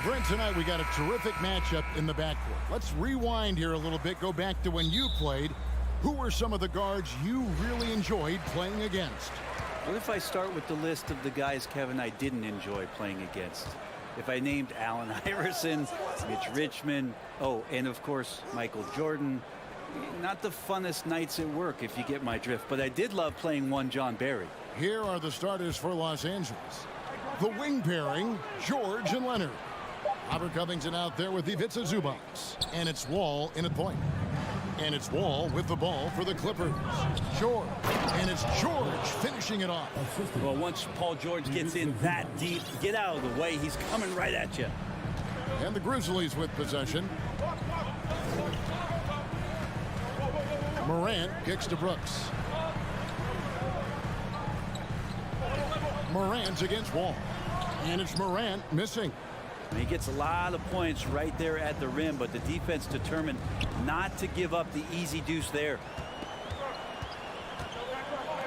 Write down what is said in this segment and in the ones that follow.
Brent, tonight we got a terrific matchup in the backcourt. Let's rewind here a little bit, go back to when you played. Who were some of the guards you really enjoyed playing against? What if I start with the list of the guys, Kevin, I didn't enjoy playing against? If I named Allen Iverson, Mitch Richmond, oh, and of course, Michael Jordan. Not the funnest nights at work, if you get my drift, but I did love playing one John Barry. Here are the starters for Los Angeles. The wing pairing, George and Leonard. Robert Covington out there with Ivica Zubac. And it's Wall in at point. And it's Wall with the ball for the Clippers. George. And it's George finishing it off. Well, once Paul George gets in that deep, get out of the way. He's coming right at you. And the Grizzlies with possession. Morant kicks to Brooks. Morant against Wall. And it's Morant missing. He gets a lot of points right there at the rim, but the defense determined not to give up the easy deuce there.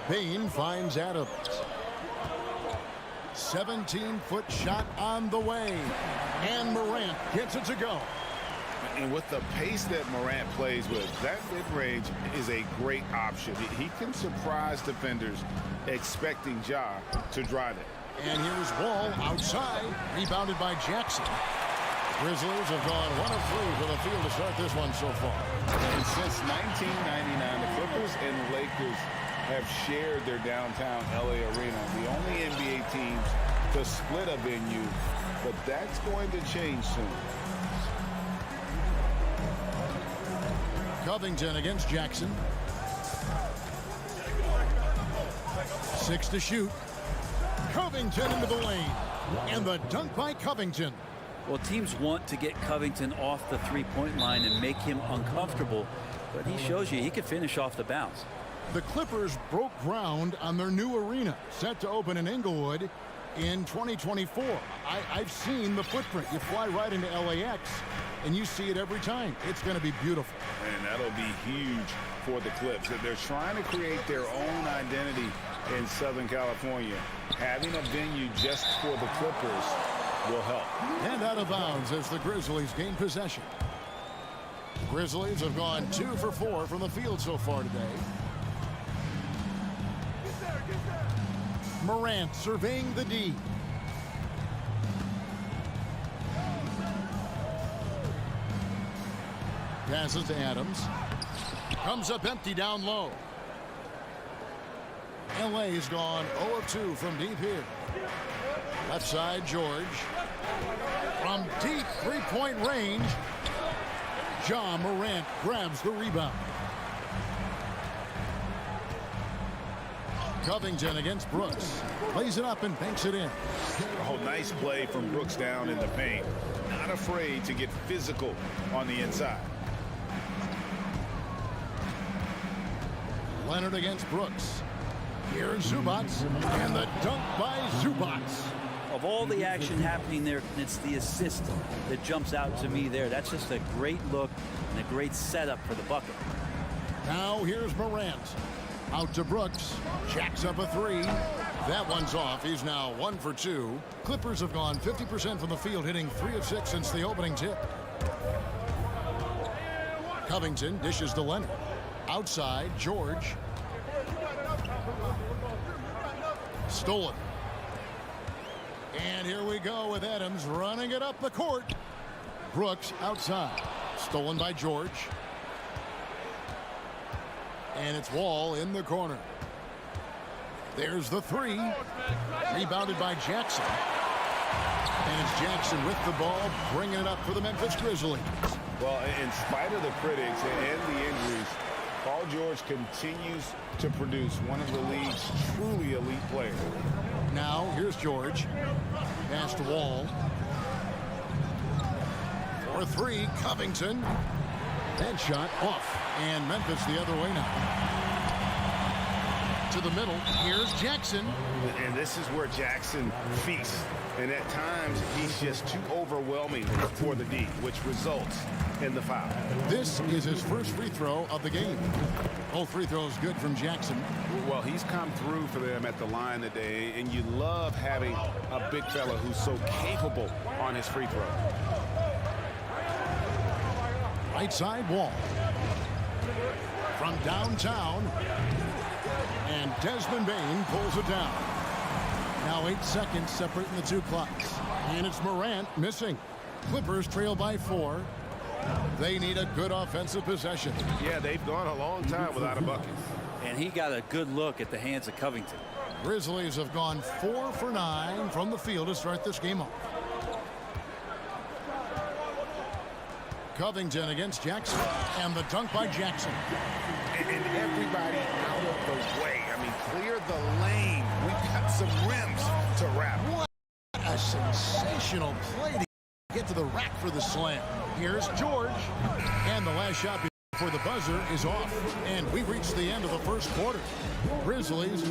Payne finds Adams. 17-foot shot on the way. And Morant gets it to go. And with the pace that Morant plays with, that mid-range is a great option. He can surprise defenders expecting Ja to drive it. And here's Wall outside, rebounded by Jackson. Grizzlies have gone 1 of 3 for the field to start this one so far. And since 1999, the Clippers and the Lakers have shared their downtown LA arena. The only NBA teams to split a venue, but that's going to change soon. Covington against Jackson. 6 to shoot. Covington into the lane. And the dunk by Covington. Well, teams want to get Covington off the three-point line and make him uncomfortable, but he shows you he can finish off the bounce. The Clippers broke ground on their new arena, set to open in Inglewood in 2024. I've seen the footprint. You fly right into LAX, and you see it every time. It's going to be beautiful. And that'll be huge for the Clips. They're trying to create their own identity in Southern California. Having a venue just for the Clippers will help. And out of bounds as the Grizzlies gain possession. Grizzlies have gone 2 for 4 from the field so far today. Morant surveying the D. Passes to Adams. Comes up empty down low. LA has gone 0 of 2 from deep here. Left side, George. From deep three-point range, Ja Morant grabs the rebound. Covington against Brooks. Plays it up and banks it in. Oh, nice play from Brooks down in the paint. Not afraid to get physical on the inside. Leonard against Brooks. Here's Zubac, and the dunk by Zubac. Of all the action happening there, it's the assist that jumps out to me there. That's just a great look and a great setup for the bucket. Now here's Morant. Out to Brooks. Jacks up a 3. That one's off. He's now 1 for 2. Clippers have gone 50% from the field, hitting 3 of 6 since the opening tip. Covington dishes to Leonard. Outside, George. Stolen. And here we go with Adams running it up the court. Brooks outside. Stolen by George. And it's Wall in the corner. There's the 3. Rebounded by Jackson. And it's Jackson with the ball, bringing it up for the Memphis Grizzlies. Well, in spite of the critics and the injuries, Paul George continues to produce one of the league's truly elite players. Now, here's George. Pass to Wall. For 3, Covington. That shot off. And Memphis the other way now. To the middle. Here's Jackson. And this is where Jackson feasts. And at times, he's just too overwhelming for the D, which results in the foul. This is his first free throw of the game. Both free throws good from Jackson. Well, he's come through for them at the line today, and you love having a big fella who's so capable on his free throw. Right side Wall. From downtown. And Desmond Bane pulls it down. Now 8 seconds separating the two clocks. And it's Morant missing. Clippers trail by 4. They need a good offensive possession. Yeah, they've gone a long time without a bucket. And he got a good look at the hands of Covington. Grizzlies have gone 4 for 9 from the field to start this game off. Covington against Jackson. And the dunk by Jackson. And everybody out of the way. I mean, clear the lane. We've got some rims to wrap. What a sensational play to get to the rack for the slam. Here's George. And the last shot before the buzzer is off. And we've reached the end of the first quarter. Grizzlies.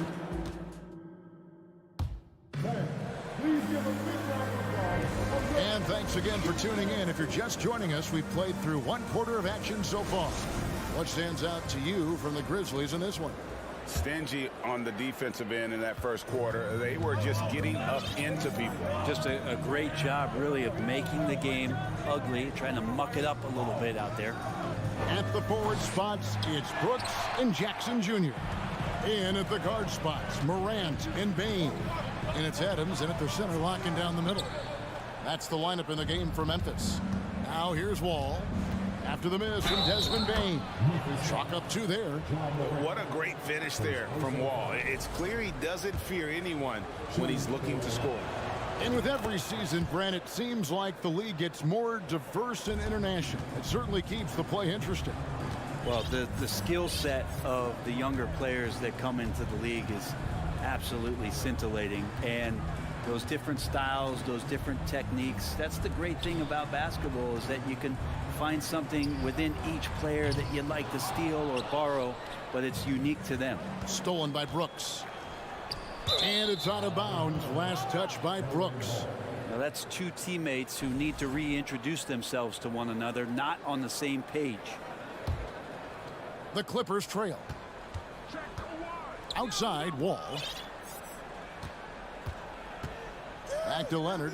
And thanks again for tuning in. If you're just joining us, we've played through 1 quarter of action so far. What stands out to you from the Grizzlies in this one? Stingy on the defensive end in that first quarter. They were just getting up into people. Just a great job, really, of making the game ugly, trying to muck it up a little bit out there. At the forward spots, it's Brooks and Jackson Jr. In at the guard spots, Morant and Bane. And it's Adams in at the center, locking down the middle. That's the lineup in the game for Memphis. Now here's Wall. After the miss from Desmond Bane. Chalk up 2 there. What a great finish there from Wall. It's clear he doesn't fear anyone when he's looking to score. And with every season, Brent, it seems like the league gets more diverse and international. It certainly keeps the play interesting. Well, the skill set of the younger players that come into the league is absolutely scintillating. And those different styles, those different techniques, that's the great thing about basketball, is that you can find something within each player that you'd like to steal or borrow, but it's unique to them. Stolen by Brooks. And it's out of bounds. Last touch by Brooks. Now that's 2 teammates who need to reintroduce themselves to one another, not on the same page. The Clippers trail. Outside, Wall. Back to Leonard.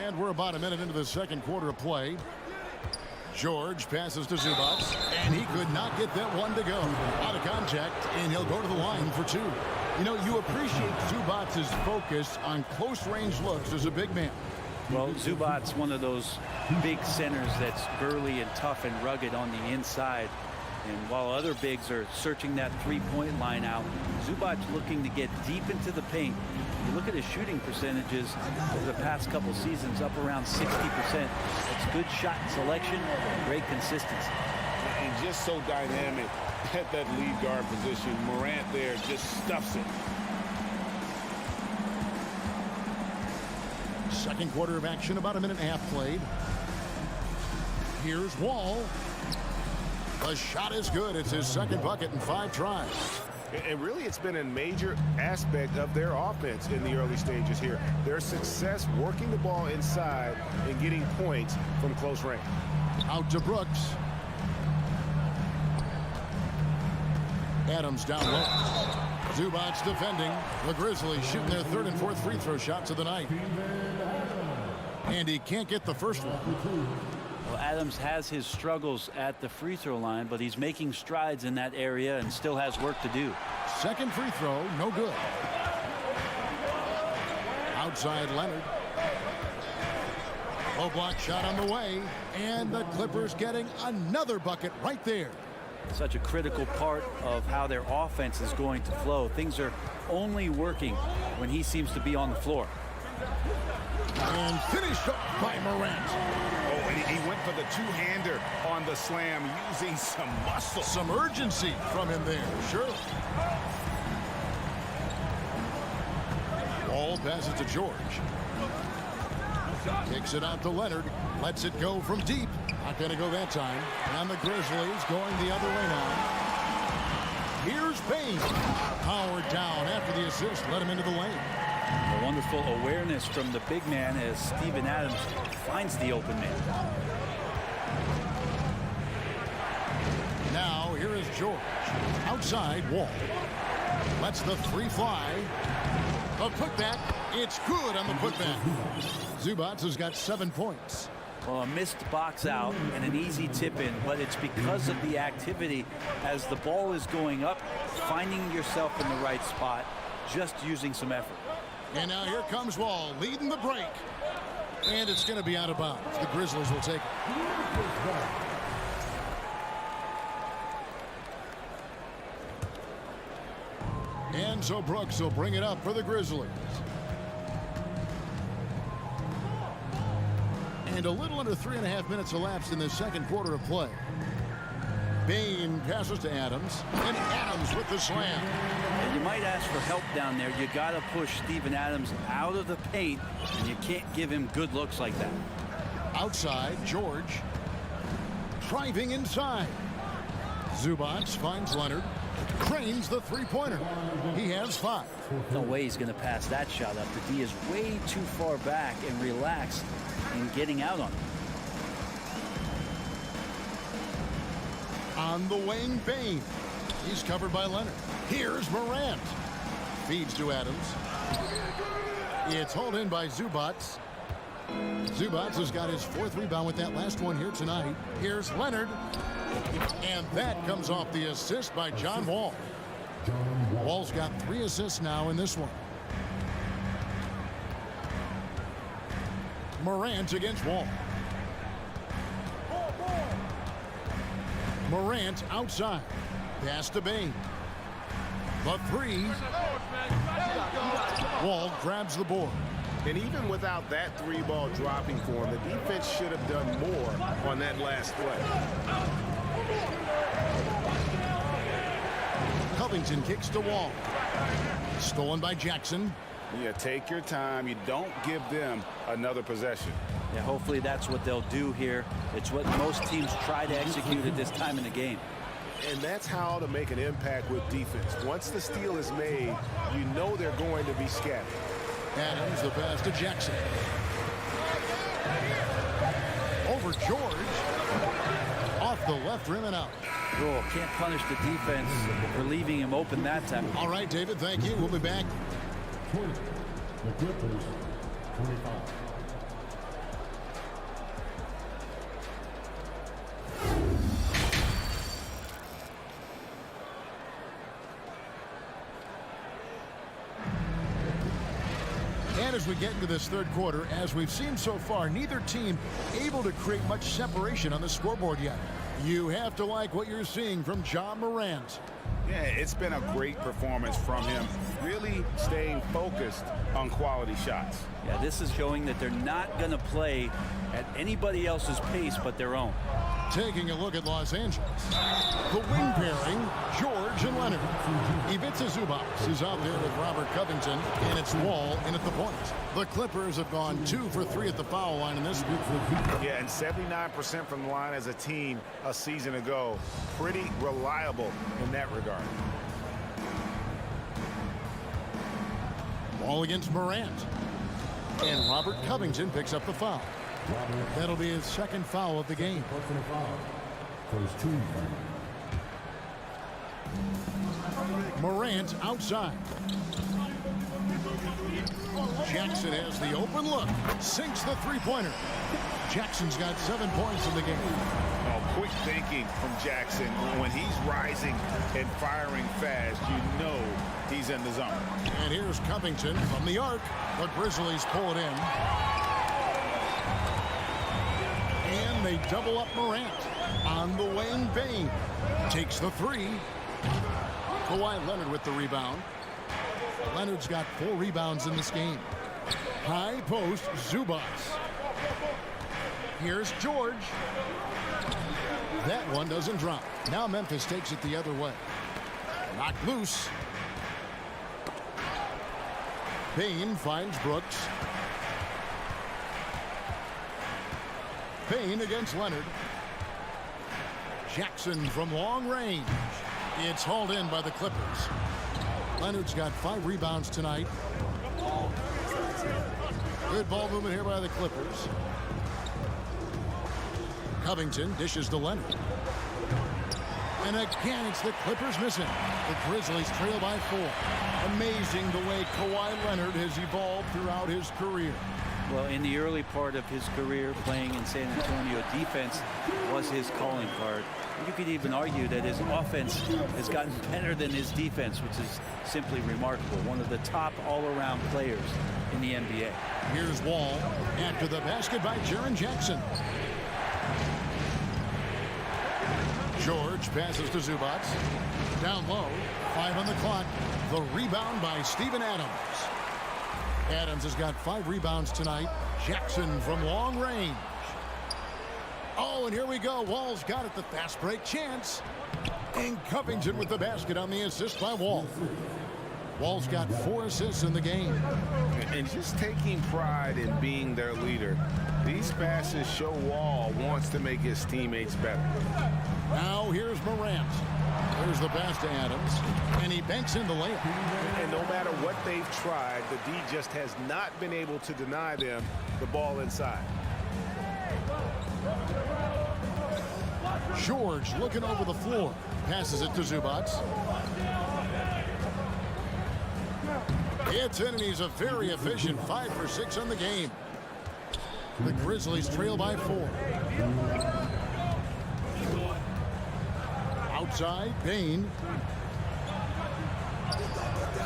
And we're about a minute into the second quarter of play. George passes to Zubac, and he could not get that one to go. Out of contact, and he'll go to the line for 2. You know, you appreciate Zubac's focus on close-range looks as a big man. Well, Zubac's one of those big centers that's burly and tough and rugged on the inside. And while other bigs are searching that three-point line out, Zubac's looking to get deep into the paint. You look at his shooting percentages over the past couple seasons, up around 60%. It's good shot selection, great consistency. And just so dynamic at that lead guard position. Morant there just stuffs it. Second quarter of action, about a minute and a half played. Here's Wall. The shot is good. It's his second bucket in 5 tries. And really, it's been a major aspect of their offense in the early stages here. Their success working the ball inside and getting points from close range. Out to Brooks. Adams down low. Zubac defending. The Grizzlies shooting their 3rd and 4th free throw shots of the night. And he can't get the first one. Well, Adams has his struggles at the free throw line, but he's making strides in that area and still has work to do. Second free throw, no good. Outside Leonard. Low block shot on the way, and the Clippers getting another bucket right there. Such a critical part of how their offense is going to flow. Things are only working when he seems to be on the floor. And finished off by Morant. Oh, and he went for the two-hander on the slam, using some muscle. Some urgency from him there, sure. Ball passes to George. Kicks it out to Leonard. Lets it go from deep. Not going to go that time. And the Grizzlies going the other way now. Here's Payne. Powered down after the assist. Let him into the lane. A wonderful awareness from the big man as Steven Adams finds the open man. Now here is George. Outside, Wall. Lets the three fly. A putback. It's good on the putback. Zubac has got 7 points. Well, a missed box out and an easy tip in, but it's because of the activity as the ball is going up, finding yourself in the right spot, just using some effort. And now here comes Wall leading the break. And it's going to be out of bounds. The Grizzlies will take it. And so Brooks will bring it up for the Grizzlies. And a little under 3.5 minutes elapsed in the second quarter of play. Bain passes to Adams, and Adams with the slam. And you might ask for help down there. You got to push Steven Adams out of the paint, and you can't give him good looks like that. Outside, George. Driving inside. Zubac finds Leonard. Cranes the three-pointer. He has 5. No way he's going to pass that shot up. The D is way too far back and relaxed in getting out on it. On the wing, Bain. He's covered by Leonard. Here's Morant. Feeds to Adams. It's hauled in by Zubac. Zubac has got his 4th rebound with that last one here tonight. Here's Leonard. And that comes off the assist by John Wall. Wall's got 3 assists now in this one. Morant against Wall. Morant outside. Pass to Bain. The 3. Wall grabs the board. And even without that 3-ball dropping for him, the defense should have done more on that last play. Covington kicks to Wall. Stolen by Jackson. Yeah, take your time. You don't give them another possession. Yeah, hopefully that's what they'll do here. It's what most teams try to execute at this time in the game. And that's how to make an impact with defense. Once the steal is made, you know they're going to be scattered. Adams, the pass to Jackson. Over George. Off the left rim and out. Oh, can't punish the defense for leaving him open that time. All right, David, thank you. We'll be back. 20. The Clippers, 25. And as we get into this third quarter, as we've seen so far, neither team able to create much separation on the scoreboard yet. You have to like what you're seeing from John Morant. Yeah, it's been a great performance from him, really staying focused on quality shots. Yeah, this is showing that they're not going to play at anybody else's pace but their own. Taking a look at Los Angeles. The wing pairing, George and Leonard. Ivica Zubac is out there with Robert Covington, and it's Wall in at the point. The Clippers have gone 2 for 3 at the foul line in this week. Yeah, and 79% from the line as a team a season ago. Pretty reliable in that regard. Wall against Morant. And Robert Covington picks up the foul. That'll be his 2nd foul of the game. Personal foul. First 2. Morant outside. Jackson has the open look. Sinks the three-pointer. Jackson's got 7 points in the game. Oh, quick thinking from Jackson. When he's rising and firing fast, you know he's in the zone. And here's Covington from the arc. The Grizzlies pull it in. And they double up Morant. On the wing, Bain takes the 3. Kawhi Leonard with the rebound. Leonard's got 4 rebounds in this game. High post, Zubac. Here's George. That one doesn't drop. Now Memphis takes it the other way. Knocked loose. Payne finds Brooks. Payne against Leonard. Jackson from long range. It's hauled in by the Clippers. Leonard's got 5 rebounds tonight. Good ball movement here by the Clippers. Covington dishes to Leonard. And again, it's the Clippers missing. The Grizzlies trail by 4. Amazing the way Kawhi Leonard has evolved throughout his career. Well, in the early part of his career playing in San Antonio, defense was his calling card. You could even argue that his offense has gotten better than his defense, which is simply remarkable. One of the top all-around players in the NBA. Here's Wall after the basket by Jaren Jackson. George passes to Zubac. Down low, 5 on the clock. The rebound by Steven Adams. Adams has got 5 rebounds tonight. Jackson from long range. Oh, and here we go. Wall's got it, the fast break chance. And Covington with the basket on the assist by Wall. Wall's got 4 assists in the game. And just taking pride in being their leader. These passes show Wall wants to make his teammates better. Now here's Morant. There's the pass to Adams. And he banks in the layup. And no matter what they've tried, the D just has not been able to deny them the ball inside. George looking over the floor. Passes it to Zubac. It's in, and he's a very efficient 5 for 6 on the game. The Grizzlies trail by 4. Outside, Payne.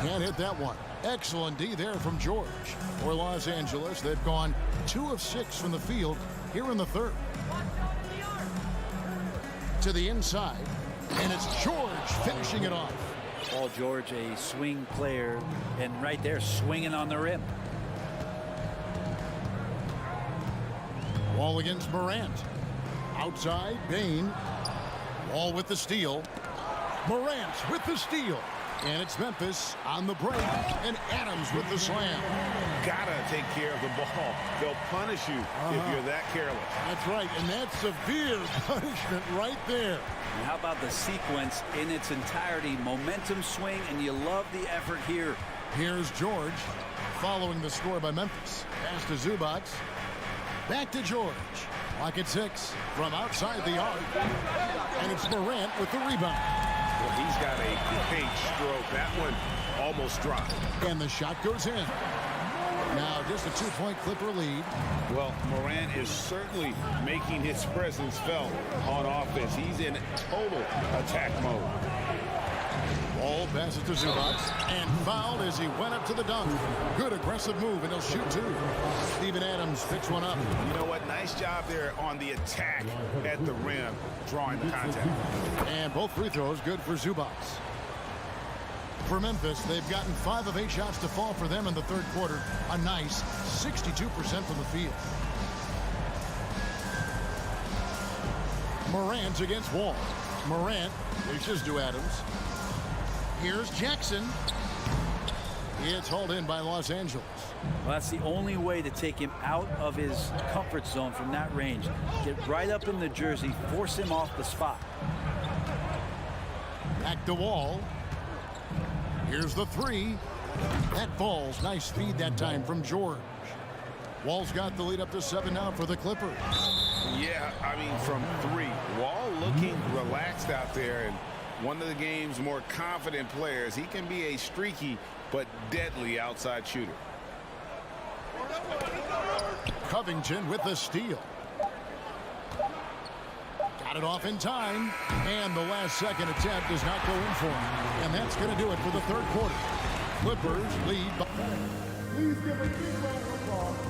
Can't hit that one. Excellent D there from George. For Los Angeles, they've gone 2 of 6 from the field here in the third. To the inside, and it's George finishing it off. Paul George, a swing player, and right there swinging on the rim. Wall against Morant. Outside, Payne. Wall with the steal. Morant with the steal. And it's Memphis on the break. And Adams with the slam. Gotta take care of the ball. They'll punish you if you're that careless. That's right. And that's severe punishment right there. And how about the sequence in its entirety? Momentum swing, and you love the effort here. Here's George following the score by Memphis. Pass to Zubac. Back to George. Clock at 6 from outside the arc. And it's Morant with the rebound. Well, he's got a great stroke. That one almost dropped. And the shot goes in. Now just a 2-point Clipper lead. Well, Morant is certainly making his presence felt on offense. He's in total attack mode. Wall passes to Zubac and fouled as he went up to the dunk. Good aggressive move, and he'll shoot 2. Steven Adams picks one up. You know what? Nice job there on the attack at the rim, drawing the contact. And both free throws good for Zubac. For Memphis, they've gotten 5 of 8 shots to fall for them in the third quarter. A nice 62% from the field. Morant against Wall. Morant reaches to Adams. Here's Jackson. It's hauled in by Los Angeles. Well, that's the only way to take him out of his comfort zone from that range. Get right up in the jersey, force him off the spot. Back to Wall. Here's the 3. That falls. Nice feed that time from George. Wall's got the lead up to 7 now for the Clippers. Yeah, I mean, from 3. Wall looking relaxed out there, and one of the game's more confident players. He can be a streaky but deadly outside shooter. Covington with the steal. Got it off in time, and the last second attempt does not go in for him. And that's going to do it for the third quarter. Clippers lead by...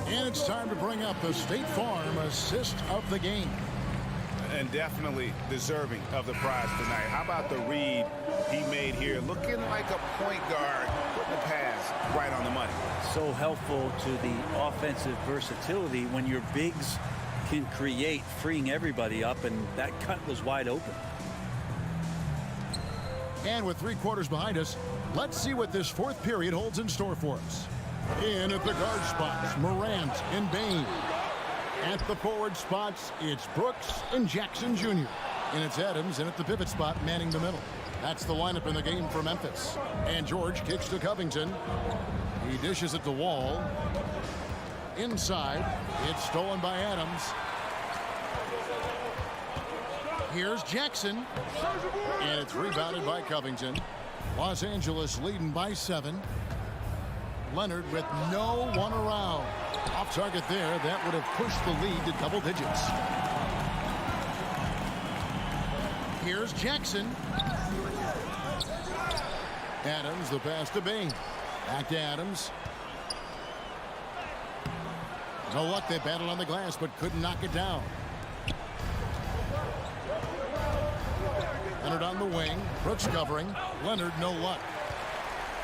And it's time to bring up the State Farm assist of the game. And definitely deserving of the prize tonight. How about the read he made here? Looking like a point guard, putting the pass right on the money. So helpful to the offensive versatility when your bigs can create, freeing everybody up, and that cut was wide open. And with 3 quarters behind us, let's see what this fourth period holds in store for us. In at the guard spots, Morant and Payne. At the forward spots, it's Brooks and Jackson Jr. And it's Adams in at the pivot spot, manning the middle. That's the lineup in the game for Memphis. And George kicks to Covington. He dishes it to Wall. Inside, it's stolen by Adams. Here's Jackson. And it's rebounded by Covington. Los Angeles leading by 7. Leonard with no one around. Off target there. That would have pushed the lead to double digits. Here's Jackson. Adams, the pass to Bain. Back to Adams. No luck. They battled on the glass, but couldn't knock it down. Leonard on the wing. Brooks covering. Leonard, no luck.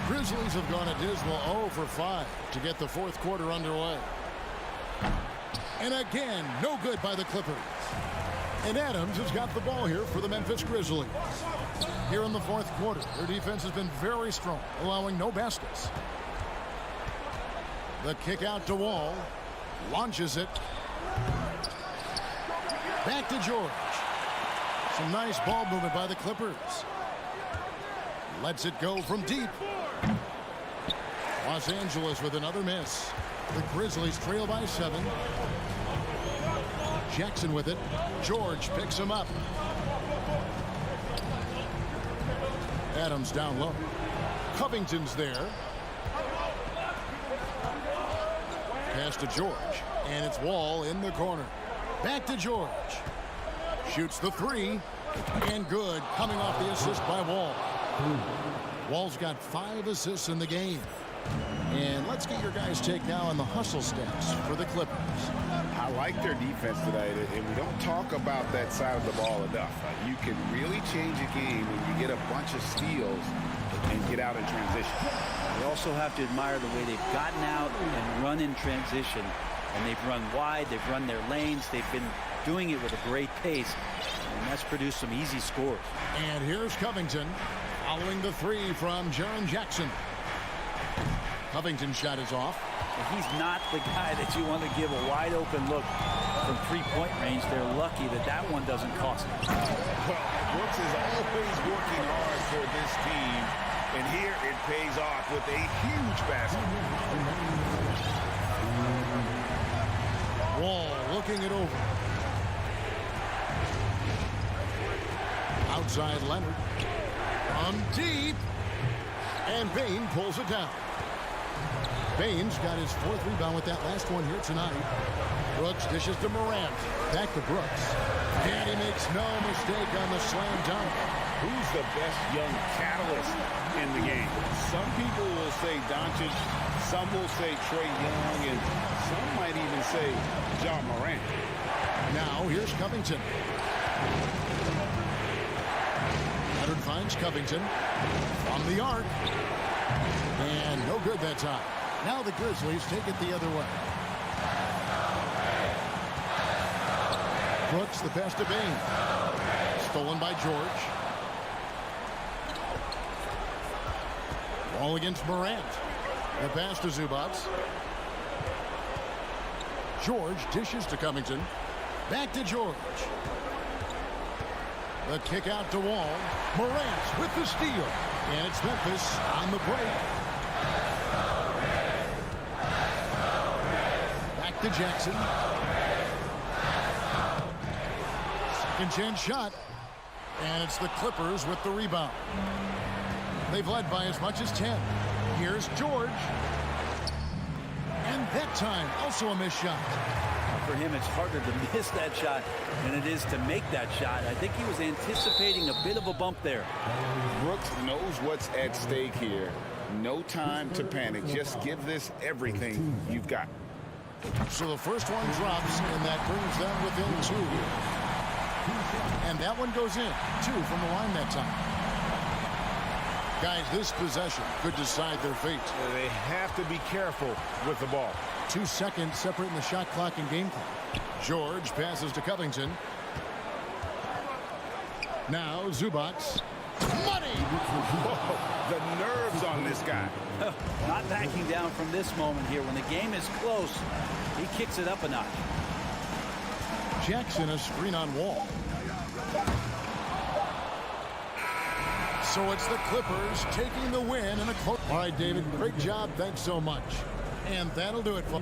Grizzlies have gone a dismal 0 for 5 to get the fourth quarter underway. And again, no good by the Clippers. And Adams has got the ball here for the Memphis Grizzlies. Here in the fourth quarter, their defense has been very strong, allowing no baskets. The kick out to Wall. Launches it. Back to George. Some nice ball movement by the Clippers. Lets it go from deep. Los Angeles with another miss. The Grizzlies trail by 7. Jackson with it. George picks him up. Adams down low. Covington's there. Pass to George. And it's Wall in the corner. Back to George. Shoots the 3. And good. Coming off the assist by Wall. Wall's got 5 assists in the game. And let's get your guys' take now on the hustle stats for the Clippers. I like their defense tonight, and we don't talk about that side of the ball enough. You can really change a game when you get a bunch of steals and get out in transition. You also have to admire the way they've gotten out and run in transition. And they've run wide, they've run their lanes, they've been doing it with a great pace. And that's produced some easy scores. And here's Covington following the 3 from Jaren Jackson. Covington's shot is off. He's not the guy that you want to give a wide open look from 3-point range. They're lucky that that one doesn't cost them. Well, Brooks is always working hard for this team, and here it pays off with a huge basket. Wall looking it over. Outside Leonard. From deep. And Bain pulls it down. Bain's got his 4th rebound with that last one here tonight. Brooks dishes to Morant. Back to Brooks. And he makes no mistake on the slam dunk. Who's the best young catalyst in the game? Some people will say Doncic, some will say Trae Young, and some might even say John Morant. Now here's Covington. Leonard finds Covington from the arc. And no good that time. Now the Grizzlies take it the other way. Brooks, the pass to Bain. Stolen by George. Ball against Morant. The pass to Zubats. George dishes to Covington. Back to George. The kick out to Wall. Morant with the steal. And it's Memphis on the break. Back to Jackson. Second chance shot. And it's the Clippers with the rebound. They've led by as much as 10. Here's George. And that time, also a missed shot. For him, it's harder to miss that shot than it is to make that shot. I think he was anticipating a bit of a bump there. Brooks knows what's at stake here. No time to panic. Just give this everything you've got. So the first one drops, and that brings them within 2. And that one goes in. 2 from the line that time. Guys, this possession could decide their fate. They have to be careful with the ball. 2 seconds separating the shot clock and game clock. George passes to Covington. Now Zubats. Money! Whoa, the nerves on this guy. Not backing down from this moment here. When the game is close, he kicks it up a notch. Jackson a screen on Wall. So it's the Clippers taking the win in a close. All right, David, great job. Thanks so much. And that'll do it for.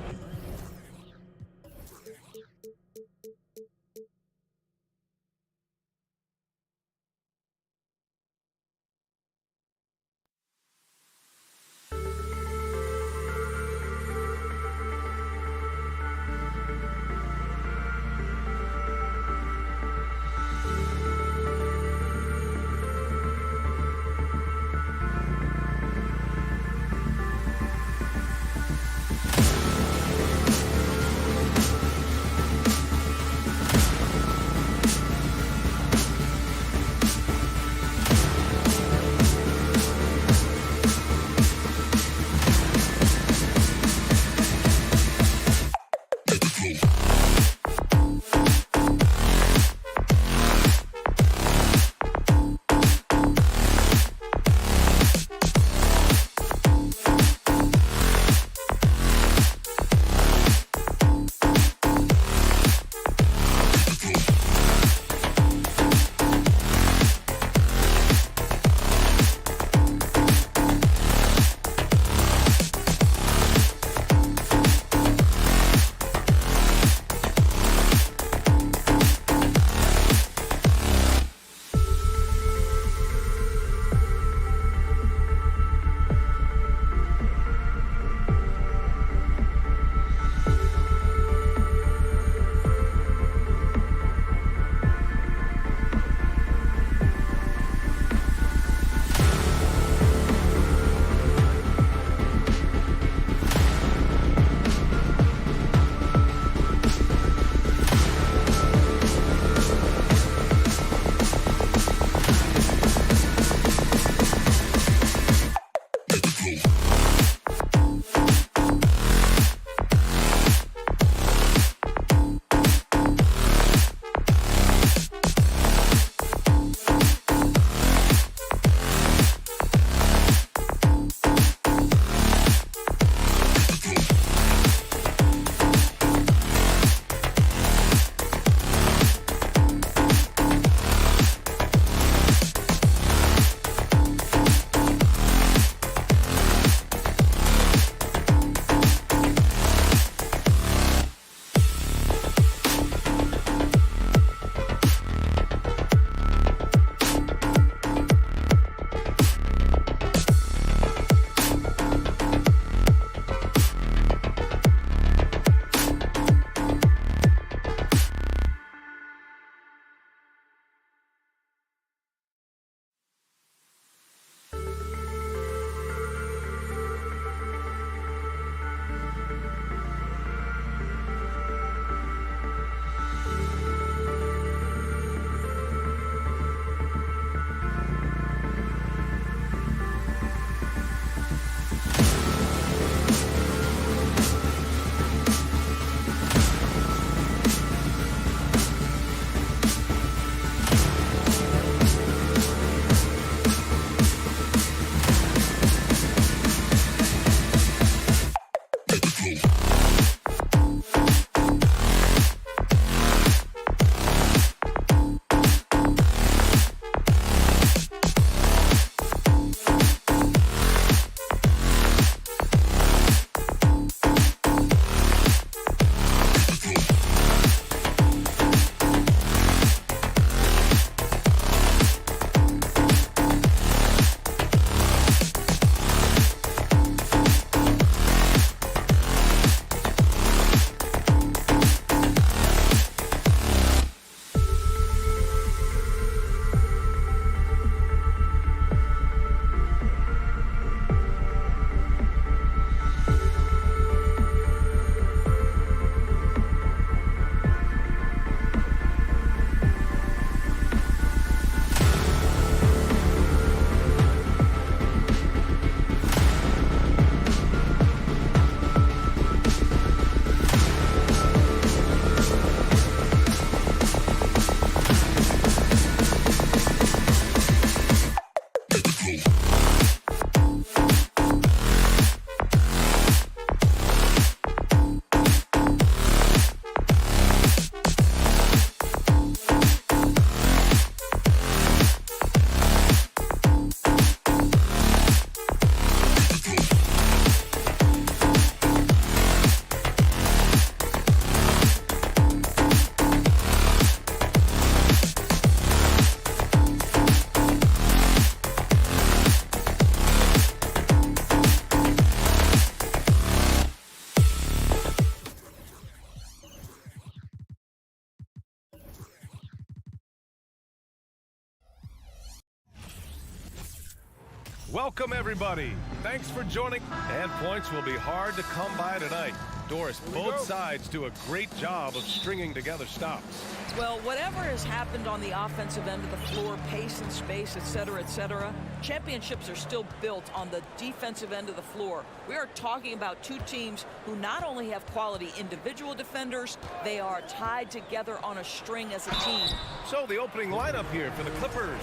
Welcome, everybody. Thanks for joining. And points will be hard to come by tonight. Doris, both sides do a great job of stringing together stops. Well, whatever has happened on the offensive end of the floor, pace and space, et cetera, championships are still built on the defensive end of the floor. We are talking about two teams who not only have quality individual defenders, they are tied together on a string as a team. So the opening lineup here for the Clippers.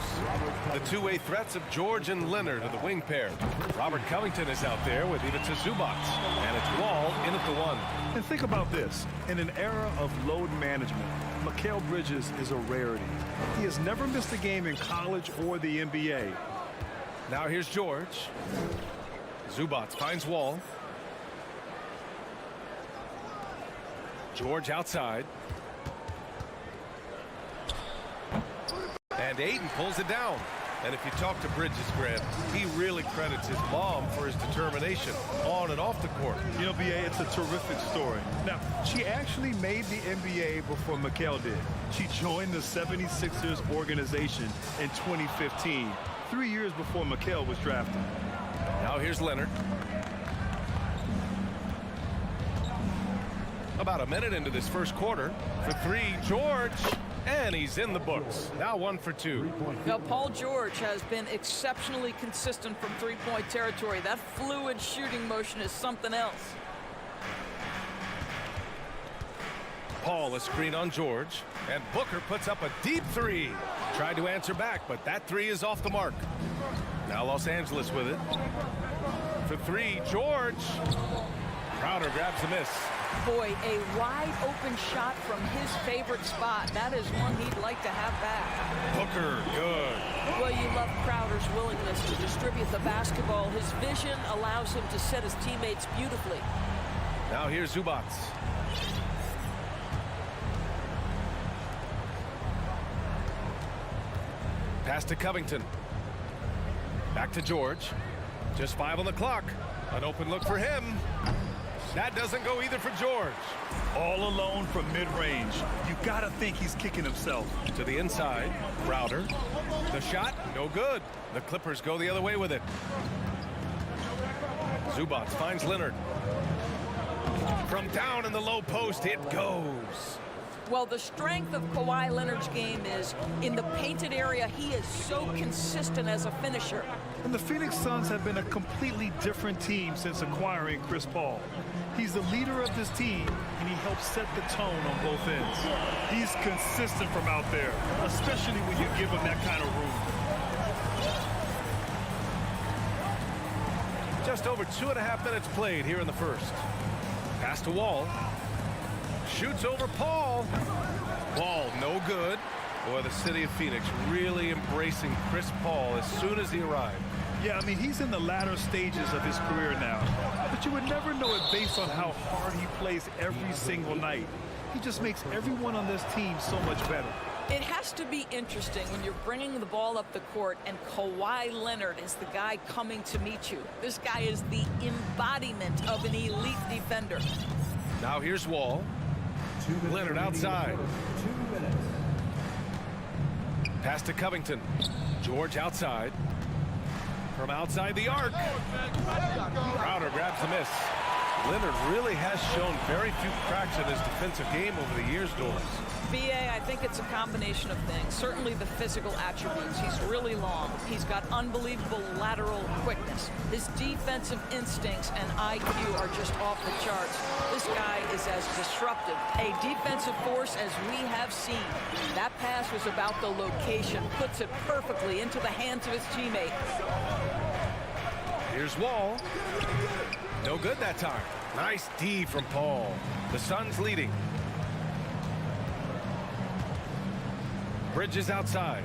The two-way threats of George and Leonard are the wing pair. Robert Covington is out there with Ivica Zubac. And it's Wall in at the 1. And think about this. In an era of load management, Mikal Bridges is a rarity. He has never missed a game in college or the NBA. Now here's George. Zubac finds Wall. George outside. And Aiden pulls it down. And if you talk to Bridges, Grant, he really credits his mom for his determination on and off the court. You know, B.A., it's a terrific story. Now, she actually made the NBA before Mikal did. She joined the 76ers organization in 2015, 3 years before Mikal was drafted. Now here's Leonard. About a minute into this first quarter. For 3, George. And he's in the books. Now 1 for 2. Now, Paul George has been exceptionally consistent from three-point territory. That fluid shooting motion is something else. Paul, a screen on George. And Booker puts up a deep 3. Tried to answer back, but that 3 is off the mark. Now Los Angeles with it. For 3, George. Crowder grabs a miss. Boy, a wide open shot from his favorite spot. That is one he'd like to have back. Booker, good. Well, you love Crowder's willingness to distribute the basketball. His vision allows him to set his teammates beautifully. Now here's Zubac. Pass to Covington. Back to George. Just 5 on the clock. An open look for him. That doesn't go either for George. All alone from mid-range. You gotta think he's kicking himself. To the inside, Crowder. The shot, no good. The Clippers go the other way with it. Zubac finds Leonard. From down in the low post, it goes. Well, the strength of Kawhi Leonard's game is in the painted area. He is so consistent as a finisher. And the Phoenix Suns have been a completely different team since acquiring Chris Paul. He's the leader of this team, and he helps set the tone on both ends. He's consistent from out there, especially when you give him that kind of room. Just over 2.5 minutes played here in the first. Pass to Wall. Shoots over Paul. Wall, no good. Boy, the city of Phoenix really embracing Chris Paul as soon as he arrived. Yeah, I mean, he's in the latter stages of his career now. But you would never know it based on how hard he plays every single night. He just makes everyone on this team so much better. It has to be interesting when you're bringing the ball up the court and Kawhi Leonard is the guy coming to meet you. This guy is the embodiment of an elite defender. Now here's Wall. Leonard outside. Pass to Covington. George outside. From outside the arc. Crowder grabs the miss. Leonard really has shown very few cracks in his defensive game over the years, Doris. B.A., I think it's a combination of things. Certainly the physical attributes. He's really long. He's got unbelievable lateral quickness. His defensive instincts and IQ are just off the charts. This guy is as disruptive, a defensive force as we have seen. That pass was about the location, puts it perfectly into the hands of his teammate. Here's Wall. No good that time. Nice D from Paul. The Suns leading. Bridges outside.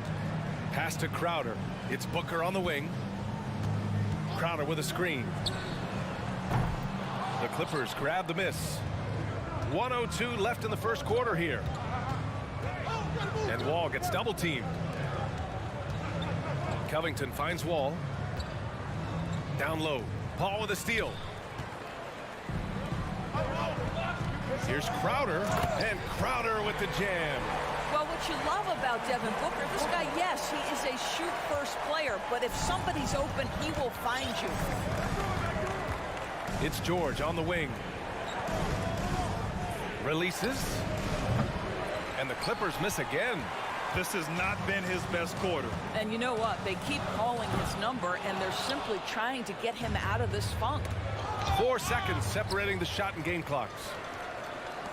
Pass to Crowder. It's Booker on the wing. Crowder with a screen. The Clippers grab the miss. 1:02 left in the first quarter here. And Wall gets double teamed. Covington finds Wall. Down low. Paul with a steal. Here's Crowder. And Crowder with the jam. Well, with what you love about Devin Booker. This guy, yes, he is a shoot-first player, but if somebody's open, he will find you. It's George on the wing. Releases. And the Clippers miss again. This has not been his best quarter. And you know what? They keep calling his number, and they're simply trying to get him out of this funk. 4 seconds separating the shot and game clocks.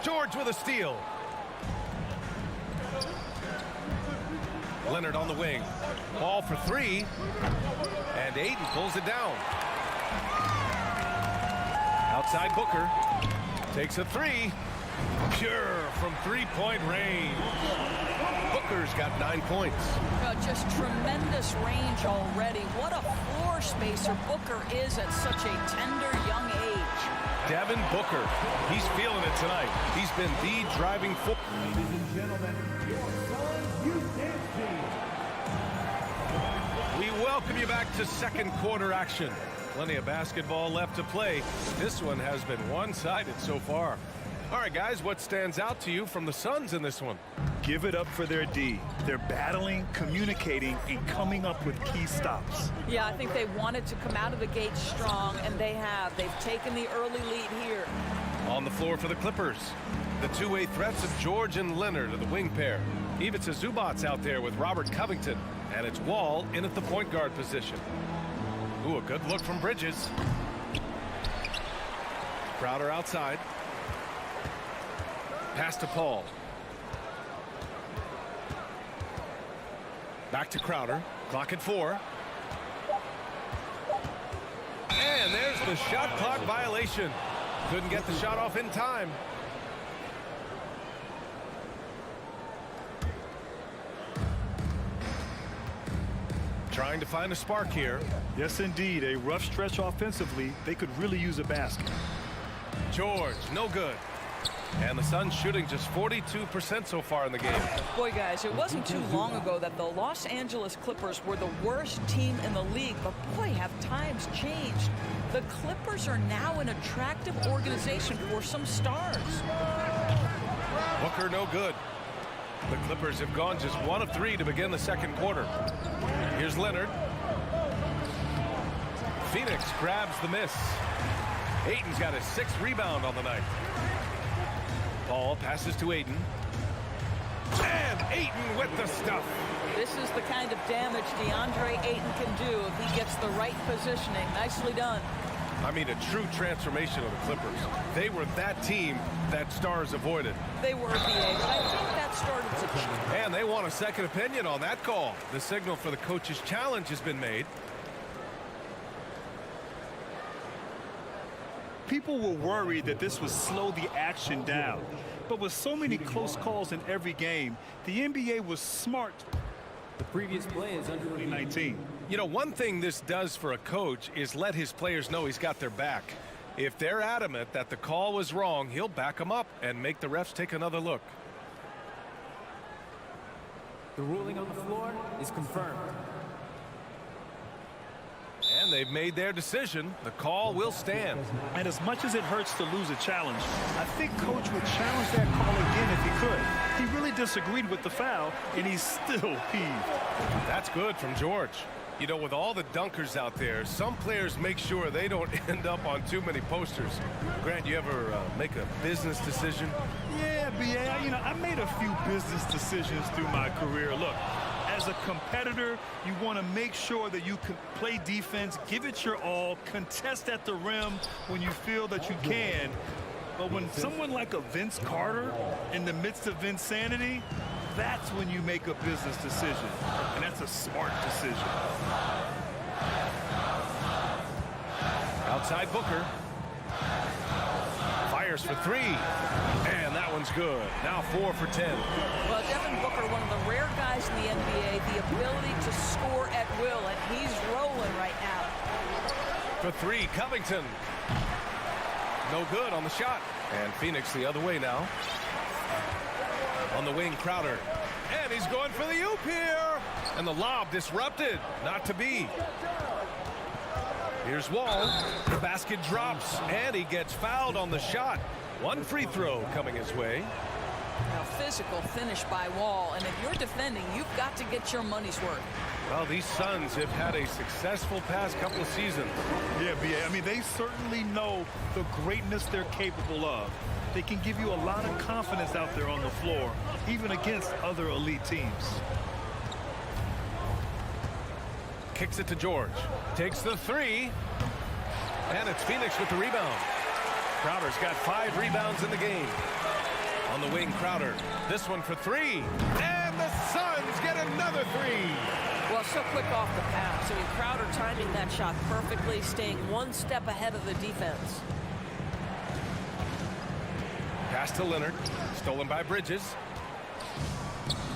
George with a steal. Leonard on the wing. Ball for 3. And Ayton pulls it down. Outside Booker. Takes a 3. Pure from three-point range. Booker's got 9 points. Just tremendous range already. What a floor spacer Booker is at such a tender young age. Devin Booker, he's feeling it tonight. He's been the driving force. Ladies and gentlemen, your Suns Youth Dance Team. We welcome you back to second quarter action. Plenty of basketball left to play. This one has been one-sided so far. All right, guys, what stands out to you from the Suns in this one? Give it up for their D. They're battling, communicating, and coming up with key stops. Yeah, I think they wanted to come out of the gate strong, and they have. They've taken the early lead here. On the floor for the Clippers, the two-way threats of George and Leonard are the wing pair. Ivica Zubac's out there with Robert Covington, and it's Wall in at the point guard position. Ooh, a good look from Bridges. Crowder outside. Pass to Paul. Back to Crowder. Clock at 4. And there's the shot clock violation. Couldn't get the shot off in time. Trying to find a spark here. Yes, indeed. A rough stretch offensively. They could really use a basket. George, no good. And the Suns shooting just 42% so far in the game. Boy, guys, it wasn't too long ago that the Los Angeles Clippers were the worst team in the league. But, boy, have times changed. The Clippers are now an attractive organization for some stars. Booker, no good. The Clippers have gone just 1 of 3 to begin the second quarter. Here's Leonard. Phoenix grabs the miss. Ayton's got his 6th rebound on the night. Paul passes to Ayton. And Ayton with the stuff. This is the kind of damage DeAndre Ayton can do if he gets the right positioning. Nicely done. I mean, a true transformation of the Clippers. They were that team that stars avoided. They were, BA, but I think that started to change. And they want a second opinion on that call. The signal for the coach's challenge has been made. People were worried that this would slow the action down. But with so many close calls in every game, the NBA was smart. The previous play is under 2019. You know, one thing this does for a coach is let his players know he's got their back. If they're adamant that the call was wrong, he'll back them up and make the refs take another look. The ruling on the floor is confirmed. And they've made their decision. The call will stand. And as much as it hurts to lose a challenge, I think Coach would challenge that call again if he could. He really disagreed with the foul, and he's still peeved. That's good from George. You know, with all the dunkers out there, some players make sure they don't end up on too many posters. Grant, you ever make a business decision? Yeah, B.A., you know, I made a few business decisions through my career. Look, as a competitor, you want to make sure that you can play defense, give it your all, contest at the rim when you feel that you can. But when someone like a Vince Carter in the midst of insanity, that's when you make a business decision. And that's a smart decision. Outside Booker. Fires for 3. And that one's good. Now 4 for 10. Well, Devin Booker, one of the rare guys in the NBA, the ability to score at will, and he's rolling right now. For 3, Covington. No good on the shot. And Phoenix the other way now. On the wing, Crowder. And he's going for the oop here. And the lob disrupted. Not to be. Here's Wall. The basket drops. And he gets fouled on the shot. 1 free throw coming his way. Now, physical finish by Wall, and if you're defending, you've got to get your money's worth. Well, these Suns have had a successful past couple of seasons. Yeah, B.A. I mean, they certainly know the greatness they're capable of. They can give you a lot of confidence out there on the floor, even against other elite teams. Kicks it to George. Takes the three. And it's Phoenix with the rebound. Crowder's got 5 rebounds in the game. On the wing, Crowder. This one for 3. And the Suns get another 3. Well, so quick off the pass. I mean, Crowder timing that shot perfectly, staying one step ahead of the defense. Pass to Leonard. Stolen by Bridges.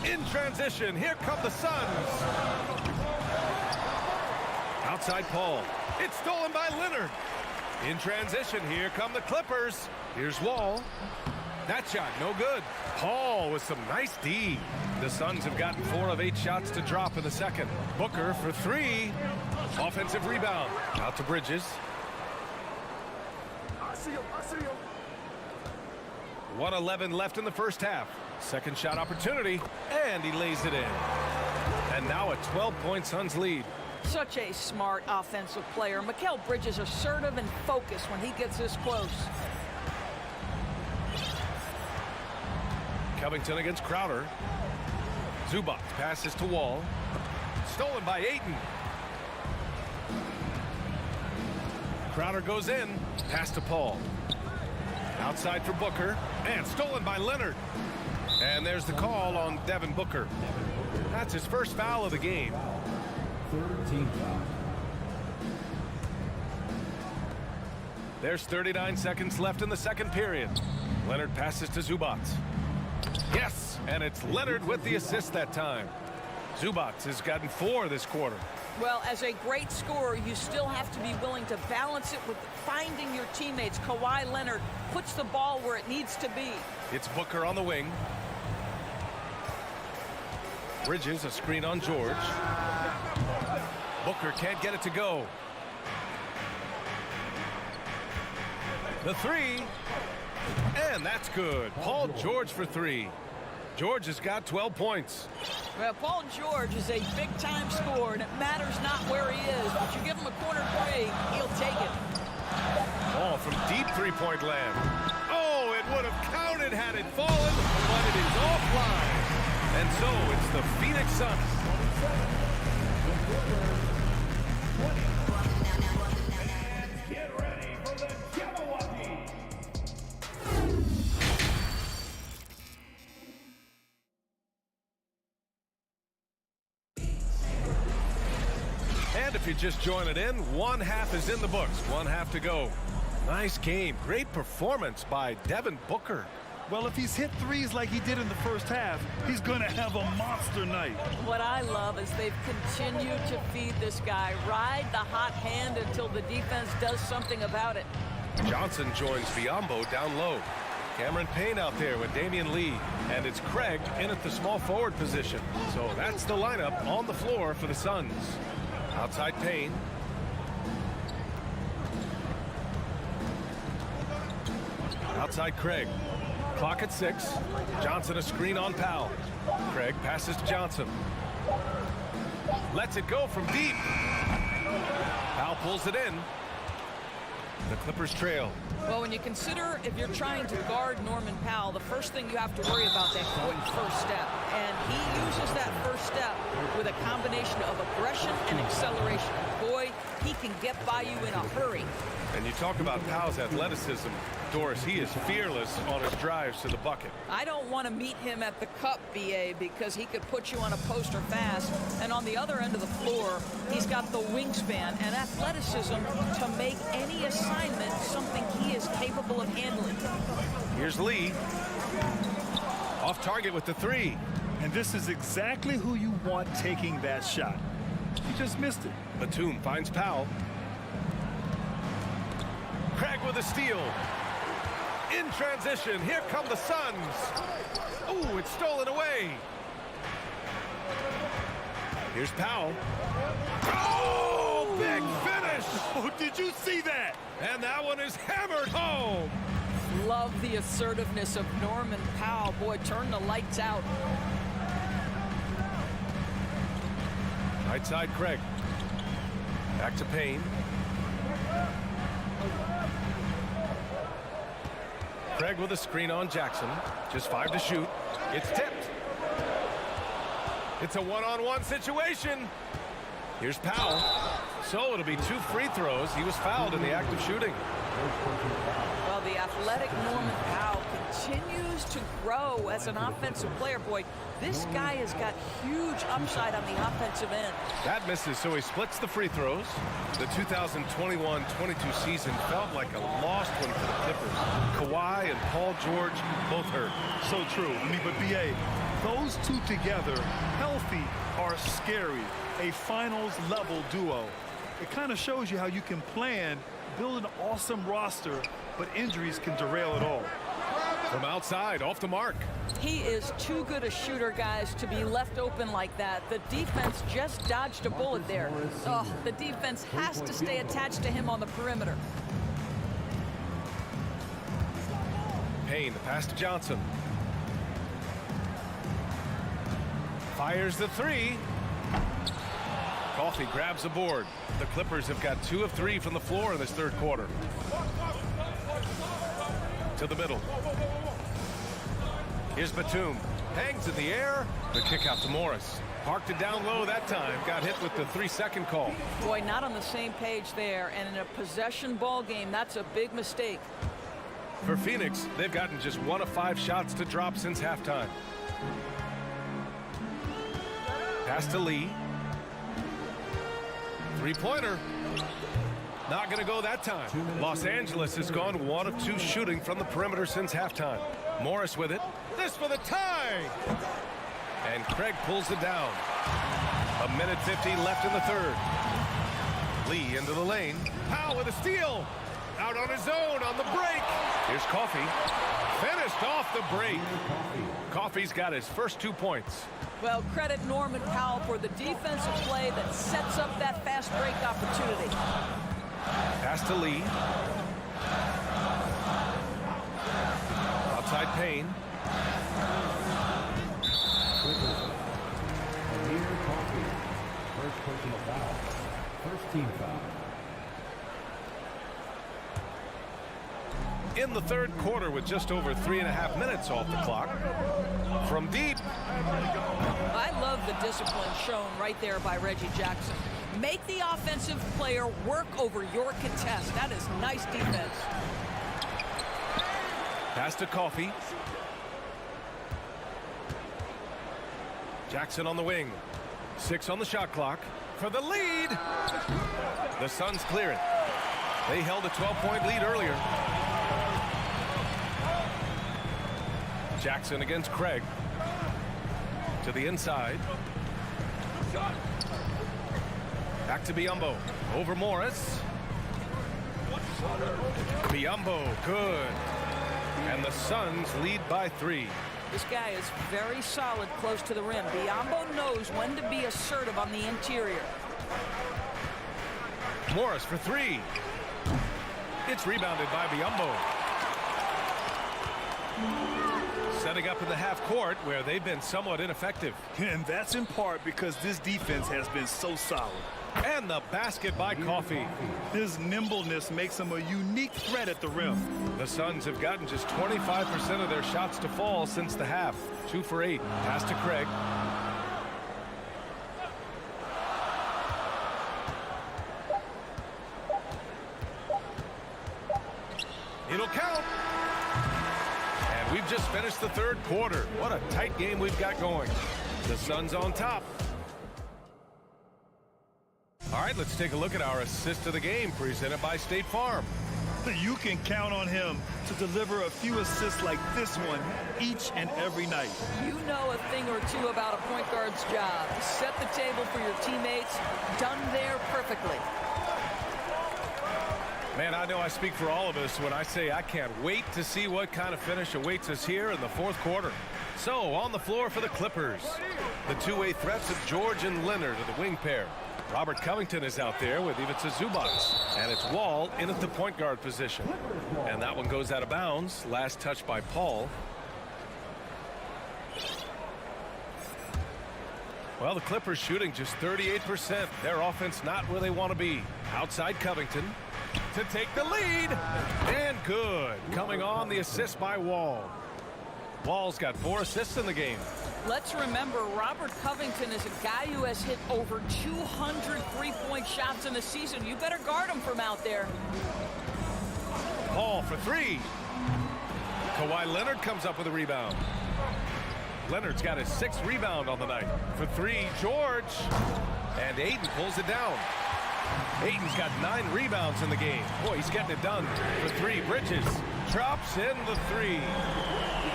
In transition, here come the Suns. Outside Paul. It's stolen by Leonard. In transition, here come the Clippers. Here's Wall. That shot, no good. Paul with some nice D. The Suns have gotten 4 of 8 shots to drop in the second. Booker for 3. Offensive rebound. Out to Bridges. I see him. 1:11 left in the first half. Second shot opportunity, and he lays it in. And now a 12-point Suns lead. Such a smart offensive player. Mikal Bridges assertive and focused when he gets this close. Covington against Crowder. Zubac passes to Wall. Stolen by Ayton. Crowder goes in. Pass to Paul. Outside for Booker. And stolen by Leonard. And there's the call on Devin Booker. That's his first foul of the game. 13 foul. There's 39 seconds left in the second period. Leonard passes to Zubac. Yes, and it's Leonard with the assist that time. Zubac has gotten 4 this quarter. Well, as a great scorer, you still have to be willing to balance it with finding your teammates. Kawhi Leonard puts the ball where it needs to be. It's Booker on the wing. Bridges, a screen on George. Booker can't get it to go. The 3. And that's good. Paul George for 3. George has got 12 points. Well, Paul George is a big-time scorer, and it matters not where he is. But you give him a corner 3, he'll take it. Ball from deep three-point land. Oh, it would have counted had it fallen, but it is offline. And so it's the Phoenix Suns. Get ready for the Jabberwocky. And if you're just joining in, 1 half is in the books. 1 half to go. Nice game. Great performance by Devin Booker. Well, if he's hit threes like he did in the first half, he's going to have a monster night. What I love is they've continued to feed this guy. Ride the hot hand until the defense does something about it. Johnson joins Biombo down low. Cameron Payne out there with Damian Lee. And it's Craig in at the small forward position. So that's the lineup on the floor for the Suns. Outside Payne. Outside Craig. Clock at 6. Johnson a screen on Powell. Craig passes to Johnson. Lets it go from deep. Powell pulls it in. The Clippers trail. Well, when you consider if you're trying to guard Norman Powell, the first thing you have to worry about that quick first step. And he uses that first step with a combination of aggression and acceleration. Boy, he can get by you in a hurry. And you talk about Powell's athleticism. Doris, he is fearless on his drives to the bucket. I don't want to meet him at the cup, BA, because he could put you on a poster fast. And on the other end of the floor, he's got the wingspan and athleticism to make any assignment something he is capable of handling. Here's Lee. Off target with the 3. And this is exactly who you want taking that shot. He just missed it. Batum finds Powell. Craig with a steal. In transition, here come the Suns. Ooh, it's stolen away. Here's Powell. Oh, big finish. Oh, did you see that? And that one is hammered home. Love the assertiveness of Norman Powell. Boy, turn the lights out. Right side, Craig. Back to Payne. Craig with a screen on Jackson. Just 5 to shoot. It's tipped. It's a one-on-one situation. Here's Powell. So it'll be 2 free throws. He was fouled in the act of shooting. Well, the athletic Norman Powell continues to grow as an offensive player. Boy, this guy has got huge upside on the offensive end. That misses, so he splits the free throws. The 2021-22 season felt like a lost one for the Clippers. Kawhi and Paul George both hurt. So true. I mean, but B.A., those two together, healthy, are scary. A finals-level duo. It kind of shows you how you can plan, build an awesome roster, but injuries can derail it all. From outside, off the mark. He is too good a shooter, guys, to be left open like that. The defense just dodged a bullet there. Oh, the defense has to stay attached to him on the perimeter. Payne, the pass to Johnson. Fires the 3. Coffey grabs the board. The Clippers have got 2 of 3 from the floor in this third quarter. To the middle. Here's Batum. Hangs in the air. The kick out to Morris. Parked it down low that time. Got hit with the 3-second call. Boy, not on the same page there. And in a possession ball game, that's a big mistake. For Phoenix, they've gotten just 1 of 5 shots to drop since halftime. Pass to Lee. 3-pointer. Not going to go that time. Los Angeles has gone 1 of 2 shooting from the perimeter since halftime. Morris with it. This for the tie. And Craig pulls it down. 1:50 left in the third. Lee into the lane. Powell with a steal. Out on his own on the break. Here's Coffey. Finished off the break. Coffey's got his first 2 points. Well, credit Norman Powell for the defensive play that sets up that fast break opportunity. Pass to Lee. Outside Payne. First personal foul. First team foul. In the third quarter with just over 3.5 minutes off the clock. From deep. I love the discipline shown right there by Reggie Jackson. Make the offensive player work over your contest. That is nice defense. Pass to Coffey. Jackson on the wing. 6 on the shot clock. For the lead. The Suns clear it. They held a 12-point lead earlier. Jackson against Craig. To the inside. Back to Biyombo. Over Morris. Biyombo, good. And the Suns lead by 3. This guy is very solid close to the rim. Biyombo knows when to be assertive on the interior. Morris for 3. It's rebounded by Biyombo. Setting up in the half court where they've been somewhat ineffective. And that's in part because this defense has been so solid. And the basket by Coffey. His nimbleness makes him a unique threat at the rim. The Suns have gotten just 25% of their shots to fall since the half. 2 for 8. Pass to Craig. It'll count. And we've just finished the third quarter. What a tight game we've got going. The Suns on top. All right, let's take a look at our assist of the game presented by State Farm. You can count on him to deliver a few assists like this one each and every night. You know a thing or two about a point guard's job. Set the table for your teammates. Done there perfectly. Man, I know I speak for all of us when I say I can't wait to see what kind of finish awaits us here in the fourth quarter. So, on the floor for the Clippers, the two-way threats of George and Leonard are the wing pair. Robert Covington is out there with Ivica Zubac, and it's Wall in at the point guard position. And that one goes out of bounds. Last touch by Paul. Well, the Clippers shooting just 38%. Their offense not where they want to be. Outside Covington to take the lead. And good. Coming on, the assist by Wall. Wall's got 4 assists in the game. Let's remember, Robert Covington is a guy who has hit over 200 three-point shots in the season. You better guard him from out there. Paul for 3. Kawhi Leonard comes up with a rebound. Leonard's got his 6th rebound on the night. For 3, George. And Ayton pulls it down. Ayton's got 9 rebounds in the game. Boy, he's getting it done. For 3, Bridges drops in the 3.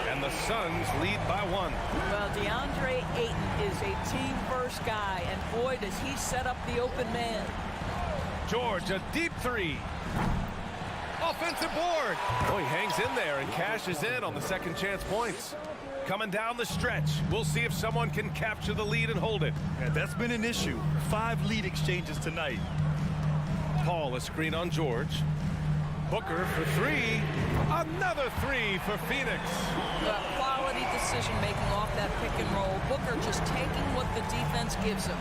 And the Suns lead by 1. Well, DeAndre Ayton is a team-first guy, and boy, does he set up the open man. George, a deep 3. Offensive board. Boy, he hangs in there and cashes in on the second chance points. Coming down the stretch. We'll see if someone can capture the lead and hold it. Yeah, that's been an issue. 5 lead exchanges tonight. Paul, a screen on George. Booker for 3. Another 3 for Phoenix. Quality decision-making off that pick and roll. Booker just taking what the defense gives him.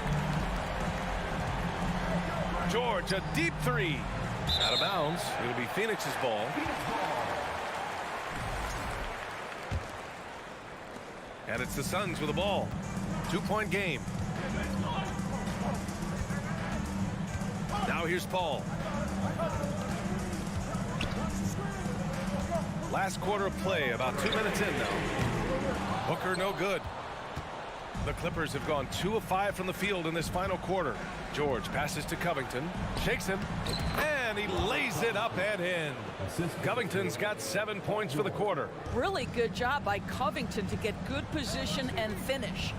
George, a deep 3. Out of bounds. It'll be Phoenix's ball. And it's the Suns with the ball. 2-point game. Now here's Paul. Last quarter of play, about 2 minutes in now. Booker no good. The Clippers have gone 2 of 5 from the field in this final quarter. George passes to Covington, shakes him, and he lays it up and in. Covington's got 7 points for the quarter. Really good job by Covington to get good position and finish.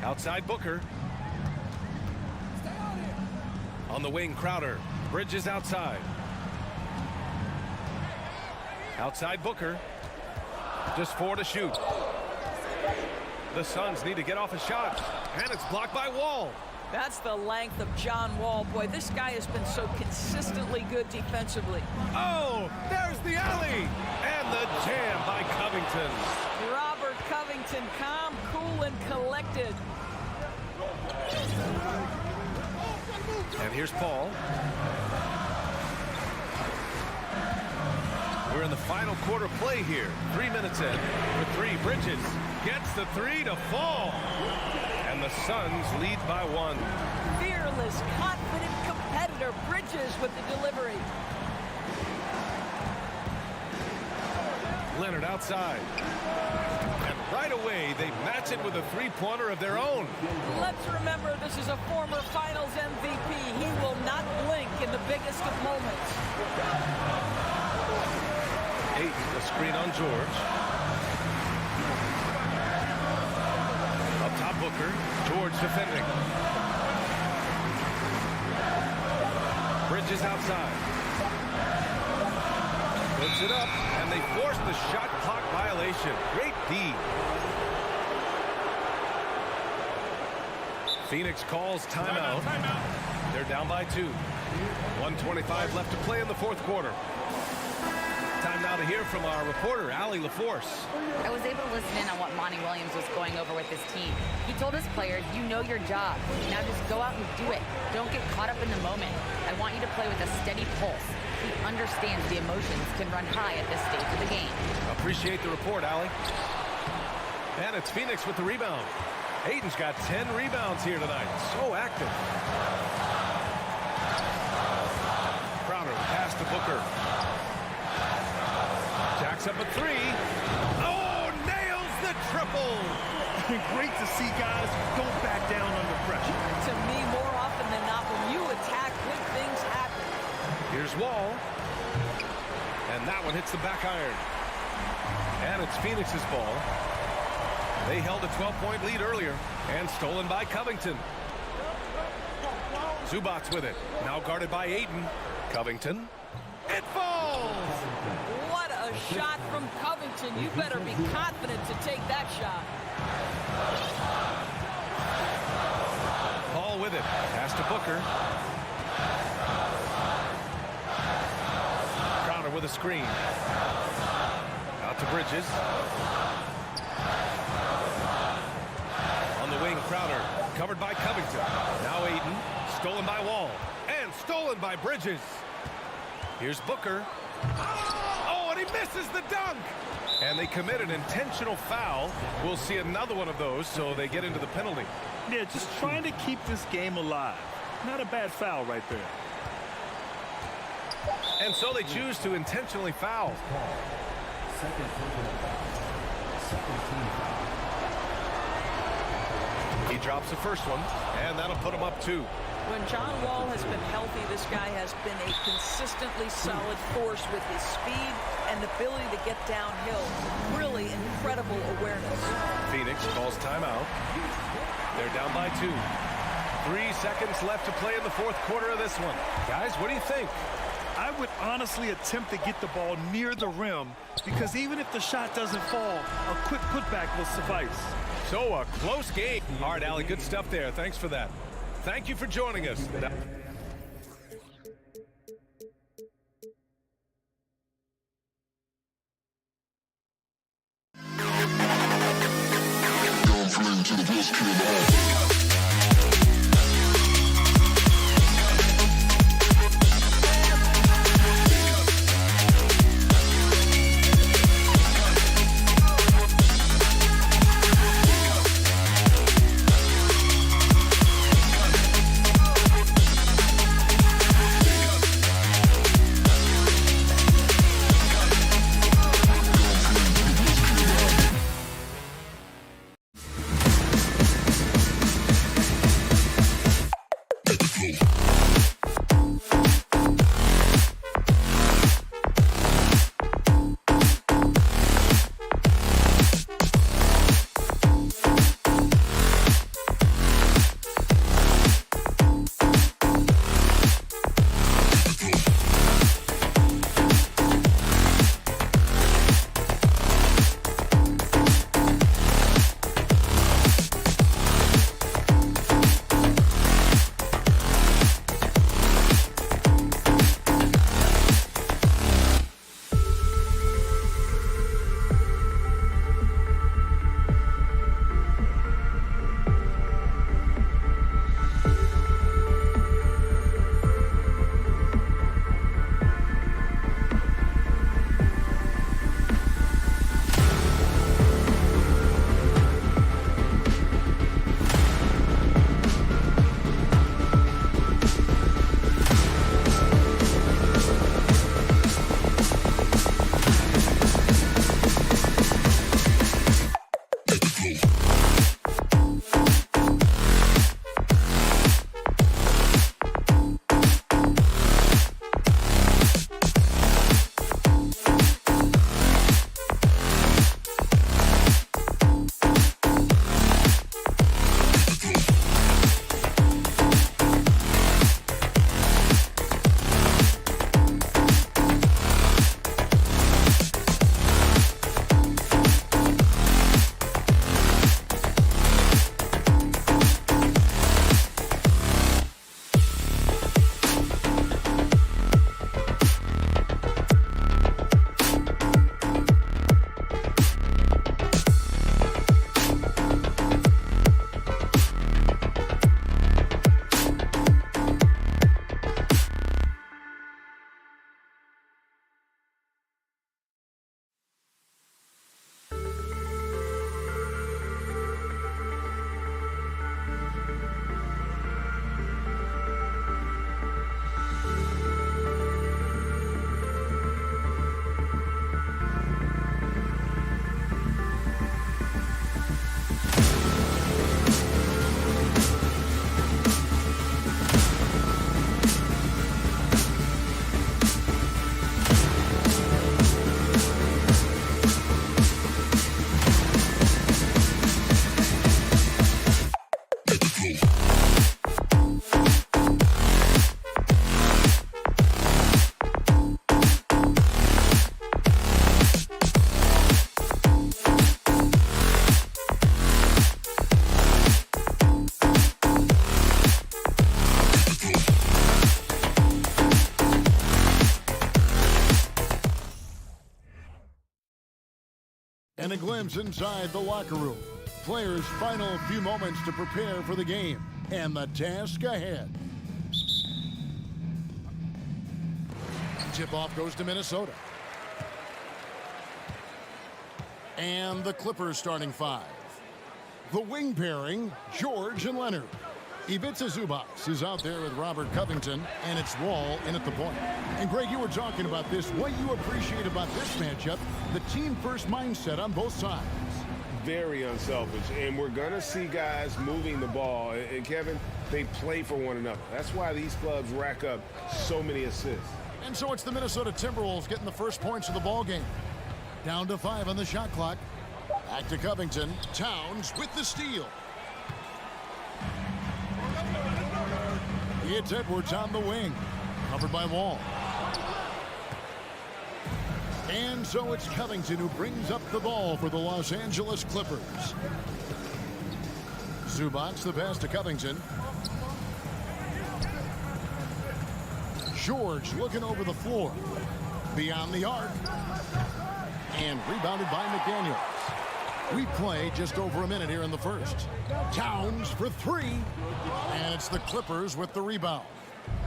Outside Booker. On the wing, Crowder. Bridges outside. Outside Booker. Just 4 to shoot. The Suns need to get off a shot. And it's blocked by Wall. That's the length of John Wall. Boy, this guy has been so consistently good defensively. Oh, there's the alley. And the jam by Covington. Robert Covington, calm, cool, and collected. And here's Paul. We're in the final quarter play here. 3 minutes in. For 3, Bridges gets the 3 to fall. And the Suns lead by 1. Fearless, confident competitor. Bridges with the delivery. Leonard outside. And right away, they match it with a 3-pointer of their own. Let's remember, this is a former Finals MVP. He will not blink in the biggest of moments. Ayton, the screen on George. Up top, Booker. George defending. Bridges outside. Puts it up, and they force the shot clock violation. Great D. Phoenix calls timeout. They're down by 2. 1:25 left to play in the 4th quarter. Time now to hear from our reporter, Allie LaForce. I was able to listen in on what Monty Williams was going over with his team. He told his players, you know your job. Now just go out and do it. Don't get caught up in the moment. I want you to play with a steady pulse. He understands the emotions can run high at this stage of the game. Appreciate the report, Allie. And it's Phoenix with the rebound. Ayton's got 10 rebounds here tonight. So active. Crowder pass to Booker. Jacks up a 3. Oh, nails the triple. Great to see guys don't back down under pressure. To me, more often than not, when you attack, good things happen. Here's Wall. And that one hits the back iron. And it's Phoenix's ball. They held a 12-point lead earlier and stolen by Covington. Zubac with it. Now guarded by Ayton. Covington. It falls! What a shot from Covington. You better be confident to take that shot. Paul with it. Pass to Booker. Crowder with a screen. Out to Bridges. On the wing, Crowder. Covered by Covington. Now Aiden. Stolen by Wall. And stolen by Bridges. Here's Booker. Oh, and he misses the dunk. And they commit an intentional foul. We'll see another one of those, so they get into the penalty. Yeah, just trying to keep this game alive. Not a bad foul right there. And so they choose to intentionally foul. Second team foul. He drops the first one, and that'll put him up 2. When John Wall has been healthy, this guy has been a consistently solid force with his speed and ability to get downhill. Really incredible awareness. Phoenix calls timeout. They're down by 2. 3 seconds left to play in the fourth quarter of this one. Guys, what do you think? I would honestly attempt to get the ball near the rim because even if the shot doesn't fall, a quick putback will suffice. So a close game. All right, Allie, good stuff there. Thanks for that. Thank you for joining us. And a glimpse inside the locker room. Players' final few moments to prepare for the game and the task ahead. Tip-off goes to Minnesota. And the Clippers starting five. The wing pairing, George and Leonard. Ivica Zubac is out there with Robert Covington, and it's Wall in at the point. And Greg, you were talking about this. What you appreciate about this matchup, the team-first mindset on both sides. Very unselfish, and we're going to see guys moving the ball. And Kevin, they play for one another. That's why these clubs rack up so many assists. And so it's the Minnesota Timberwolves getting the first points of the ball game. Down to 5 on the shot clock. Back to Covington. Towns with the steal. It's Edwards on the wing. Covered by Wall. And so it's Covington who brings up the ball for the Los Angeles Clippers. Zubac the pass to Covington. George looking over the floor. Beyond the arc. And rebounded by McDaniels. We play just over a minute here in the first. Towns for three. And it's the Clippers with the rebound.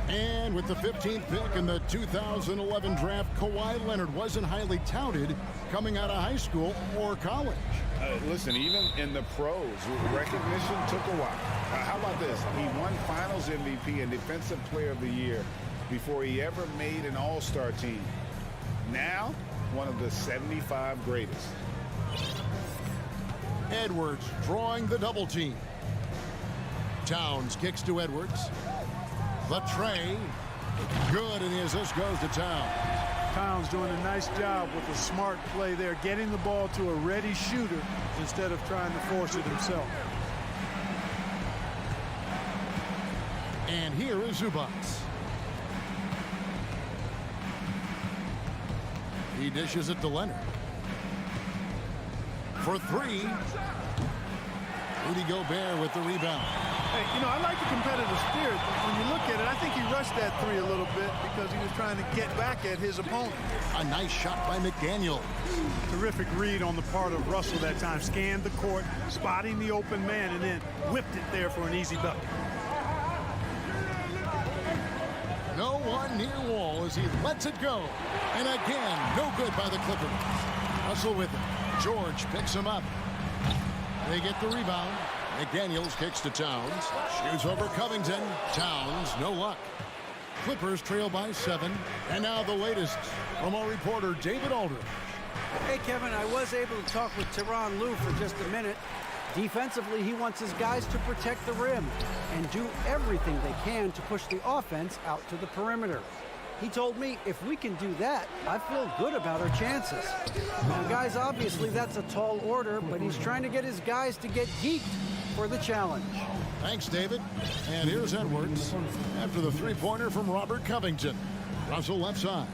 And with the 15th pick in the 2011 draft, Kawhi Leonard wasn't highly touted coming out of high school or college. Listen, even in the pros, recognition took a while. How about this? He won Finals MVP and Defensive Player of the Year before he ever made an All-Star team. Now, one of the 75 greatest. Edwards drawing the double team. Towns kicks to Edwards. The tray. Good, and the assist goes to Towns. Towns doing a nice job with a smart play there, getting the ball to a ready shooter instead of trying to force it himself. And here is Zubac. He dishes it to Leonard. For three. Rudy Gobert with the rebound. Hey, you know, I like the competitive spirit. When you look at it, I think he rushed that three a little bit because he was trying to get back at his opponent. A nice shot by McDaniel. Terrific read on the part of Russell that time. Scanned the court, spotting the open man, and then whipped it there for an easy bucket. No one near Wall as he lets it go. And again, no good by the Clippers. Russell with it. George picks him up. They get the rebound. McDaniels kicks to Towns. Shoots over Covington. Towns, no luck. Clippers trail by 7. And now the latest from our reporter, David Aldridge. Hey, Kevin, I was able to talk with Tyronn Lue for just a minute. Defensively, he wants his guys to protect the rim and do everything they can to push the offense out to the perimeter. He told me if we can do that, I feel good about our chances. Now, guys, obviously that's a tall order, but he's trying to get his guys to get geeked for the challenge. Thanks, David. And here's Edwards after the three-pointer from Robert Covington. Russell left side.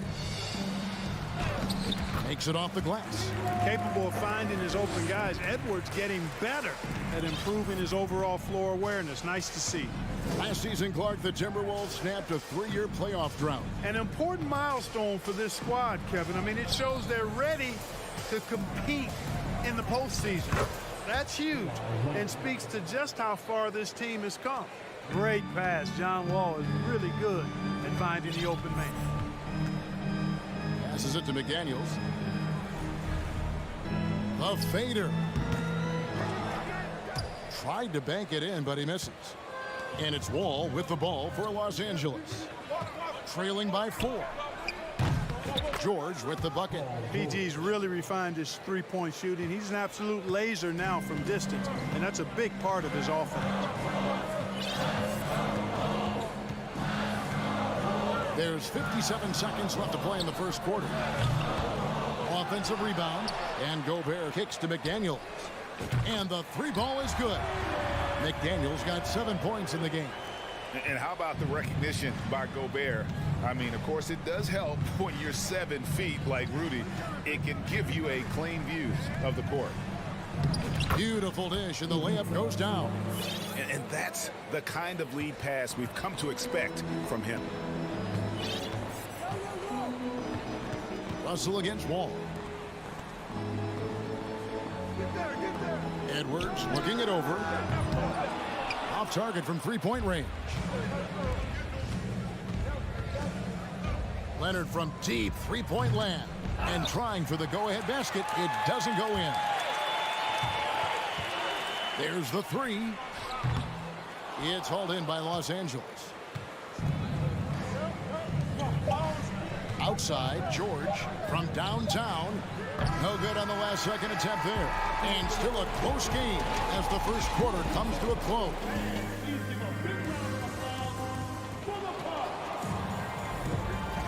Makes it off the glass. Capable of finding his open guys. Edwards getting better at improving his overall floor awareness. Nice to see. Last season, Clark, the Timberwolves snapped a 3-year playoff drought. An important milestone for this squad, Kevin. I mean, it shows they're ready to compete in the postseason. That's huge and speaks to just how far this team has come. Great pass. John Wall is really good at finding the open man. Passes it to McDaniels. The fader. Tried to bank it in, but he misses. And it's Wall with the ball for Los Angeles. Trailing by 4. George with the bucket. PG's really refined his three-point shooting. He's an absolute laser now from distance, and that's a big part of his offense. There's 57 seconds left to play in the first quarter. Offensive rebound, and Gobert kicks to McDaniels. And the three ball is good. McDaniels got 7 points in the game. And how about the recognition by Gobert? I mean, of course, it does help when you're 7 feet like Rudy. It can give you a clean view of the court. Beautiful dish, and the layup goes down. And that's the kind of lead pass we've come to expect from him. Russell against Wall. Edwards looking it over. Off target from three-point range. Leonard from deep three-point land. And trying for the go-ahead basket. It doesn't go in. There's the three. It's hauled in by Los Angeles. Outside, George from downtown. No good on the last second attempt there. And still a close game as the first quarter comes to a close.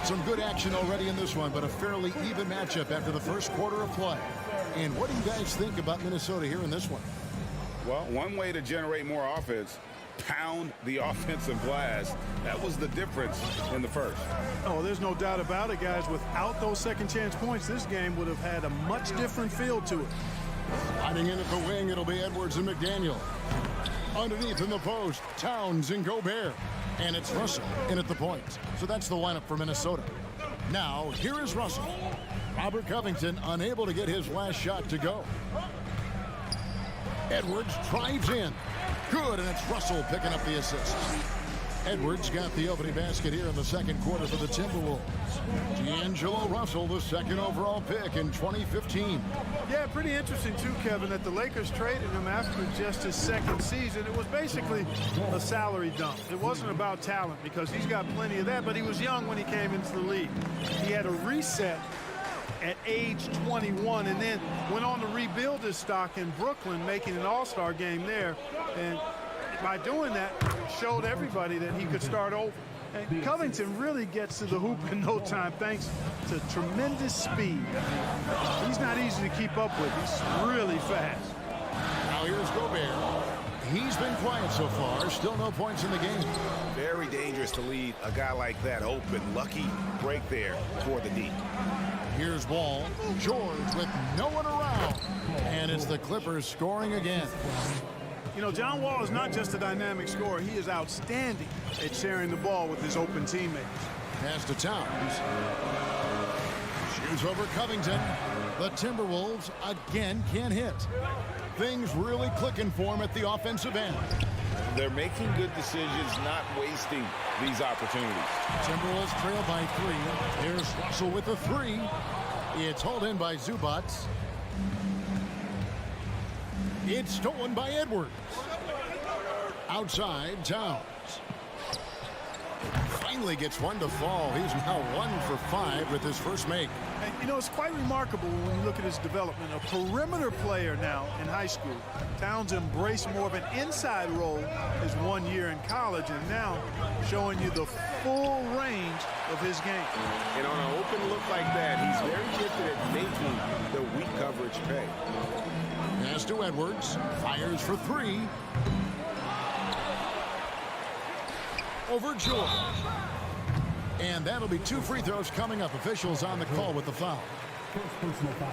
Some good action already in this one, but a fairly even matchup after the first quarter of play. And what do you guys think about Minnesota here in this one? Well, one way to generate more offense, pound the offensive glass. That was the difference in the first. Oh, there's no doubt about it, guys. Without those second chance points, this game would have had a much different feel to it. Sliding in at the wing, it'll be Edwards and McDaniel. Underneath in the post, Towns and Gobert. And it's Russell in at the point. So that's the lineup for Minnesota. Now, here is Russell. Robert Covington unable to get his last shot to go. Edwards drives in. Good, and it's Russell picking up the assist. Edwards got the opening basket here in the second quarter for the Timberwolves. D'Angelo Russell, the second overall pick in 2015. Yeah, pretty interesting too, Kevin, that the Lakers traded him after just his second season. It was basically a salary dump. It wasn't about talent because he's got plenty of that, but he was young when he came into the league. He had a reset at age 21 and then went on to rebuild his stock in Brooklyn, making an all-star game there. And by doing that, showed everybody that he could start over. And Covington really gets to the hoop in no time thanks to tremendous speed. He's not easy to keep up with. He's really fast. Now here's Gobert. He's been quiet so far. Still no points in the game. Very dangerous to leave a guy like that open. Lucky break there toward the D. Here's Wall. George with no one around. And it's the Clippers scoring again. You know, John Wall is not just a dynamic scorer. He is outstanding at sharing the ball with his open teammates. Pass to Towns. Shoots over Covington. The Timberwolves again can't hit. Things really clicking for him at the offensive end. They're making good decisions, not wasting these opportunities. Timberwolves trail by 3. There's Russell with a 3. It's hauled in by Zubac. It's stolen by Edwards. Outside, Towns. Finally gets one to fall. He's now 1 for 5 with his first make. And, you know, it's quite remarkable when you look at his development. A perimeter player now in high school. Towns embraced more of an inside role his 1 year in college, and now showing you the full range of his game. And on an open look like that, he's very gifted at making the weak coverage pay. Pass to Edwards. Fires for 3. Over George. And that'll be 2 free throws coming up. Officials on the call with the foul.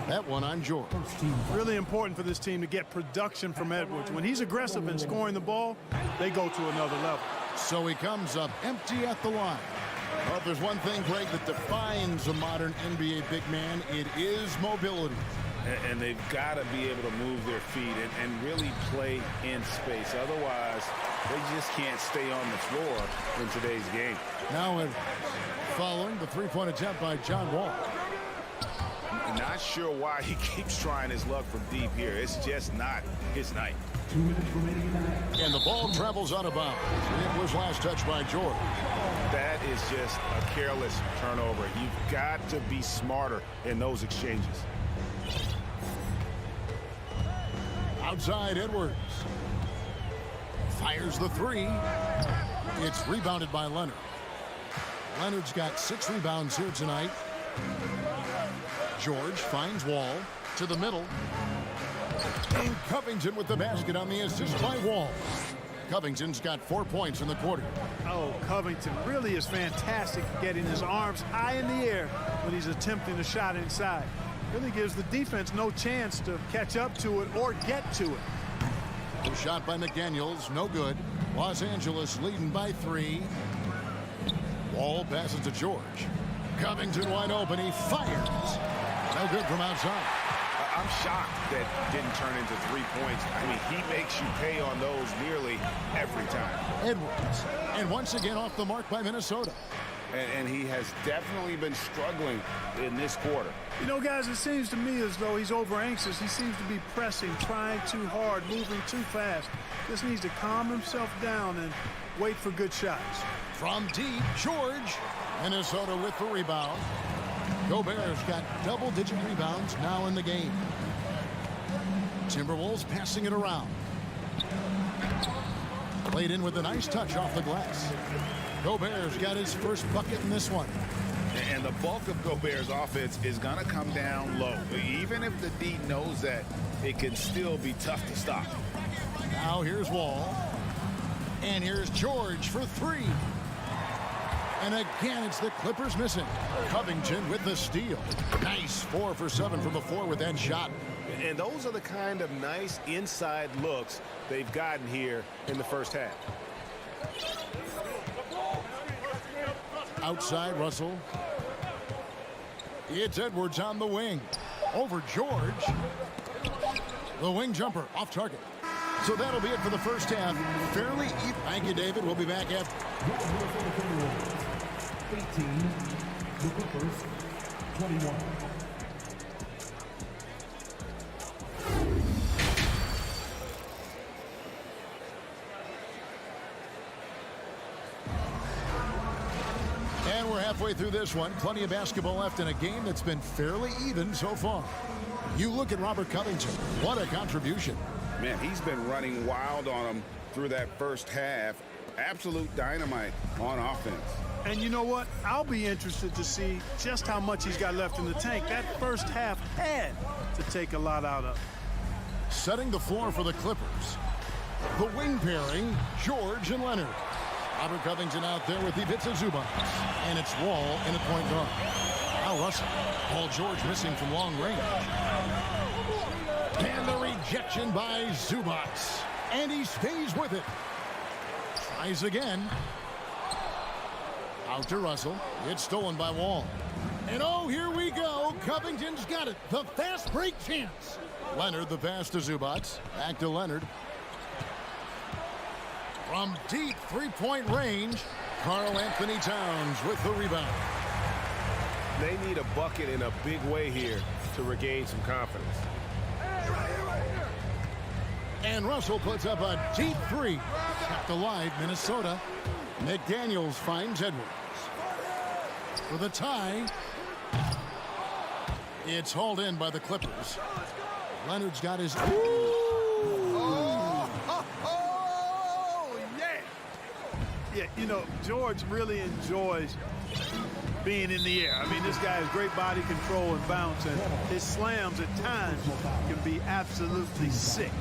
That one on George. Really important for this team to get production from Edwards. When he's aggressive in scoring the ball, they go to another level. So he comes up empty at the line. Well, if there's one thing, Greg, that defines a modern NBA big man, it is mobility. And they've got to be able to move their feet and really play in space. Otherwise, they just can't stay on the floor in today's game. Now following the three-point attempt by John Wall. Not sure why he keeps trying his luck from deep here. It's just not his night. And the ball travels out of bounds. It was last touched by George. That is just a careless turnover. You've got to be smarter in those exchanges. Outside Edwards. Fires the 3. It's rebounded by Leonard. Leonard's got 6 rebounds here tonight. George finds Wall to the middle. And Covington with the basket on the assist by Wall. Covington's got 4 points in the quarter. Oh, Covington really is fantastic at getting his arms high in the air when he's attempting a shot inside. Really gives the defense no chance to catch up to it or get to it. The shot by McDaniels, no good. Los Angeles leading by 3. Wall passes to George. Covington wide open, he fires. No good from outside. I'm shocked that didn't turn into 3 points. I mean, he makes you pay on those nearly every time. Edwards. And once again off the mark by Minnesota. And he has definitely been struggling in this quarter. You know, guys, it seems to me as though he's over anxious. He seems to be pressing, trying too hard, moving too fast. Just needs to calm himself down and wait for good shots. From deep, George. Minnesota with the rebound. Gobert's got double-digit rebounds now in the game. Timberwolves passing it around. Played in with a nice touch off the glass. Gobert's got his first bucket in this one. And the bulk of Gobert's offense is going to come down low. Even if the D knows that, it can still be tough to stop. Now here's Wall. And here's George for three. And again, it's the Clippers missing. Covington with the steal. Nice 4 for 7 from the floor with that shot. And those are the kind of nice inside looks they've gotten here in the first half. Outside Russell. It's Edwards on the wing. Over George. The wing jumper off target. So that'll be it for the first half. Fairly even. Thank you, David. We'll be back after. 18, the Clippers, 21. And we're halfway through this one. Plenty of basketball left in a game that's been fairly even so far. You look at Robert Covington. What a contribution. Man, he's been running wild on him through that first half. Absolute dynamite on offense. And you know what? I'll be interested to see just how much he's got left in the tank. That first half had to take a lot out of. Setting the floor for the Clippers. The wing pairing, George and Leonard. Robert Covington out there with Ivica Zubac. And it's Wall in at point guard. Now Russell. Paul George missing from long range. And the rejection by Zubac. And he stays with it. Tries again. Out to Russell. It's stolen by Wall. And oh, here we go. Covington's got it. The fast break chance. Leonard, the pass to Zubac. Back to Leonard. From deep three-point range, Karl Anthony Towns with the rebound. They need a bucket in a big way here to regain some confidence. And Russell puts up a deep three. Kept alive, Minnesota. McDaniels finds Edwards. For the tie. It's hauled in by the Clippers. Leonard's got his... Yeah, you know, George really enjoys being in the air. I mean, this guy has great body control and bounce, and his slams at times can be absolutely sick.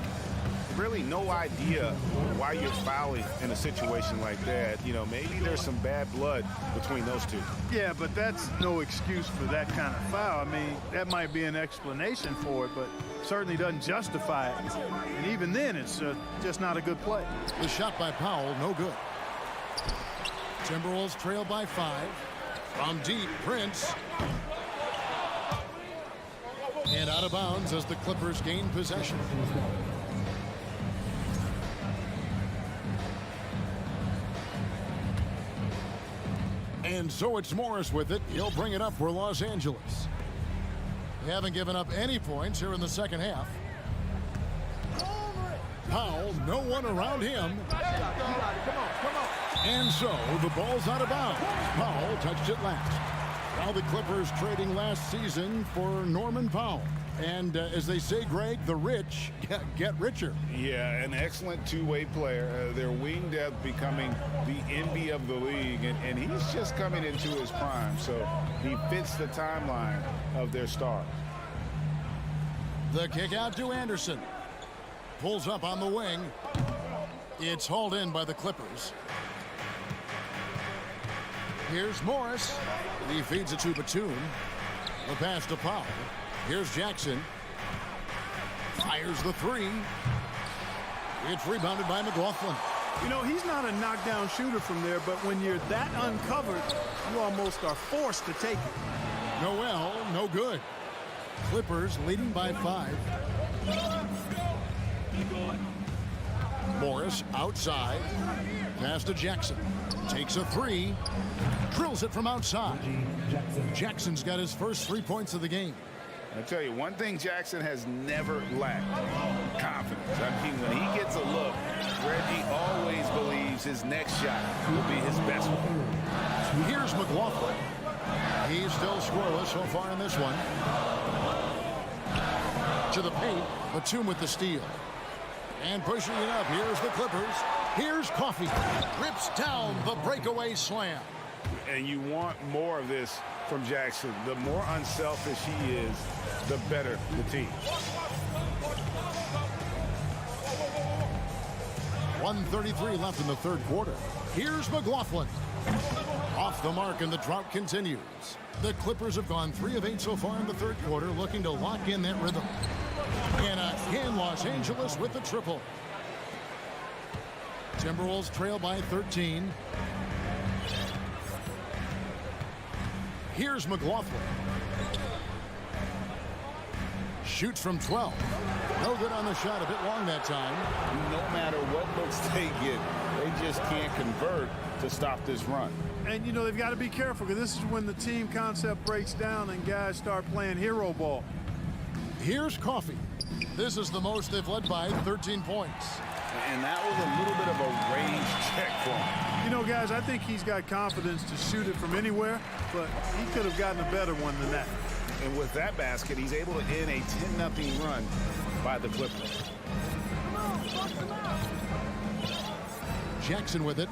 Really no idea why you're fouling in a situation like that. You know, maybe there's some bad blood between those two. Yeah, but that's no excuse for that kind of foul. I mean, that might be an explanation for it, but certainly doesn't justify it. And even then, it's just not a good play. The shot by Powell, no good. Timberwolves trail by 5. From deep, Prince. And out of bounds as the Clippers gain possession. And so it's Morris with it. He'll bring it up for Los Angeles. They haven't given up any points here in the second half. Powell, no one around him. And so the ball's out of bounds. Powell touched it last. Now the Clippers trading last season for Norman Powell. And as they say, Greg, the rich get richer. Yeah, an excellent two-way player. Their wing depth becoming the envy of the league. And he's just coming into his prime. So he fits the timeline of their star. The kick out to Anderson. Pulls up on the wing. It's hauled in by the Clippers. Here's Morris. He feeds it to Batum. The pass to Powell. Here's Jackson. Fires the three. It's rebounded by McLaughlin. You know, he's not a knockdown shooter from there, but when you're that uncovered, you almost are forced to take it. Noel, no good. Clippers leading by 5. Morris outside. Pass to Jackson. Takes a 3. Drills it from outside. Jackson's got his first 3 points of the game. I tell you, one thing Jackson has never lacked: confidence. I mean, when he gets a look, Reggie always believes his next shot will be his best one. Here's McLaughlin. He's still scoreless so far in this one. To the paint, Batum with the steal. And pushing it up, here's the Clippers. Here's Coffey. Rips down the breakaway slam. And you want more of this from Jackson. The more unselfish he is, the better the team. 1:33 left in the third quarter. Here's McLaughlin. Off the mark, and the drought continues. The Clippers have gone 3 of 8 so far in the third quarter, looking to lock in that rhythm. And again, Los Angeles with the triple. Timberwolves trail by 13. Here's McLaughlin. Shoots from 12. No good on the shot, a bit long that time. No matter what looks they get, they just can't convert to stop this run. And, you know, they've got to be careful, because this is when the team concept breaks down and guys start playing hero ball. Here's Coffey. This is the most they've led by, 13 points. And that was a little bit of a range check for him. You know, guys, I think he's got confidence to shoot it from anywhere, but he could have gotten a better one than that. And with that basket, he's able to end a 10-0 run by the Clippers. Jackson with it.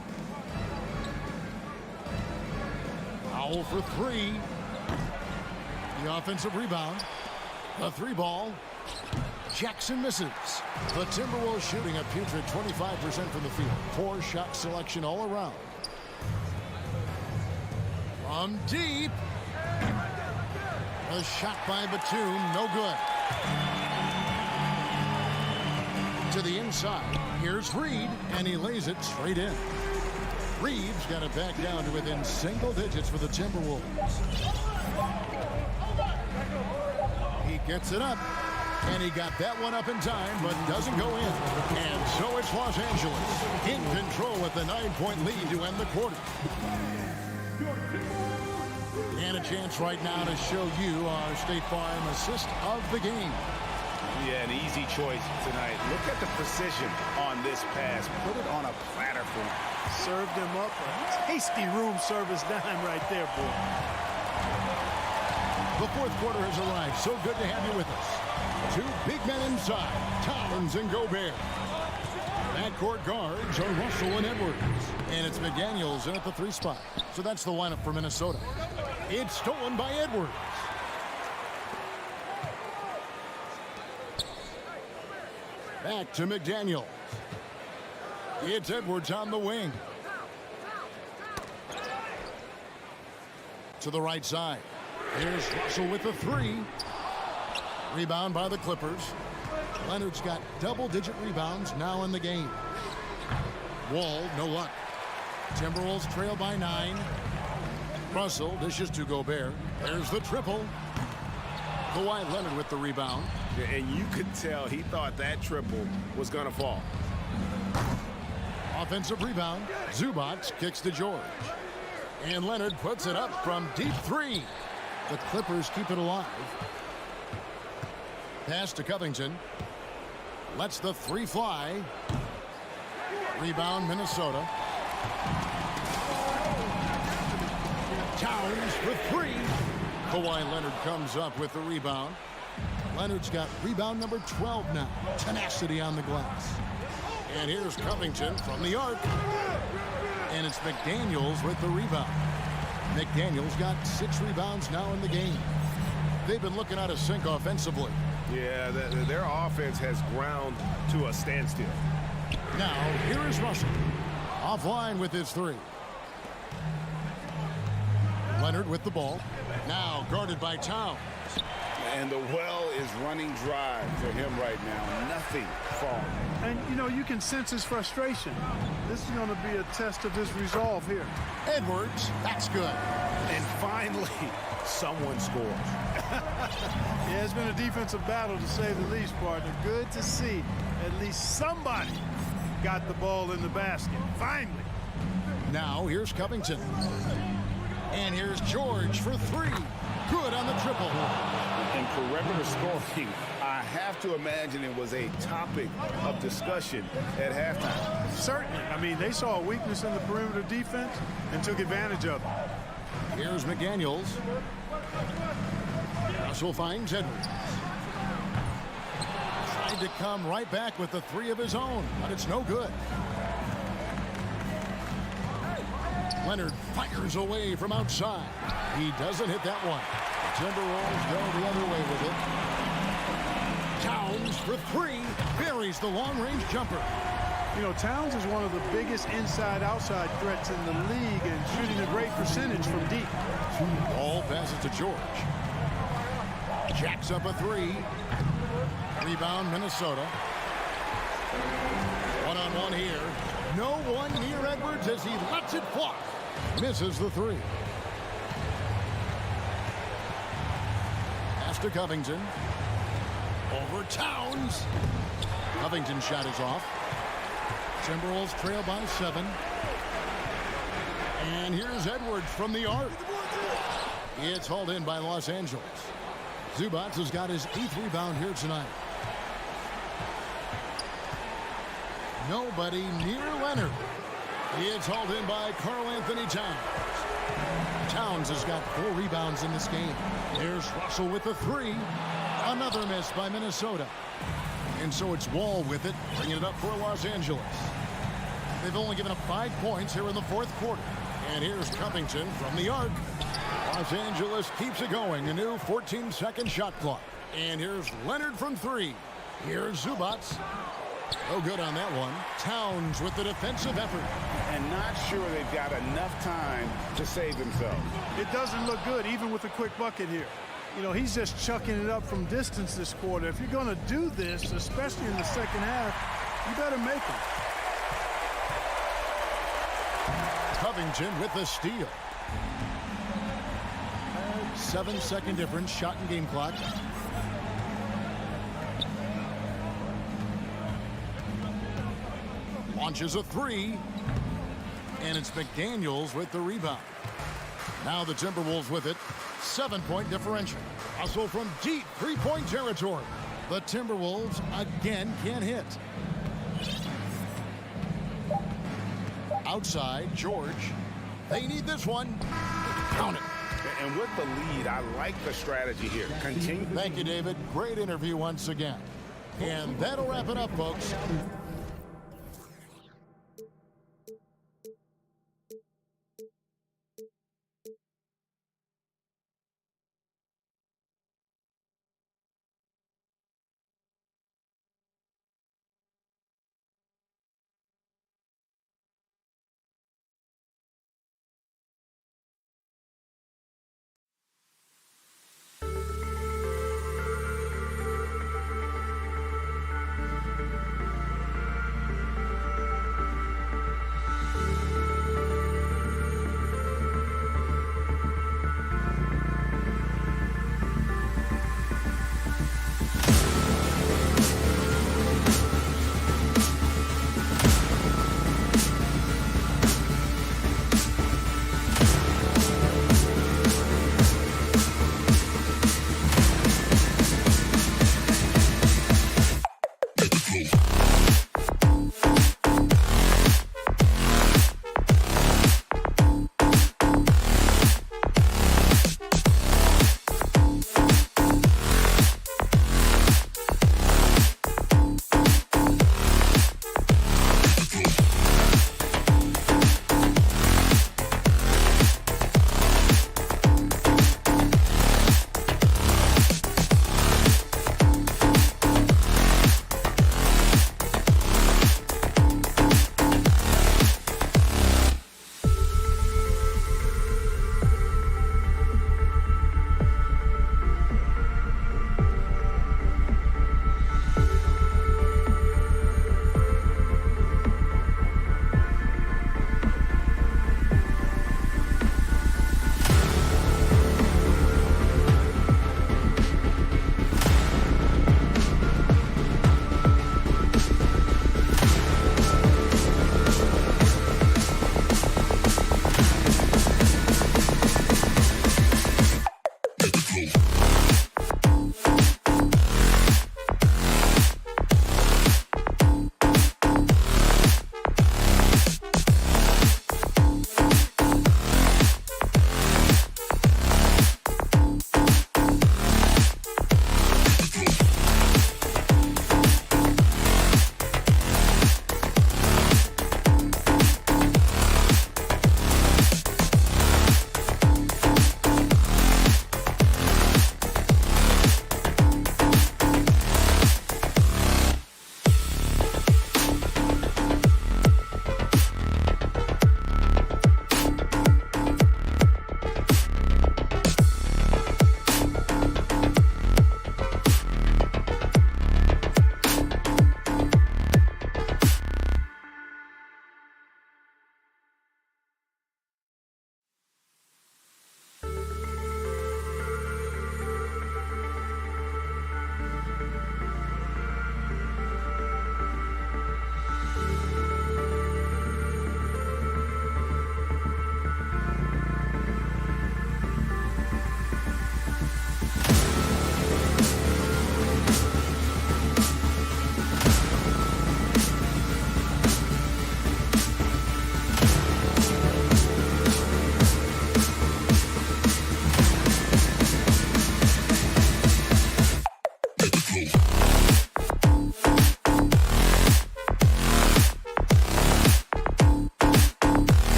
Foul for 3. The offensive rebound. The 3 ball. Jackson misses. The Timberwolves shooting a putrid 25% from the field. Poor shot selection all around. From deep. A shot by Batum, no good. To the inside. Here's Reed, and he lays it straight in. Reed's got it back down to within single digits for the Timberwolves. He gets it up. And he got that one up in time, but doesn't go in. And so it's Los Angeles in control with the 9-point lead to end the quarter. And a chance right now to show you our State Farm assist of the game. Yeah, an easy choice tonight. Look at the precision on this pass. Put it on a platter for him. Served him up a tasty room service dime right there, boy. The fourth quarter has arrived. So good to have you with us. 2 big men inside, Towns and Gobert. Backcourt guards are Russell and Edwards. And it's McDaniels in at the 3 spot. So that's the lineup for Minnesota. It's stolen by Edwards. Back to McDaniels. It's Edwards on the wing. To the right side. Here's Russell with the 3. Rebound by the Clippers. Leonard's got double-digit rebounds now in the game. Wall, no luck. Timberwolves trail by 9. Russell dishes to Gobert. There's the triple. Kawhi Leonard with the rebound. Yeah, and you could tell he thought that triple was going to fall. Offensive rebound. Zubac kicks to George. And Leonard puts it up from deep 3. The Clippers keep it alive. Pass to Covington. Lets the 3 fly. Rebound Minnesota. Towns for 3. Kawhi Leonard comes up with the rebound. Leonard's got rebound number 12 now. Tenacity on the glass. And here's Covington from the arc. And it's McDaniels with the rebound. McDaniels got 6 rebounds now in the game. They've been looking out of sync offensively. Yeah, their offense has ground to a standstill. Now, here is Russell. Offline with his 3. Leonard with the ball. Now guarded by Towns. And the well is running dry for him right now. Nothing falling. And, you know, you can sense his frustration. This is going to be a test of his resolve here. Edwards, that's good. And finally, someone scores. Yeah, it's been a defensive battle, to say the least, partner. Good to see at least somebody got the ball in the basket. Finally. Now here's Covington. And here's George for three. Good on the triple. In perimeter scoring, I have to imagine it was a topic of discussion at halftime. Certainly. I mean, they saw a weakness in the perimeter defense and took advantage of it. Here's McDaniels. Russell finds Edwards. Tried to come right back with the three of his own, but it's no good. Leonard fires away from outside. He doesn't hit that one. Timberwolves go the other way with it. Towns for three. Buries the long-range jumper. You know, Towns is one of the biggest inside-outside threats in the league and shooting a great percentage from deep. Ball passes to George. Jacks up a three. Rebound, Minnesota. One-on-one here. No one near Edwards as he lets it fly. Misses the three. Pass to Covington. Over Towns. Covington's shot is off. Timberwolves trail by 7. And here's Edwards from the arc. It's hauled in by Los Angeles. Zubac has got his 8th rebound here tonight. Nobody near Leonard. It's hauled in by Karl Anthony Towns. Towns has got 4 rebounds in this game. There's Russell with the 3. Another miss by Minnesota. And so it's Wall with it, bringing it up for Los Angeles. They've only given up 5 points here in the 4th quarter. And here's Covington from the arc. Los Angeles keeps it going. A new 14-second shot clock. And here's Leonard from 3. Here's Zubac. No good on that one. Towns with the defensive effort. And not sure they've got enough time to save themselves. It doesn't look good, even with a quick bucket here. You know, he's just chucking it up from distance this quarter. If you're going to do this, especially in the second half, you better make it. Covington with the steal. 7-second difference, shot and game clock. Launches a 3. And it's McDaniels with the rebound. Now the Timberwolves with it. 7-point differential. Hustle from deep 3-point territory. The Timberwolves again can't hit. Outside, George. They need this one. Count it. And with the lead, I like the strategy here. Continue. Thank you, David. Great interview once again. And that'll wrap it up, folks.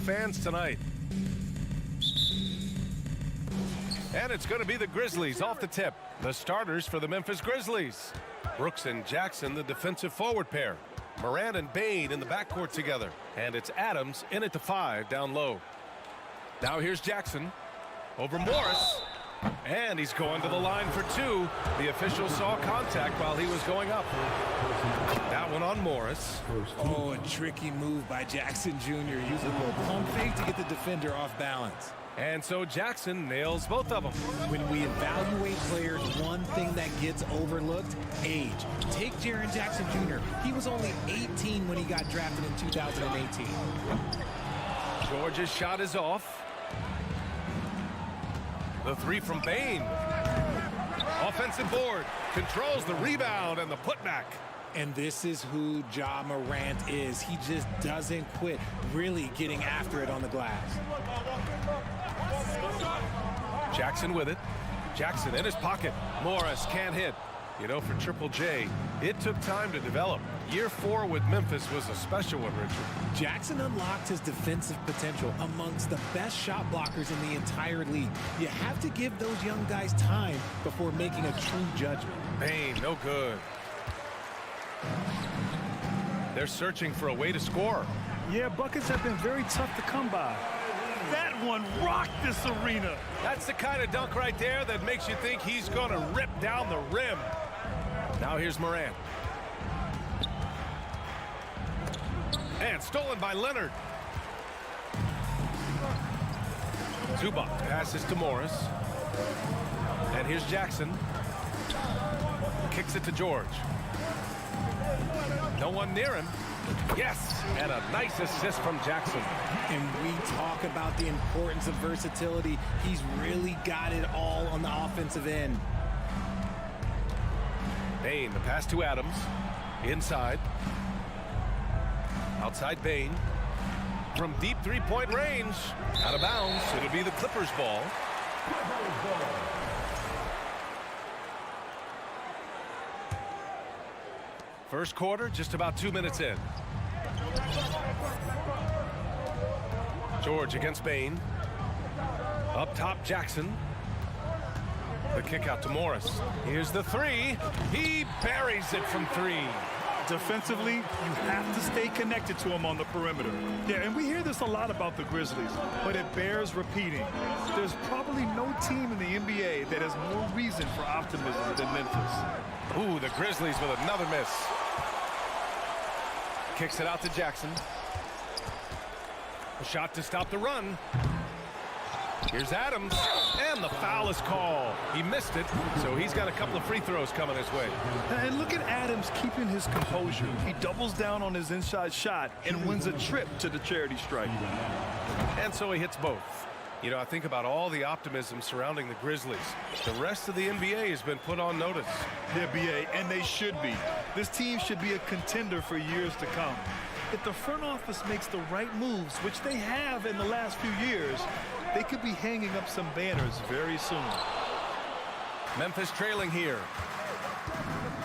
fans tonight. And it's going to be the Grizzlies off the tip. The starters for the Memphis Grizzlies. Brooks and Jackson, the defensive forward pair. Moran and Bain in the backcourt together. And it's Adams in at the 5 down low. Now here's Jackson over Morris. And he's going to the line for 2. The official saw contact while he was going up. That one on Morris. Oh, a tricky move by Jackson Jr. using a little pump fake to get the defender off balance. And so Jackson nails both of them. When we evaluate players, one thing that gets overlooked, age. Take Jaren Jackson Jr. He was only 18 when he got drafted in 2018. George's shot is off. The 3 from Bain. Offensive board. Controls the rebound and the putback. And this is who Ja Morant is. He just doesn't quit really getting after it on the glass. Jackson with it. Jackson in his pocket. Morris can't hit. You know, for Triple J, it took time to develop. Year 4 with Memphis was a special one, Richard. Jackson unlocked his defensive potential amongst the best shot blockers in the entire league. You have to give those young guys time before making a true judgment. Bain, no good. They're searching for a way to score. Yeah, buckets have been very tough to come by. That one rocked this arena. That's the kind of dunk right there that makes you think he's going to rip down the rim. Now here's Moran. And stolen by Leonard. Zubac passes to Morris. And here's Jackson. Kicks it to George. No one near him. Yes, and a nice assist from Jackson. And we talk about the importance of versatility. He's really got it all on the offensive end. Bain, the pass to Adams. Inside. Outside Bain. From deep three-point range. Out of bounds. It'll be the Clippers' ball. First quarter, just about 2 minutes in. George against Bain. Up top, Jackson. The kick out to Morris. Here's the 3. He buries it from 3. Defensively, you have to stay connected to him on the perimeter. Yeah, and we hear this a lot about the Grizzlies, but it bears repeating. There's probably no team in the NBA that has more reason for optimism than Memphis. Ooh, the Grizzlies with another miss. Kicks it out to Jackson. A shot to stop the run. Here's Adams, and the foul is called. He missed it, so he's got a couple of free throws coming his way. And look at Adams keeping his composure. He doubles down on his inside shot and wins a trip to the charity stripe. And so he hits both. You know, I think about all the optimism surrounding the Grizzlies. The rest of the NBA has been put on notice. The NBA, and they should be. This team should be a contender for years to come. If the front office makes the right moves, which they have in the last few years, they could be hanging up some banners very soon. Memphis trailing here.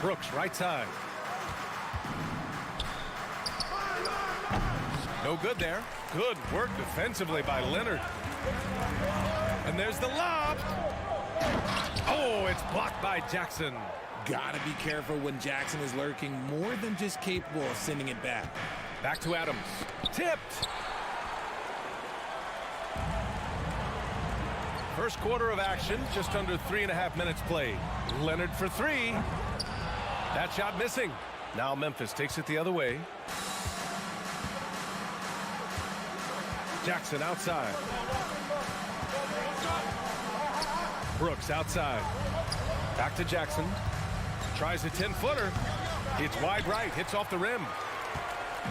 Brooks, right side. No good there. Good work defensively by Leonard. And there's the lob. Oh, it's blocked by Jackson. Gotta be careful when Jackson is lurking, more than just capable of sending it back. Back to Adams. Tipped. First quarter of action, just under 3.5 minutes played. Leonard for 3. That shot missing. Now Memphis takes it the other way. Jackson outside. Brooks outside. Back to Jackson. Tries a 10-footer. It's wide right. Hits off the rim.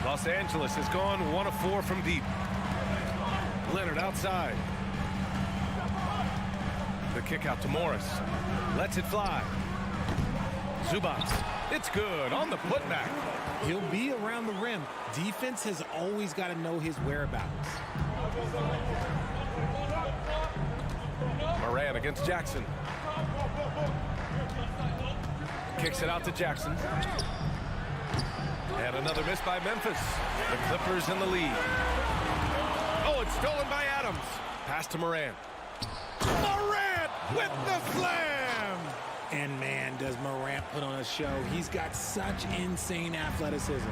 Los Angeles has gone 1 of 4 from deep. Leonard outside. The kick out to Morris. Lets it fly. Zubac. It's good on the putback. He'll be around the rim. Defense has always got to know his whereabouts. Moran against Jackson. Kicks it out to Jackson. And another miss by Memphis. The Clippers in the lead. Oh, it's stolen by Adams. Pass to Morant. Morant with the slam! And man, does Morant put on a show. He's got such insane athleticism.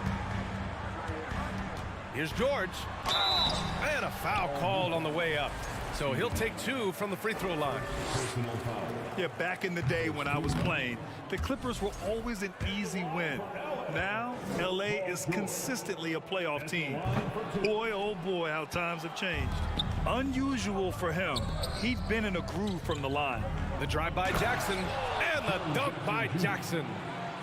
Here's George. And a foul called on the way up. So he'll take 2 from the free throw line. Yeah, back in the day when I was playing, the Clippers were always an easy win. Now, LA is consistently a playoff team. Boy, oh boy, how times have changed. Unusual for him. He'd been in a groove from the line. The drive by Jackson and the dunk by Jackson.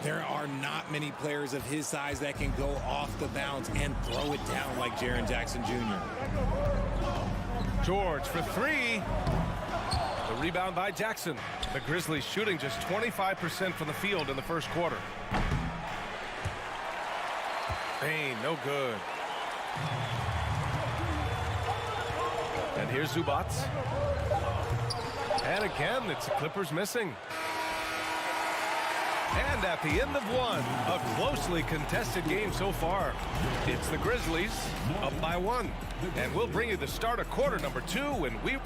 There are not many players of his size that can go off the bounce and throw it down like Jaren Jackson Jr. George for 3. The rebound by Jackson. The Grizzlies shooting just 25% from the field in the first quarter. Bain, no good. And here's Zubac. And again, it's the Clippers missing. And at the end of 1, a closely contested game so far. It's the Grizzlies up by 1. And we'll bring you the start of quarter number 2 when we...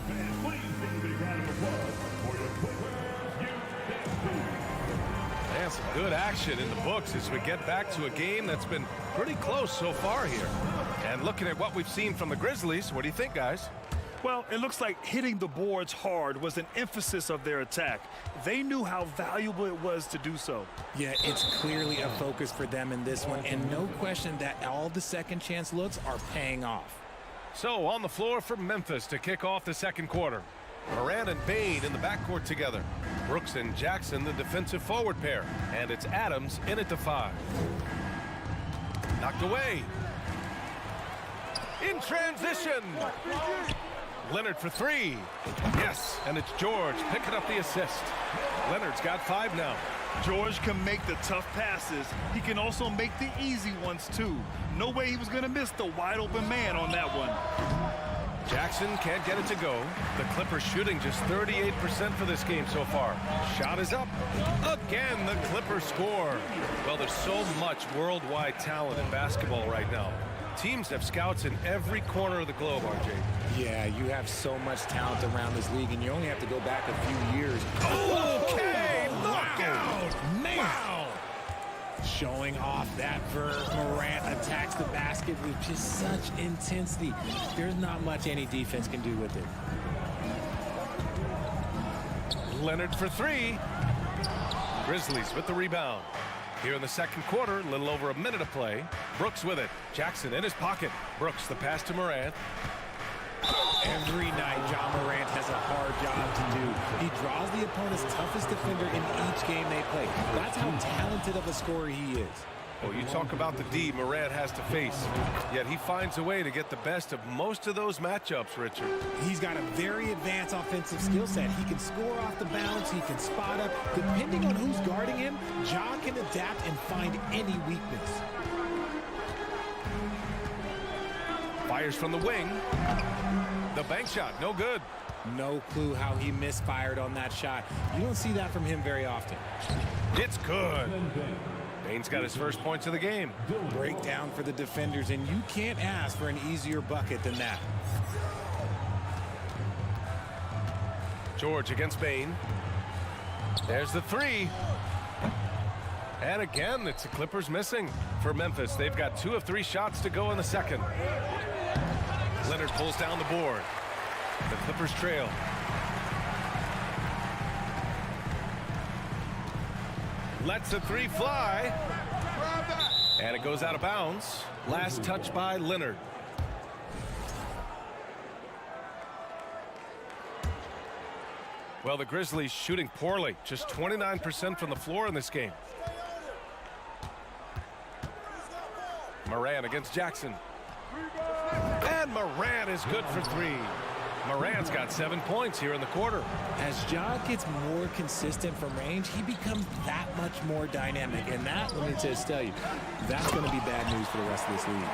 And some good action in the books as we get back to a game that's been pretty close so far here. And looking at what we've seen from the Grizzlies, what do you think, guys? Well, it looks like hitting the boards hard was an emphasis of their attack. They knew how valuable it was to do so. Yeah, it's clearly a focus for them in this one, and no question that all the second chance looks are paying off. So on the floor for Memphis to kick off the second quarter. Morant and Bain in the backcourt together. Brooks and Jackson, the defensive forward pair. And it's Adams in at the 5. Knocked away. In transition. Leonard for 3. Yes, and it's George picking up the assist. Leonard's got 5 now. George can make the tough passes. He can also make the easy ones, too. No way he was going to miss the wide-open man on that one. Jackson can't get it to go. The Clippers shooting just 38% for this game so far. Shot is up. Again, the Clippers score. Well, there's so much worldwide talent in basketball right now. Teams have scouts in every corner of the globe, RJ. Yeah, you have so much talent around this league, and you only have to go back a few years. Okay, knockout! Man! Wow. Showing off that verve, Morant attacks the basket with just such intensity. There's not much any defense can do with it. Leonard for 3. Grizzlies with the rebound. Here in the second quarter, a little over a minute of play. Brooks with it. Jackson in his pocket. Brooks, the pass to Morant. Every night, John Morant has a hard job to do. He draws the opponent's toughest defender in each game they play. That's how talented of a scorer he is. Well, you talk about the D Morant has to face, yet he finds a way to get the best of most of those matchups, Richard. He's got a very advanced offensive skill set. He can score off the bounce. He can spot up. Depending on who's guarding him, Ja can adapt and find any weakness. Fires from the wing. The bank shot, no good. No clue how he misfired on that shot. You don't see that from him very often. It's good. Bain's got his first points of the game. Breakdown for the defenders, and you can't ask for an easier bucket than that. George against Bain. There's the 3. And again, it's the Clippers missing. For Memphis, they've got 2 of 3 shots to go in the second. Leonard pulls down the board. The Clippers trail. Lets the 3 fly. And it goes out of bounds. Last touch by Leonard. Well, the Grizzlies shooting poorly. Just 29% from the floor in this game. Morant against Jackson. And Morant is good for 3. Morant's got 7 points here in the quarter. As Ja gets more consistent from range, he becomes that much more dynamic. And that, let me just tell you, that's going to be bad news for the rest of this league.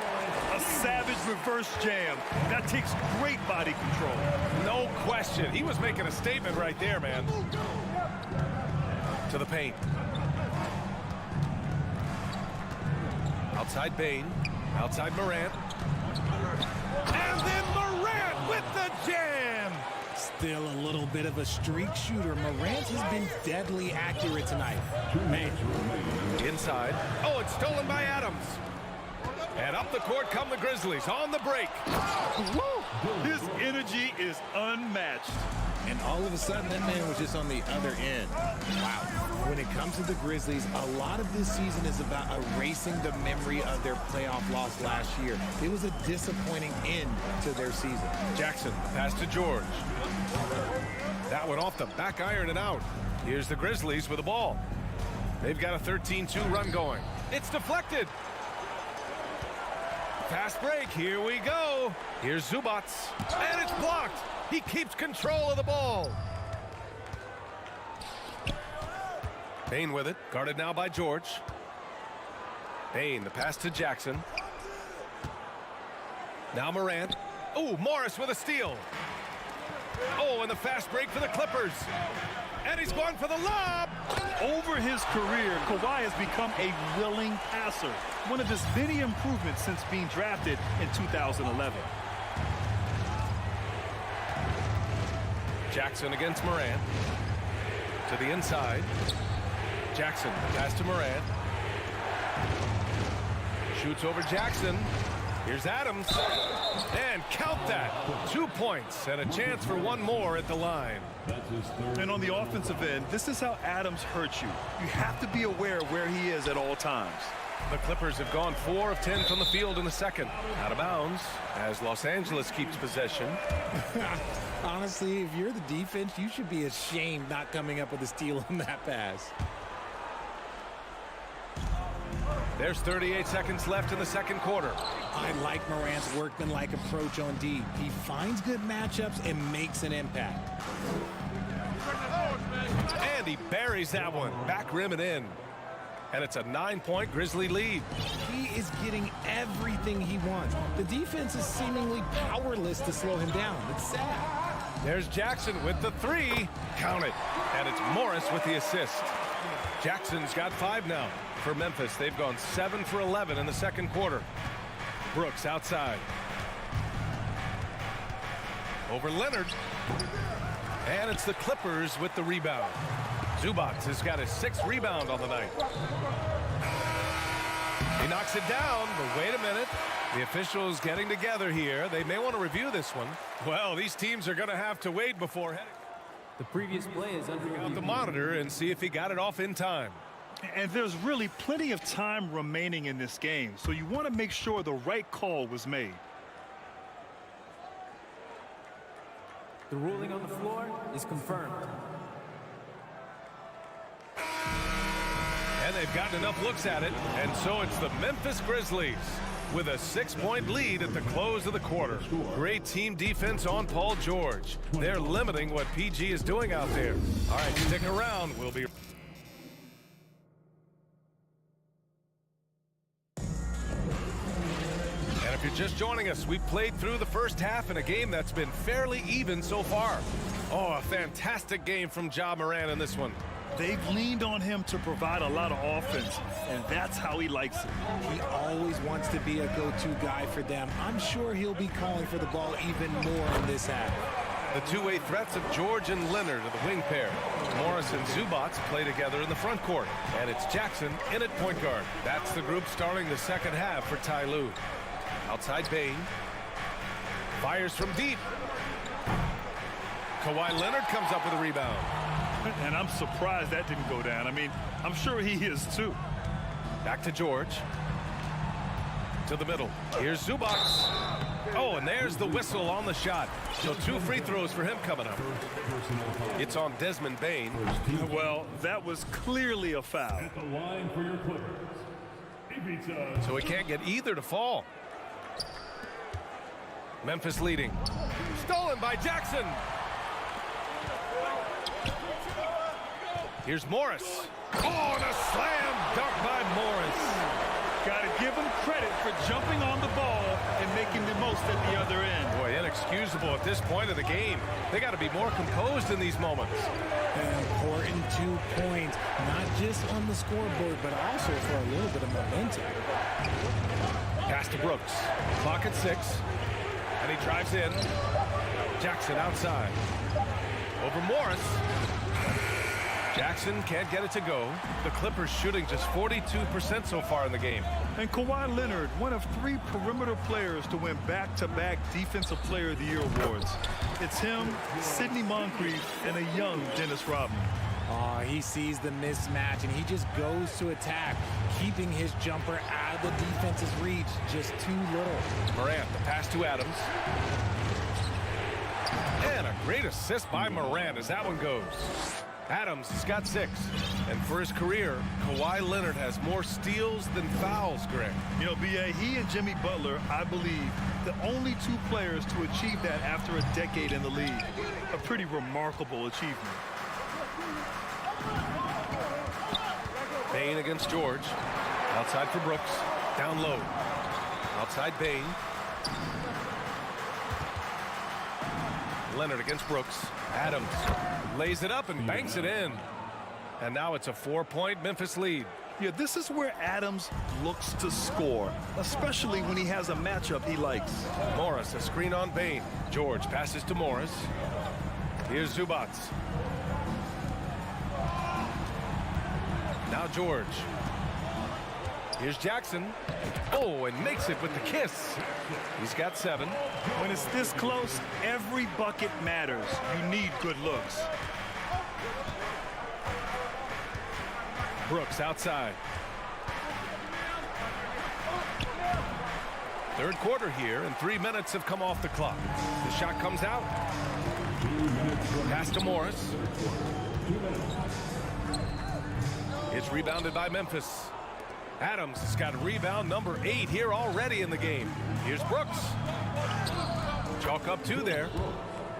A savage reverse jam. That takes great body control. No question. He was making a statement right there, man. To the paint. Outside Bain. Outside Morant. And then Morant jam. Still a little bit of a streak shooter. Morant has been deadly accurate tonight. Man. Inside. Oh, it's stolen by Adams. And up the court come the Grizzlies on the break. Woo! His energy is unmatched. And all of a sudden, that man was just on the other end. Wow. When it comes to the Grizzlies, a lot of this season is about erasing the memory of their playoff loss last year. It was a disappointing end to their season. Jackson, pass to George. That one off the back iron and out. Here's the Grizzlies with the ball. They've got a 13-2 run going. It's deflected. Fast break, here we go. Here's Zubac, and it's blocked. He keeps control of the ball. Bane with it, guarded now by George. Bane, the pass to Jackson. Now Morant. Oh, Morris with a steal. Oh, and the fast break for the Clippers. And he's going for the lob. Over his career, Kawhi has become a willing passer. One of his many improvements since being drafted in 2011. Jackson against Morant. To the inside. Jackson, pass to Morant. Shoots over Jackson. Here's Adams. And count that. 2 points and a chance for one more at the line. And on the offensive end, this is how Adams hurts you. You have to be aware of where he is at all times. The Clippers have gone 4 of 10 from the field in the second. Out of bounds as Los Angeles keeps possession. Honestly, if you're the defense, you should be ashamed not coming up with a steal on that pass. There's 38 seconds left in the second quarter. I like Morant's workmanlike approach on D. He finds good matchups and makes an impact. And he buries that one. Back rim and in. And it's a 9-point Grizzly lead. He is getting everything he wants. The defense is seemingly powerless to slow him down. It's sad. There's Jackson with the three. Count it. And it's Morris with the assist. Jackson's got 5 now. For Memphis, they've gone 7 for 11 in the second quarter. Brooks outside. Over Leonard. And it's the Clippers with the rebound. Zubac has got his 6th rebound on the night. He knocks it down, but wait a minute. The officials getting together here. They may want to review this one. Well, these teams are going to have to wait before heading. The previous play is under out the monitor and see if he got it off in time. And there's really plenty of time remaining in this game, so you want to make sure the right call was made. The ruling on the floor is confirmed. And they've gotten enough looks at it, and so it's the Memphis Grizzlies with a 6-point lead at the close of the quarter. Great team defense on Paul George. They're limiting what PG is doing out there. All right, stick around. We'll be... If you're just joining us, we've played through the first half in a game that's been fairly even so far. Oh, a fantastic game from Ja Morant in this one. They've leaned on him to provide a lot of offense, and that's how he likes it. He always wants to be a go-to guy for them. I'm sure he'll be calling for the ball even more in this half. The two-way threats of George and Leonard are the wing pair. Morris and Zubac play together in the front court, and it's Jackson in at point guard. That's the group starting the second half for Ty Lue. Outside Bane. Fires from deep. Kawhi Leonard comes up with a rebound. And I'm surprised that didn't go down. I mean, I'm sure he is too. Back to George. To the middle. Here's Zubac. Oh, and there's the whistle on the shot. So 2 free throws for him coming up. It's on Desmond Bane. Well, that was clearly a foul. At the line for your Clippers. So he can't get either to fall. Memphis leading. Stolen by Jackson. Here's Morris. Oh, and a slam dunk by Morris. Got to give him credit for jumping on the ball and making the most at the other end. Boy, inexcusable at this point of the game. They got to be more composed in these moments. An important 2 points, not just on the scoreboard, but also for a little bit of momentum. Pass to Brooks. Clock at 6. And he drives in. Jackson outside. Over Morris. Jackson can't get it to go. The Clippers shooting just 42% so far in the game. And Kawhi Leonard, one of 3 perimeter players to win back-to-back Defensive Player of the Year awards. It's him, Sidney Moncrief, and a young Dennis Rodman. He sees the mismatch, and he just goes to attack, keeping his jumper out of the defense's reach. Just too little. Morant, the pass to Adams. And a great assist by Morant as that one goes. Adams has got 6. And for his career, Kawhi Leonard has more steals than fouls, Greg. You know, B.A., he and Jimmy Butler, I believe, the only 2 players to achieve that after a decade in the league. A pretty remarkable achievement. Bane against George. Outside for Brooks. Down low. Outside Bane. Leonard against Brooks. Adams lays it up and banks it in. And now it's a 4-point Memphis lead. Yeah, this is where Adams looks to score, especially when he has a matchup he likes. Morris, a screen on Bane. George passes to Morris. Here's Zubac. Now George. Here's Jackson. Oh, and makes it with the kiss. He's got 7. When it's this close, every bucket matters. You need good looks. Brooks outside. Third quarter here, and 3 minutes have come off the clock. The shot comes out. Pass to Morris. It's rebounded by Memphis. Adams has got rebound number 8 here already in the game. Here's Brooks. Chalk up 2 there.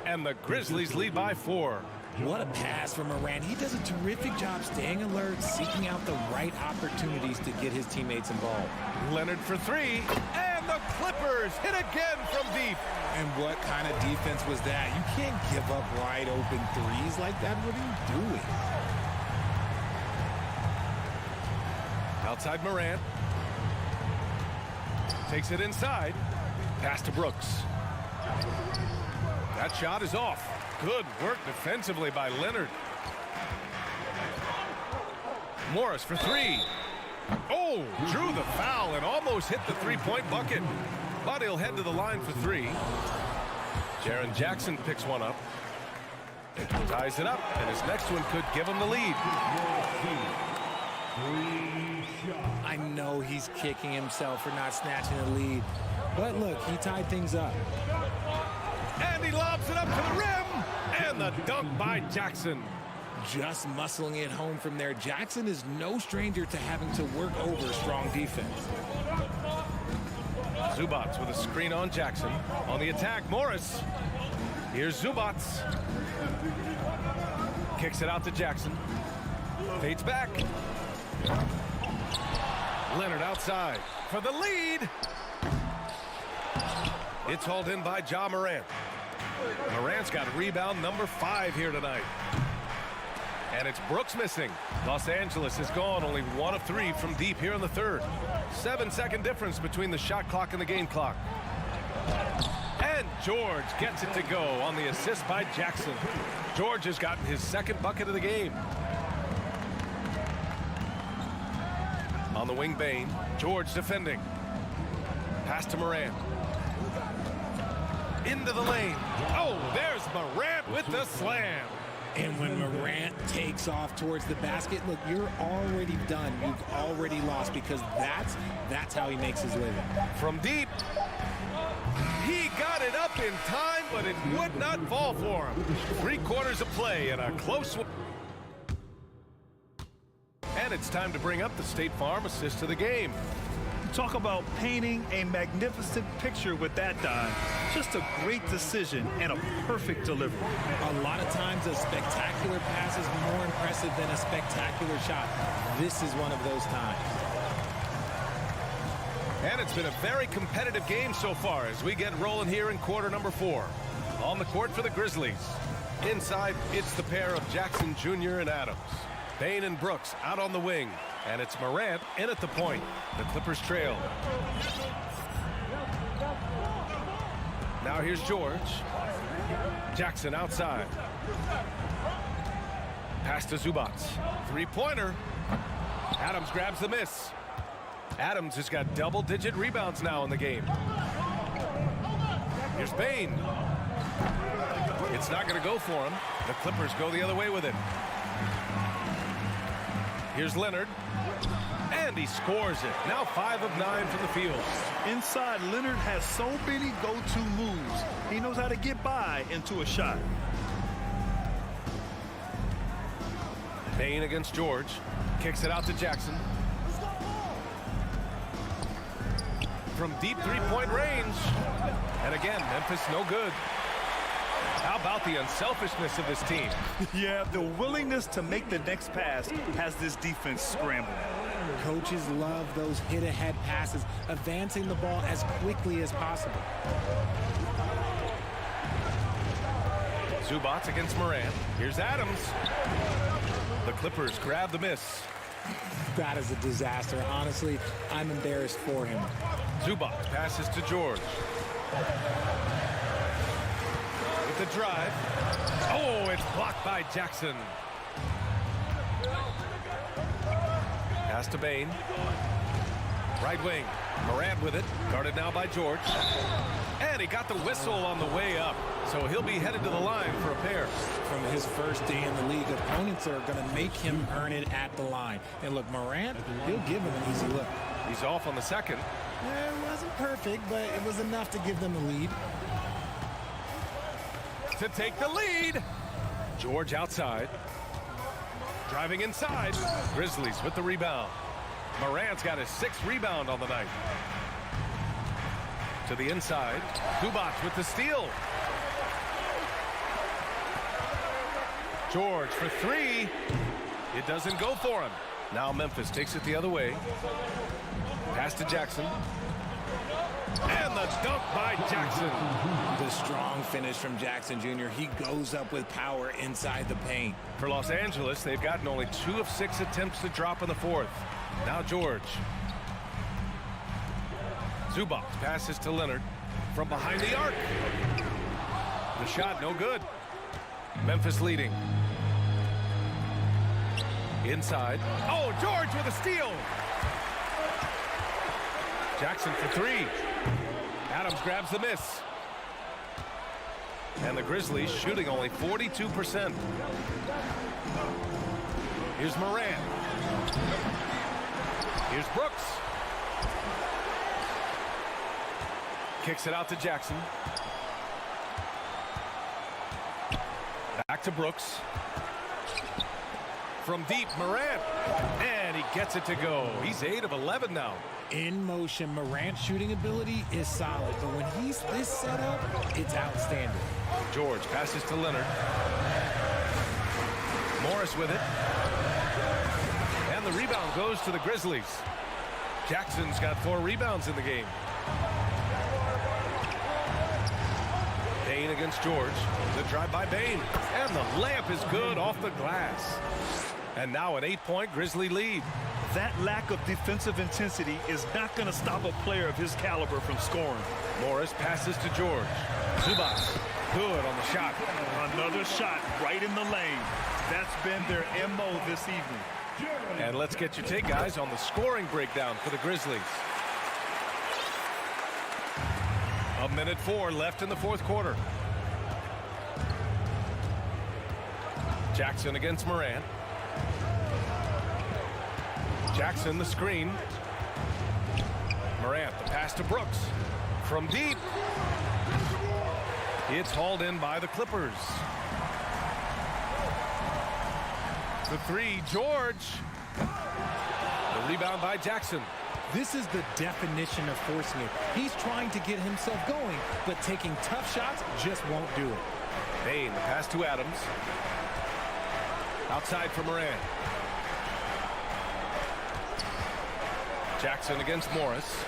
And the Grizzlies lead by 4. What a pass from Morant. He does a terrific job staying alert, seeking out the right opportunities to get his teammates involved. Leonard for 3. And the Clippers hit again from deep. And what kind of defense was that? You can't give up wide open threes like that. What are you doing? Outside Morant. Takes it inside. Pass to Brooks. That shot is off. Good work defensively by Leonard. Morris for 3. Oh, drew the foul and almost hit the 3-point bucket. But he'll head to the line for 3. Jaren Jackson picks one up. Ties it up, and his next one could give him the lead. I know he's kicking himself for not snatching the lead. But look, he tied things up. And he lobs it up to the rim. And the dunk by Jackson. Just muscling it home from there. Jackson is no stranger to having to work over strong defense. Zubac with a screen on Jackson. On the attack, Morris. Here's Zubac. Kicks it out to Jackson. Fades back. Leonard outside for the lead. It's hauled in by Ja Morant. Morant's got rebound number 5 here tonight. And it's Brooks missing. Los Angeles has gone only 1 of 3 from deep here in the third. 7-second difference between the shot clock and the game clock. And George gets it to go on the assist by Jackson. George has gotten his 2nd bucket of the game. On the wing, Bane. George defending. Pass to Morant. Into the lane. Oh, there's Morant with the slam. And when Morant takes off towards the basket, look, you're already done. You've already lost because that's how he makes his living. From deep. He got it up in time, but it would not fall for him. 3 quarters of play and a close one. And it's time to bring up the State Farm assist of the game. Talk about painting a magnificent picture with that dive. Just a great decision and a perfect delivery. A lot of times a spectacular pass is more impressive than a spectacular shot. This is one of those times. And it's been a very competitive game so far as we get rolling here in quarter number 4. On the court for the Grizzlies. Inside, it's the pair of Jackson Jr. and Adams. Bane and Brooks out on the wing. And it's Morant in at the point. The Clippers trail. Now here's George. Jackson outside. Pass to Zubac. Three-pointer. Adams grabs the miss. Adams has got double-digit rebounds now in the game. Here's Bain. It's not going to go for him. The Clippers go the other way with it. Here's Leonard. And he scores it. Now 5 of 9 from the field. Inside, Leonard has so many go-to moves. He knows how to get by into a shot. Bain against George. Kicks it out to Jackson. From deep three-point range. And again, Memphis no good. How about the unselfishness of this team? Yeah, the willingness to make the next pass has this defense scrambling. Coaches love those hit-ahead passes, advancing the ball as quickly as possible. Zubac against Morant. Here's Adams. The Clippers grab the miss. That is a disaster. Honestly, I'm embarrassed for him. Zubac passes to George. With the drive. Oh, it's blocked by Jackson. Pass to Bain. Right wing. Morant with it. Guarded now by George. And he got the whistle on the way up. So he'll be headed to the line for a pair. From his first day in the league, opponents are going to make him earn it at the line. And look, Morant, he'll give him an easy look. He's off on the second. It wasn't perfect, but it was enough to give them a lead. To take the lead. George outside. Driving inside. Grizzlies with the rebound. Morant's got his 6th rebound on the night. To the inside. Zubac with the steal. George for 3. It doesn't go for him. Now Memphis takes it the other way. Pass to Jackson. And the dunk by Jackson. The strong finish from Jackson Jr. He goes up with power inside the paint. For Los Angeles, they've gotten only 2 of 6 attempts to drop in the 4th. Now George. Zubac passes to Leonard from behind the arc. The shot no good. Memphis leading. Inside. Oh, George with a steal. Jackson for 3. Adams grabs the miss. And the Grizzlies shooting only 42%. Here's Morant. Here's Brooks. Kicks it out to Jackson. Back to Brooks. From deep, Morant. And he gets it to go. He's 8 of 11 now. In motion, Morant's shooting ability is solid, but when he's this set up, it's outstanding. George passes to Leonard. Morris with it. And the rebound goes to the Grizzlies. Jackson's got 4 rebounds in the game. Bain against George. The drive by Bain. And the layup is good off the glass. And now an 8-point Grizzly lead. That lack of defensive intensity is not going to stop a player of his caliber from scoring. Morris passes to George. Zubac, good on the shot. Another shot right in the lane. That's been their MO this evening. And let's get your take, guys, on the scoring breakdown for the Grizzlies. 1:04 left in the 4th quarter. Jackson against Morant. Jackson the screen. Morant the pass to Brooks. From deep. It's hauled in by the Clippers. The 3, George. The rebound by Jackson. This is the definition of forcing it. He's trying to get himself going, but taking tough shots just won't do it. Bain, the pass to Adams. Outside for Morant. Jackson against Morris.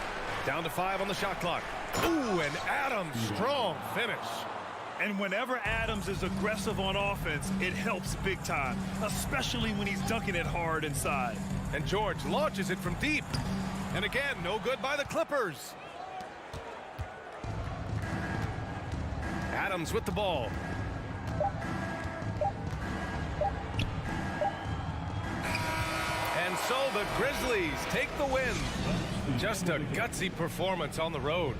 Down to 5 on the shot clock. Ooh, and Adams, strong finish. And whenever Adams is aggressive on offense, it helps big time, especially when he's dunking it hard inside. And George launches it from deep. And again, no good by the Clippers. Adams with the ball. And so the Grizzlies take the win. Just a gutsy performance on the road.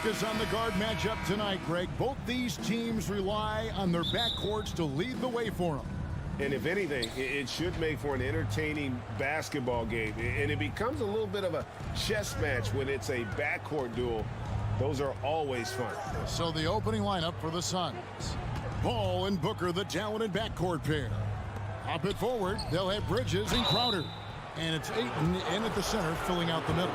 focus on the guard matchup tonight, Greg. Both these teams rely on their backcourts to lead the way for them. And if anything, it should make for an entertaining basketball game. And it becomes a little bit of a chess match when it's a backcourt duel. Those are always fun. So the opening lineup for the Suns. Paul and Booker, the talented backcourt pair. Hop it forward. They'll have Bridges and Crowder. And it's Ayton in at the center, filling out the middle.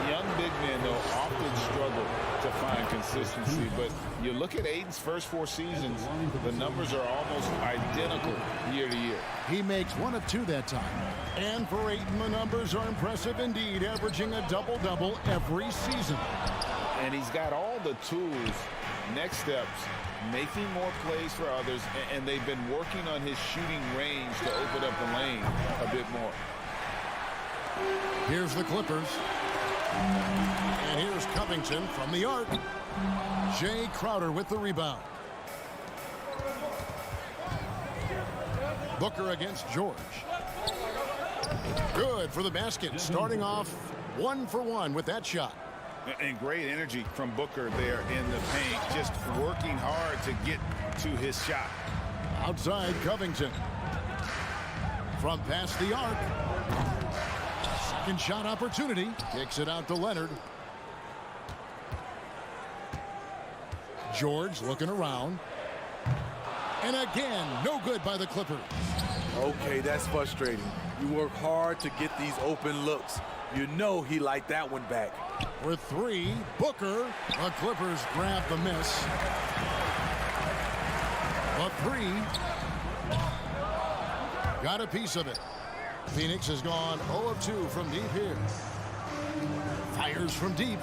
Young big men, though, often struggle to find consistency. But you look at Ayton's first 4 seasons, the numbers are almost identical year to year. He makes 1 of 2 that time. And for Ayton, the numbers are impressive indeed, averaging a double-double every season. And he's got all the tools, next steps, making more plays for others, and they've been working on his shooting range to open up the lane a bit more. Here's the Clippers. And here's Covington from the arc. Jay Crowder with the rebound. Booker against George. Good for the basket. Starting off 1 for 1 with that shot. And great energy from Booker there in the paint, just working hard to get to his shot. Outside Covington. From past the arc. Second shot opportunity. Kicks it out to Leonard. George looking around. And again, no good by the Clippers. Okay, that's frustrating. You work hard to get these open looks. You know he liked that one back. With 3, Booker. The Clippers grab the miss. A 3. Got a piece of it. Phoenix has gone 0 of 2 from deep here. Fires from deep.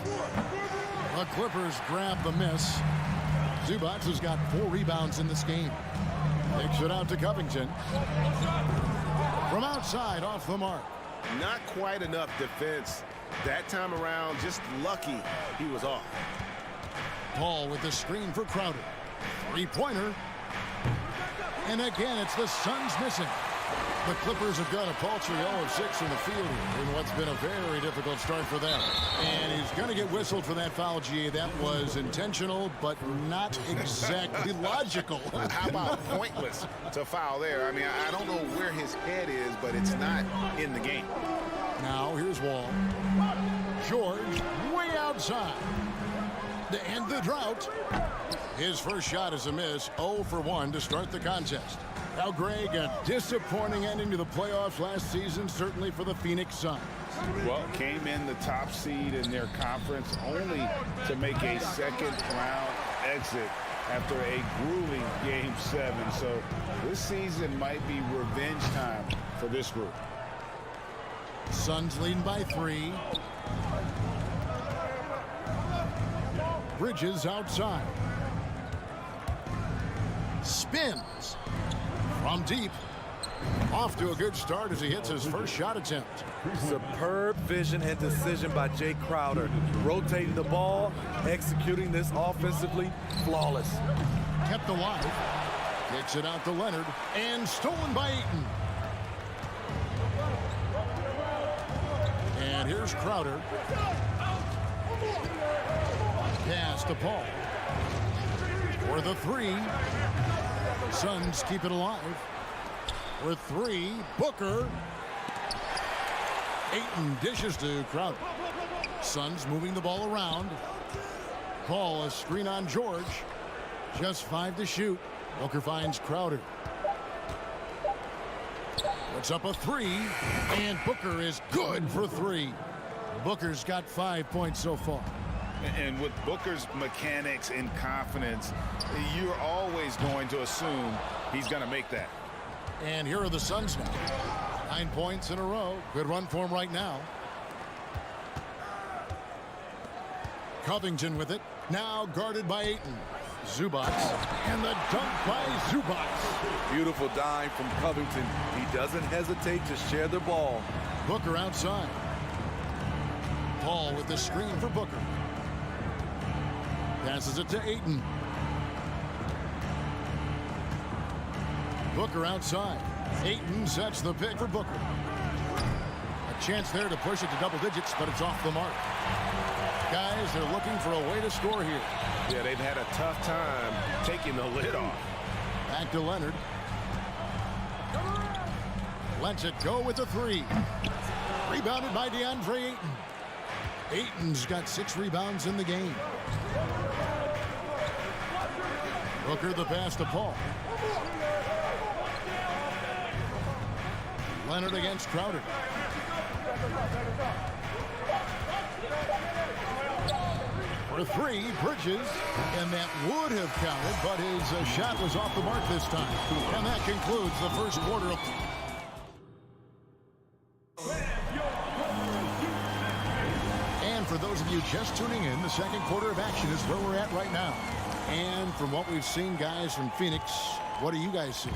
The Clippers grab the miss. Zubac has got 4 rebounds in this game. Takes it out to Covington. From outside, off the mark. Not quite enough defense that time around. Just lucky he was off. Paul with the screen for Crowder. 3-pointer. And again, it's the Suns missing. The Clippers have got a paltry 0 of 6 in the field in what's been a very difficult start for them. And he's going to get whistled for that foul, G. That was intentional, but not exactly logical. How about pointless to foul there? I mean, I don't know where his head is, but it's not in the game. Now, here's Wall. George way outside. To end the drought. His first shot is a miss. 0 for 1 to start the contest. Now, Greg, a disappointing ending to the playoffs last season, certainly for the Phoenix Suns. Well, came in the top seed in their conference only to make a second-round exit after a grueling Game 7. So this season might be revenge time for this group. Suns leading by 3. Bridges outside. Spins. From deep. Off to a good start as he hits his first shot attempt. Superb vision and decision by Jay Crowder. Rotating the ball, executing this offensively, flawless. Kept alive. Kicks it out to Leonard. And stolen by Ayton. And here's Crowder. Pass to Paul. For the 3. Suns keep it alive. With 3, Booker. Ayton dishes to Crowder. Suns moving the ball around. Paul, a screen on George. Just 5 to shoot. Booker finds Crowder. Puts up a 3. And Booker is good for 3. Booker's got 5 points so far. And with Booker's mechanics and confidence, you're always going to assume he's going to make that. And here are the Suns now. 9 points in a row. Good run for him right now. Covington with it. Now guarded by Ayton. Zubac. And the dunk by Zubac. Beautiful dime from Covington. He doesn't hesitate to share the ball. Booker outside. Paul with the screen for Booker. Passes it to Ayton. Booker outside. Ayton sets the pick for Booker. A chance there to push it to double digits, but it's off the mark. Guys, they're looking for a way to score here. Yeah, they've had a tough time taking the lid off. Back to Leonard. Lets it go with the three. Rebounded by DeAndre Ayton. Ayton's got 6 rebounds in the game. Booker the pass to Paul. Leonard against Crowder. For 3, Bridges, and that would have counted, but his shot was off the mark this time. And that concludes the first quarter of... And for those of you just tuning in, the second quarter of action is where we're at right now. And from what we've seen, guys, from Phoenix, what do you guys see?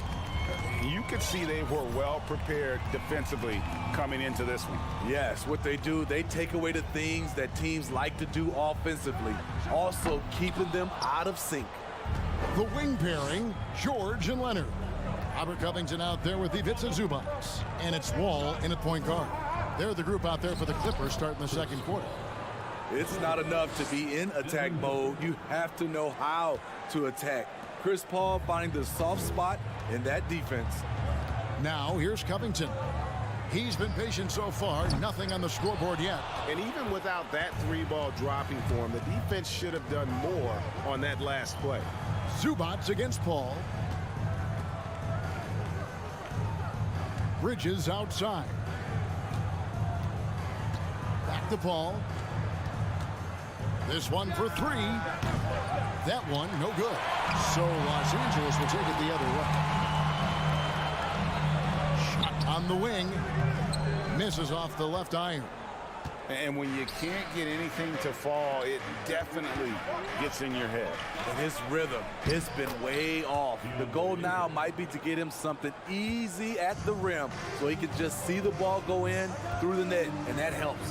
You could see they were well prepared defensively coming into this one. Yes, what they do, they take away the things that teams like to do offensively, also keeping them out of sync. The wing pairing, George and Leonard. Robert Covington out there with Ivica Zubac. And it's Wall in at point guard. They're the group out there for the Clippers starting the second quarter. It's not enough to be in attack mode. You have to know how to attack. Chris Paul finding the soft spot in that defense. Now here's Covington. He's been patient so far. Nothing on the scoreboard yet. And even without that 3-ball dropping for him, the defense should have done more on that last play. Zubac against Paul. Bridges outside. Back to Paul. This one for 3. That one, no good. So Los Angeles will take it the other way. Shot on the wing. Misses off the left iron. And when you can't get anything to fall, it definitely gets in your head. And his rhythm has been way off. The goal now might be to get him something easy at the rim so he can just see the ball go in through the net, and that helps.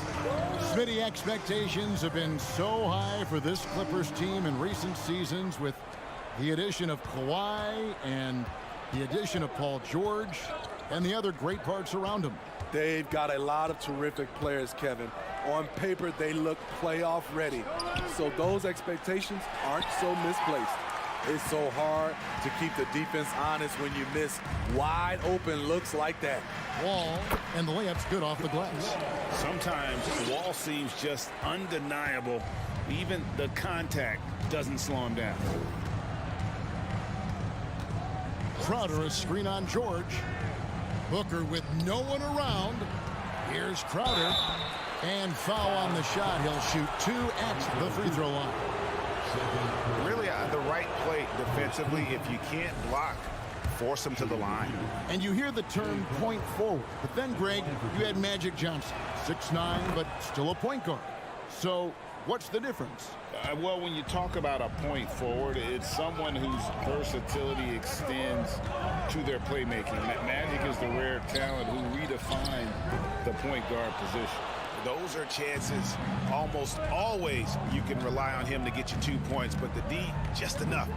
Smitty, expectations have been so high for this Clippers team in recent seasons with the addition of Kawhi and the addition of Paul George and the other great parts around him. They've got a lot of terrific players, Kevin. On paper, they look playoff ready. So those expectations aren't so misplaced. It's so hard to keep the defense honest when you miss wide open looks like that. Wall, and the layup's good off the glass. Sometimes Wall seems just undeniable. Even the contact doesn't slow him down. Crowder, a screen on George. Booker with no one around. Here's Crowder. And foul on the shot. He'll shoot 2 at the free throw line. Really, the right play defensively. If you can't block, force them to the line. And you hear the term point forward. But then, Greg, you had Magic Johnson. 6'9", but still a point guard. So what's the difference? Well, when you talk about a point forward, it's someone whose versatility extends to their playmaking. Magic is the rare talent who redefined the point guard position. Those are chances almost always you can rely on him to get you 2 points, but the D, just enough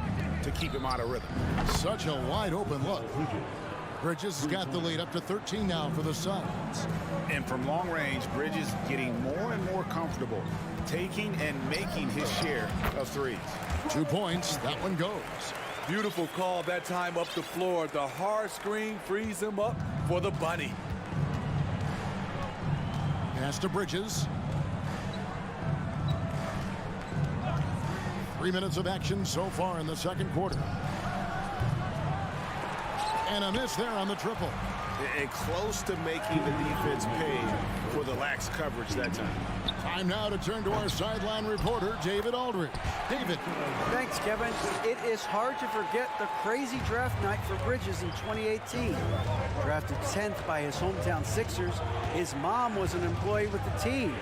to keep him out of rhythm. Such a wide open look. Bridges has got the lead up to 13 now for the Suns. And from long range, Bridges getting more and more comfortable taking and making his share of threes. 2 points, that one goes. Beautiful call that time up the floor. The hard screen frees him up for the bunny. Pass to Bridges. 3 minutes of action so far in the second quarter. And a miss there on the triple. And close to making the defense pay for the lax coverage that time. Time now to turn to our sideline reporter, David Aldridge. David. Thanks, Kevin. It is hard to forget the crazy draft night for Bridges in 2018. Drafted 10th by his hometown Sixers, his mom was an employee with the team.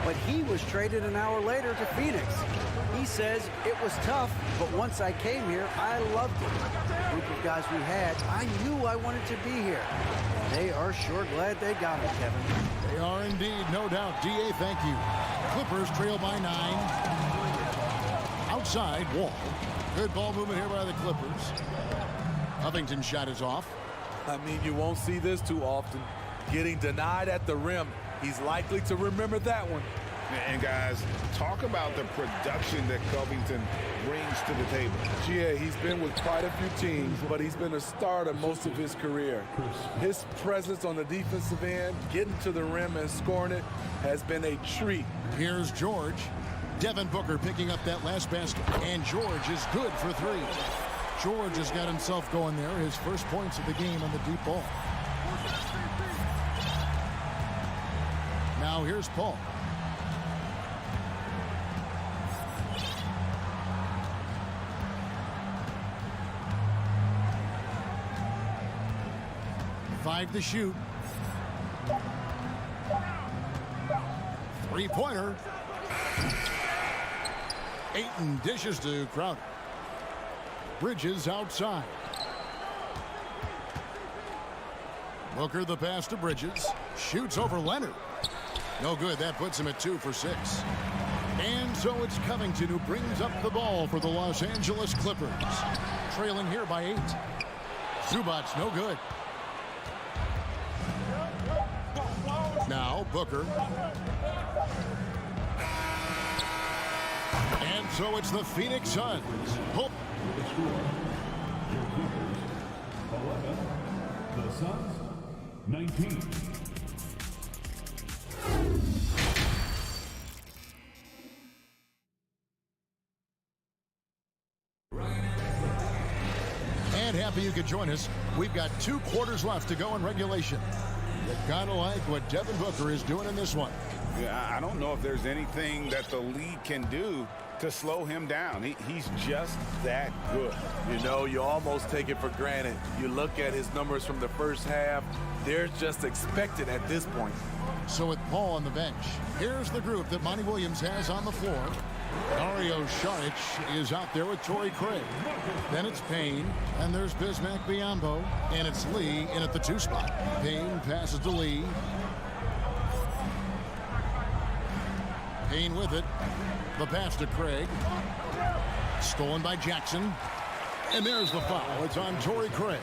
But he was traded an hour later to Phoenix. He says it was tough, but once I came here, I loved it. The group of guys we had, I knew I wanted to be here. They are sure glad they got him, Kevin. They are indeed, no doubt. D.A., thank you. Clippers trail by 9. Outside, Wall. Good ball movement here by the Clippers. Covington's shot is off. I mean, you won't see this too often. Getting denied at the rim. He's likely to remember that one. And guys, talk about the production that Covington brings to the table. Yeah, he's been with quite a few teams, but he's been a starter most of his career. His presence on the defensive end, getting to the rim and scoring it, has been a treat. Here's George. Devin Booker picking up that last basket, and George is good for three. George has got himself going there, his first points of the game on the deep ball. Now here's Paul. Five to shoot. Three-pointer. Ayton dishes to Crowder. Bridges outside. Booker the pass to Bridges. Shoots over Leonard. No good. That puts him at 2 for 6. And so it's Covington who brings up the ball for the Los Angeles Clippers. Trailing here by 8. Zubac's no good. Now Booker. And so it's the Phoenix Suns. Hope. The Suns, 19. And happy you could join us. We've got 2 quarters left to go in regulation. You gotta like what Devin Booker is doing in this one. Yeah, I don't know if there's anything that the league can do to slow him down. He's just that good. You know, you almost take it for granted. You look at his numbers from the first half, they're just expected at this point. So with Paul on the bench, here's the group that Monty Williams has on the floor. Dario Saric is out there with Torrey Craig. Then it's Payne, and there's Bismack Biyombo, and it's Lee in at the 2 spot. Payne passes to Lee. Payne with it. The pass to Craig. Stolen by Jackson. And there's the foul. It's on Torrey Craig.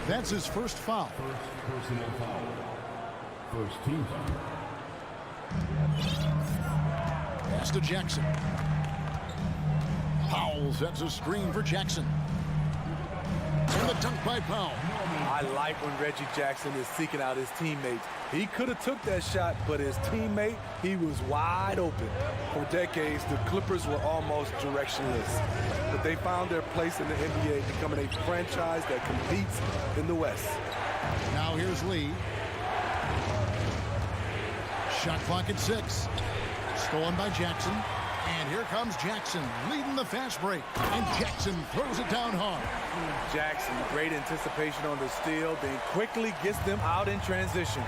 That's his first foul. First personal foul. First team foul. Pass to Jackson. Powell sets a screen for Jackson. And the dunk by Powell. I like when Reggie Jackson is seeking out his teammates. He could have took that shot, but his teammate, he was wide open. For decades, the Clippers were almost directionless. But they found their place in the NBA, becoming a franchise that competes in the West. Now here's Lee. Shot clock at 6. Stolen by Jackson. And here comes Jackson leading the fast break. And Jackson throws it down hard. Jackson, great anticipation on the steal, then quickly gets them out in transition.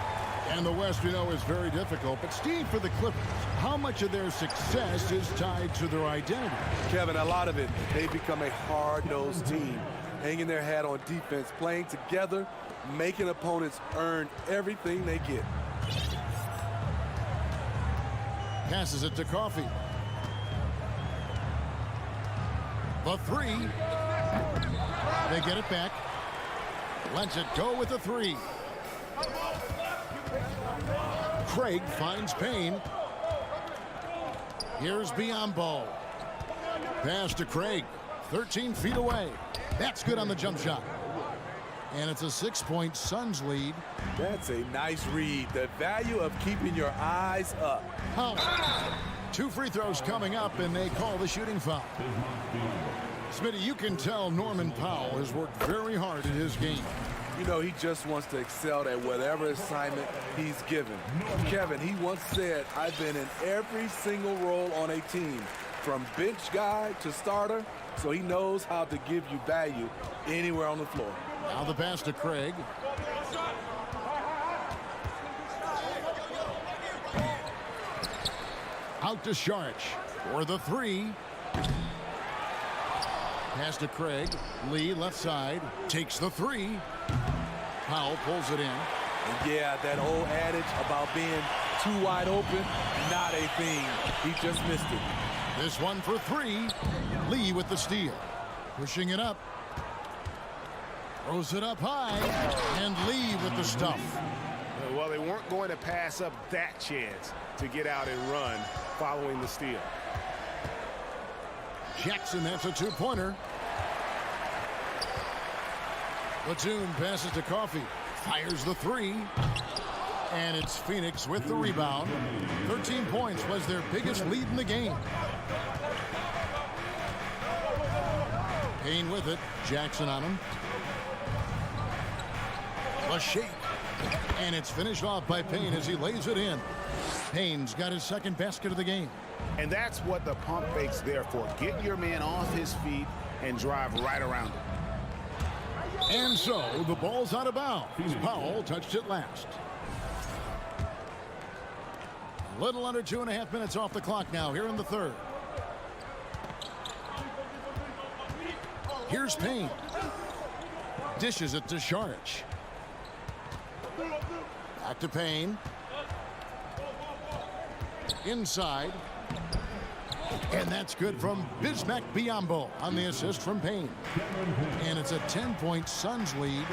And the West, you know, is very difficult. But Steve, for the Clippers, how much of their success is tied to their identity? Kevin, a lot of it. They've become a hard-nosed team, hanging their hat on defense, playing together, making opponents earn everything they get. Passes it to Coffey. The 3. They get it back. Lets it go with the 3. Craig finds Payne. Here's Biyombo. Pass to Craig. 13 feet away. That's good on the jump shot. And it's a 6-point Suns lead. That's a nice read. The value of keeping your eyes up. Powell. 2 free throws coming up, and they call the shooting foul. Smitty, you can tell Norman Powell has worked very hard in his game. You know, he just wants to excel at whatever assignment he's given. Kevin, he once said, I've been in every single role on a team, from bench guy to starter, so he knows how to give you value anywhere on the floor. Now the pass to Craig. Out to Saric for the 3. Pass to Craig. Lee left side. Takes the 3. Powell pulls it in. And yeah, that old adage about being too wide open, not a thing. He just missed it. This one for 3. Lee with the steal. Pushing it up. Throws it up high. And Lee with the stuff. Well, they weren't going to pass up that chance to get out and run following the steal. Jackson, that's a two-pointer. Batum passes to Coffey. Fires the three. And it's Phoenix with the rebound. 13 points was their biggest lead in the game. Payne with it. Jackson on him. A shake. And it's finished off by Payne as he lays it in. Payne's got his second basket of the game. And that's what the pump fake's there for. Get your man off his feet and drive right around him. And so the ball's out of bounds. Powell touched it last. A little under 2.5 minutes off the clock now here in the third. Here's Payne. Dishes it to Saric. Back to Payne. Inside. And that's good from Bismack Biyombo on the assist from Payne. And it's a 10-point Suns lead.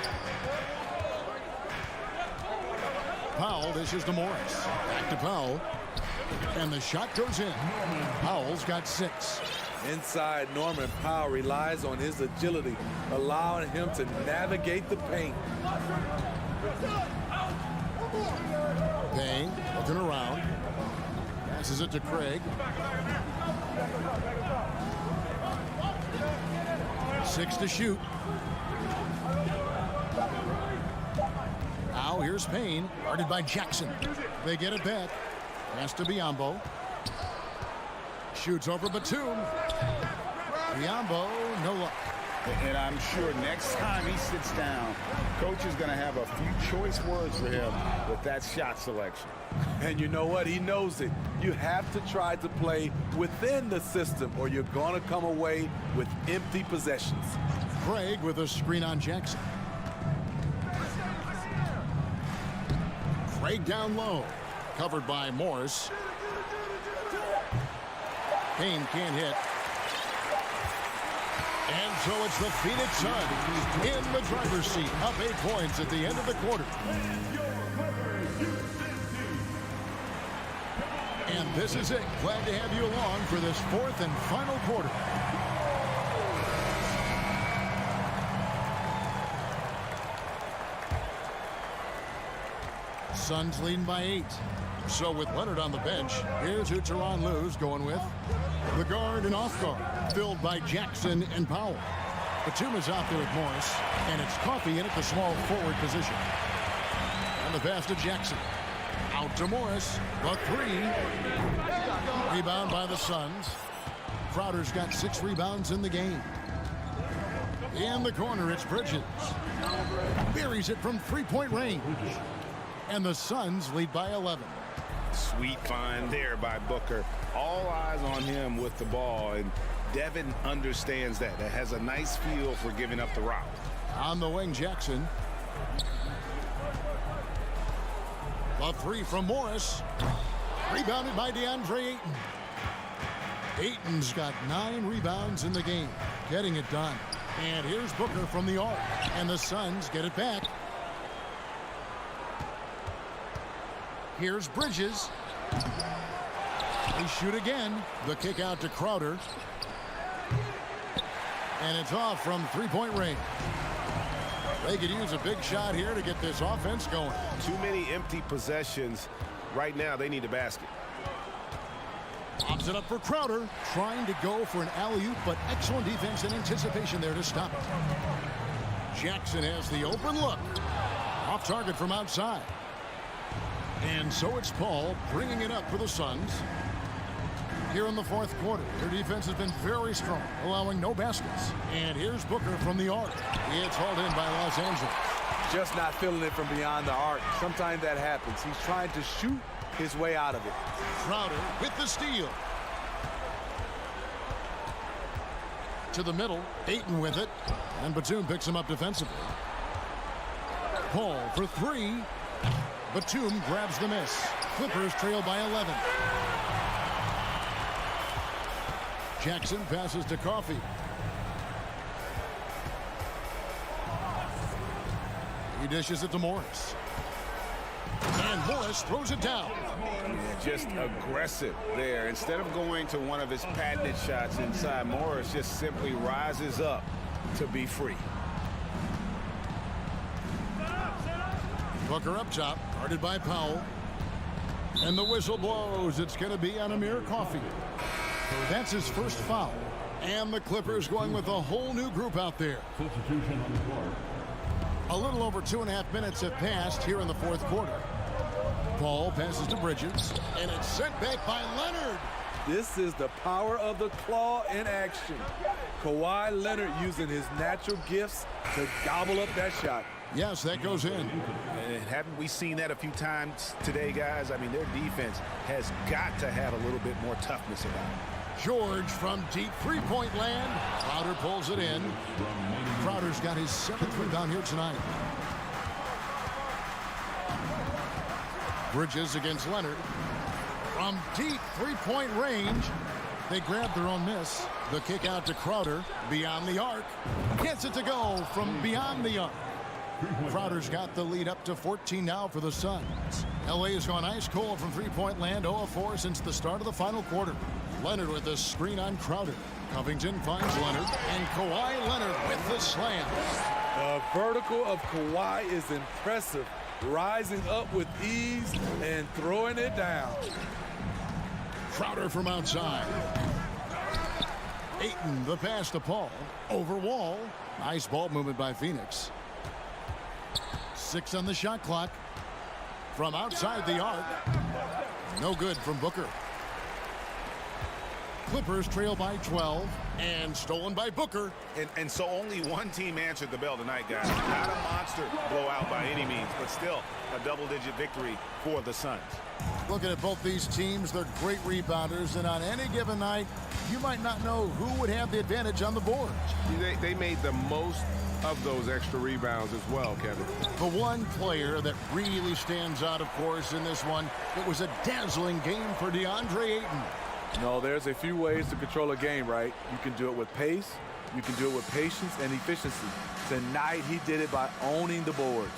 Powell dishes to Morris. Back to Powell. And the shot goes in. Powell's got 6. Inside, Norman Powell relies on his agility, allowing him to navigate the paint. Payne looking around. Passes it to Craig. 6 to shoot. Now here's Payne, guarded by Jackson. They get it back. Pass to Biyombo. Shoots over Batum. Biyombo, no luck. And I'm sure next time he sits down, coach is going to have a few choice words for him with that shot selection. And you know what? He knows it. You have to try to play within the system or you're going to come away with empty possessions. Craig with a screen on Jackson. Craig down low. Covered by Morris. Payne can't hit. And so it's the Phoenix Suns in the driver's seat, up 8 points at the end of the quarter. And this is it. Glad to have you along for this fourth and final quarter. Suns leading by 8. So with Leonard on the bench, here's who Tyronn Lue's going with. The guard and off guard, filled by Jackson and Powell. Batum is out there with Morris, and it's Coffey in at the small forward position. And the pass to Jackson. Out to Morris. The three. Rebound by the Suns. Crowder's got 6 rebounds in the game. In the corner, it's Bridges. Buries it from three-point range. And the Suns lead by 11. Sweet find there by Booker. All eyes on him with the ball, and Devin understands that. That has a nice feel for giving up the route. On the wing, Jackson. The three from Morris. Rebounded by DeAndre Ayton. Ayton's got 9 rebounds in the game. Getting it done. And here's Booker from the arc. And the Suns get it back. Here's Bridges. They shoot again. The kick out to Crowder. And it's off from three-point range. They could use a big shot here to get this offense going. Too many empty possessions. Right now, they need a basket. Pops it up for Crowder. Trying to go for an alley-oop, but excellent defense and anticipation there to stop it. Jackson has the open look. Off target from outside. And so it's Paul bringing it up for the Suns. Here in the fourth quarter, their defense has been very strong, allowing no baskets. And here's Booker from the arc. It's hauled in by Los Angeles. Just not feeling it from beyond the arc. Sometimes that happens. He's trying to shoot his way out of it. Crowder with the steal. To the middle, Ayton with it. And Batum picks him up defensively. Paul for 3. Batum grabs the miss. Clippers trail by 11. Jackson passes to Coffey. He dishes it to Morris. And Morris throws it down. Just aggressive there. Instead of going to one of his patented shots inside, Morris just simply rises up to be free. Booker up top, guarded by Powell. And the whistle blows. It's going to be on Amir Coffey. That's his first foul. And the Clippers going with a whole new group out there. Substitution on the court. A little over 2.5 minutes have passed here in the fourth quarter. Paul passes to Bridges, and it's sent back by Leonard. This is the power of the claw in action. Kawhi Leonard using his natural gifts to gobble up that shot. Yes, that goes in. And haven't we seen that a few times today, guys? I mean, their defense has got to have a little bit more toughness about it. George from deep three-point land. Crowder pulls it in. Crowder's got his 7th rebound here tonight. Bridges against Leonard. From deep three-point range. They grab their own miss. The kick out to Crowder. Beyond the arc. Gets it to go from beyond the arc. Crowder's got the lead up to 14 now for the Suns. LA has gone ice cold from three-point land, 0-4 since the start of the final quarter. Leonard with the screen on Crowder. Covington finds Leonard, and Kawhi Leonard with the slam. The vertical of Kawhi is impressive, rising up with ease and throwing it down. Crowder from outside. Ayton, the pass to Paul. Over Wall. Nice ball movement by Phoenix. 6 on the shot clock. From outside the arc. No good from Booker. Clippers trail by 12 and stolen by Booker. And so only one team answered the bell tonight, guys. Not a monster blowout by any means, but still a double-digit victory for the Suns. Looking at both these teams, they're great rebounders, and on any given night, you might not know who would have the advantage on the boards. They made the most of those extra rebounds as well, Kevin. The one player that really stands out, of course, in this one, it was a dazzling game for DeAndre Ayton. No, there's a few ways to control a game, right? You can do it with pace, you can do it with patience and efficiency. Tonight, he did it by owning the boards.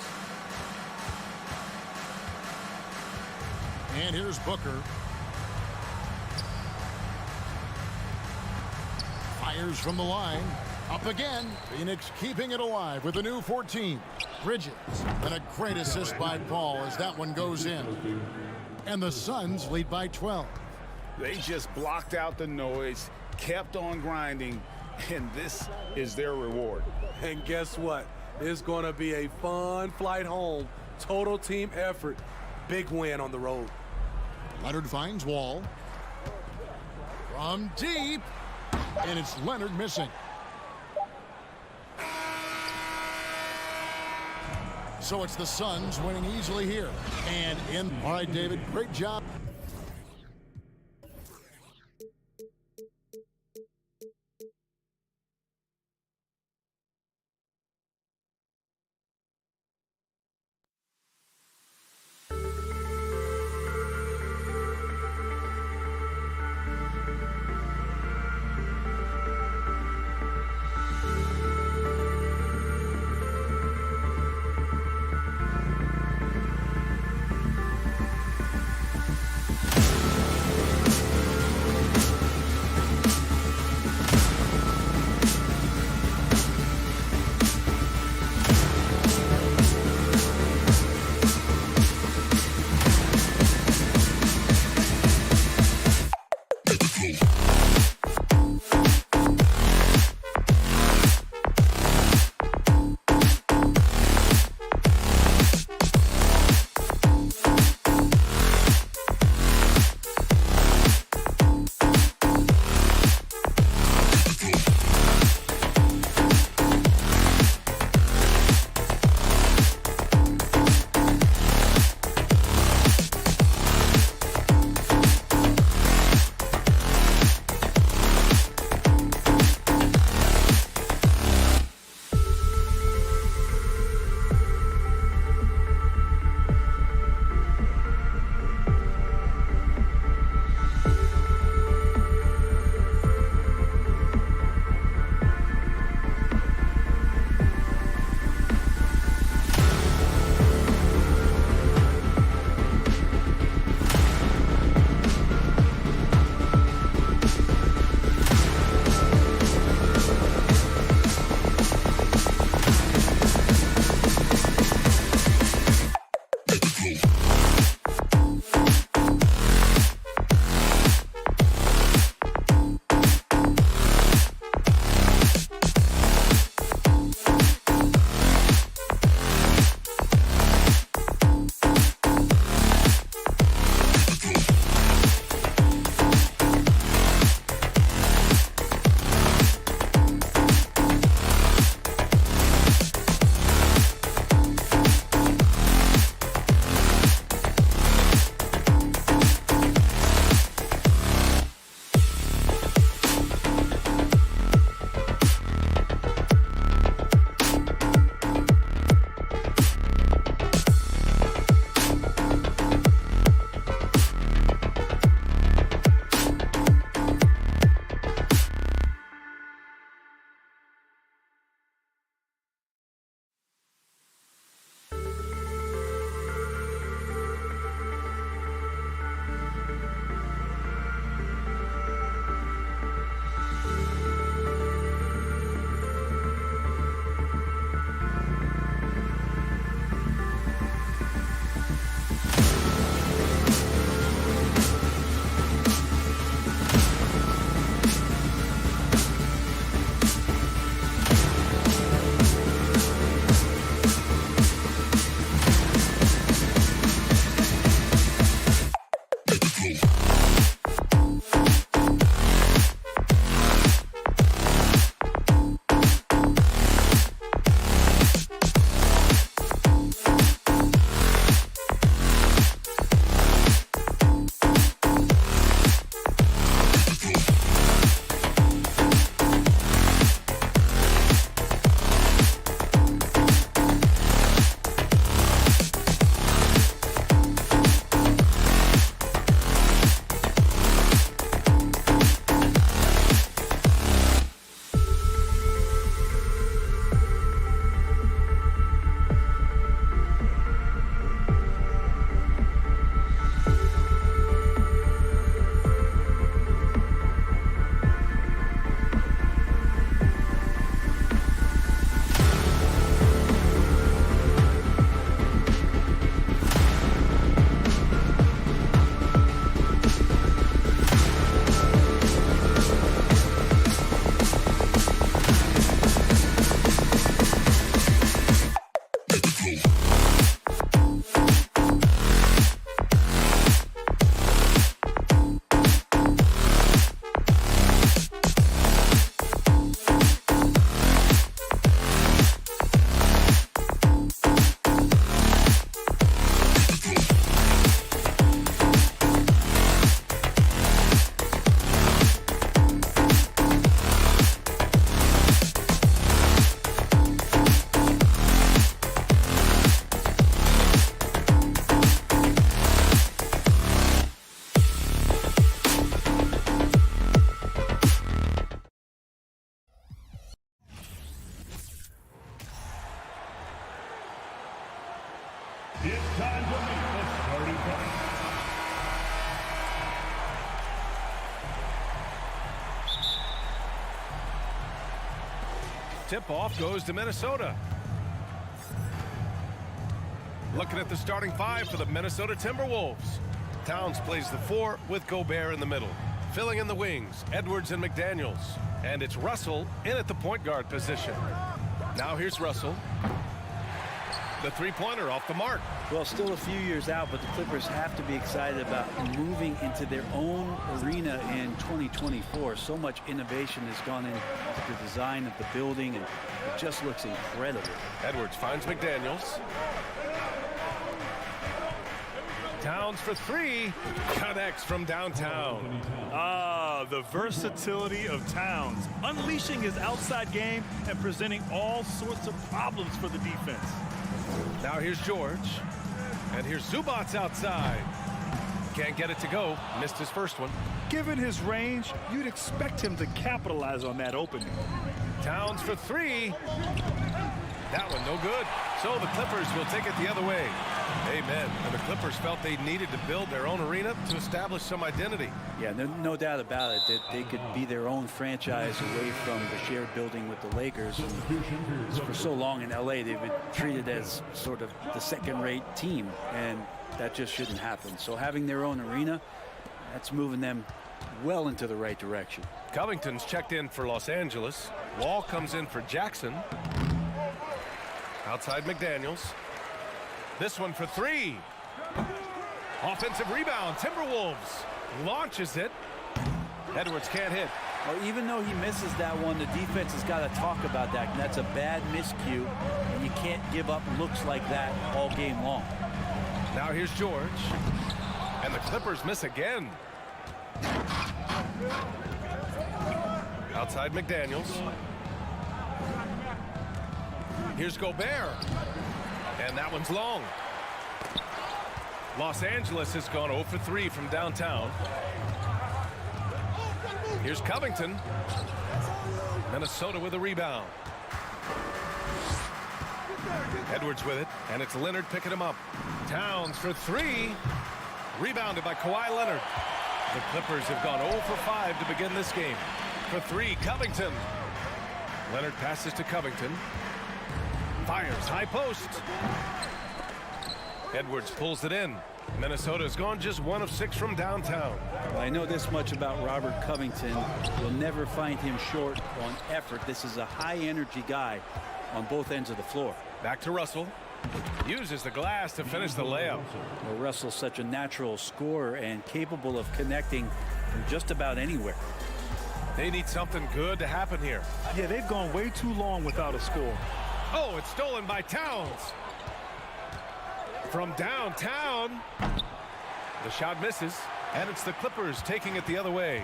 And here's Booker. Fires from the line. Up again. Phoenix keeping it alive with a new 14. Bridges. And a great assist by Paul as that one goes in. And the Suns lead by 12. They just blocked out the noise, kept on grinding, and this is their reward. And guess what? It's going to be a fun flight home. Total team effort. Big win on the road. Leonard finds Wall. From deep. And it's Leonard missing. So it's the Suns winning easily here. And in. All right, David, great job. tip-off goes to Minnesota. Looking at the starting five for the Minnesota Timberwolves. Towns plays the 4 with Gobert in the middle. Filling in the wings, Edwards and McDaniels. And it's Russell in at the point guard position. Now here's Russell. The three-pointer off the mark. Well, still a few years out, but the Clippers have to be excited about moving into their own arena in 2024. So much innovation has gone into the design of the building, and it just looks incredible. Edwards finds McDaniels. Towns for 3. Connects from downtown. Ah, the versatility of Towns. Unleashing his outside game and presenting all sorts of problems for the defense. Now here's George. And here's Zubats outside. Can't get it to go. Missed his first one. Given his range, you'd expect him to capitalize on that opening. Towns for 3. That one no good. So the Clippers will take it the other way. Amen. And the Clippers felt they needed to build their own arena to establish some identity. Yeah, no doubt about it that they could be their own franchise away from the shared building with the Lakers. And for so long in LA, they've been treated as sort of the second-rate team, and that just shouldn't happen. So having their own arena, that's moving them well into the right direction. Covington's checked in for Los Angeles. Wall comes in for Jackson. Outside McDaniels. This one for 3. Offensive rebound. Timberwolves launches it. Edwards can't hit. Well, even though he misses that one, the defense has got to talk about that. And that's a bad miscue, and you can't give up looks like that all game long. Now here's George. And the Clippers miss again. Outside McDaniels. Here's Gobert. And that one's long. Los Angeles has gone 0 for 3 from downtown. Here's Covington. Minnesota with a rebound. Edwards with it, and it's Leonard picking him up. Towns for 3. Rebounded by Kawhi Leonard. The Clippers have gone 0 for 5 to begin this game. For 3, Covington. Leonard passes to Covington. Fires high post. Edwards pulls it in. Minnesota's gone just 1 of 6 from downtown. Well, I know this much about Robert Covington. You'll never find him short on effort. This is a high-energy guy on both ends of the floor. Back to Russell. Uses the glass to finish the layup. Well, Russell's such a natural scorer and capable of connecting from just about anywhere. They need something good to happen here. Yeah, they've gone way too long without a score. Oh, it's stolen by Towns. From downtown. The shot misses, and it's the Clippers taking it the other way.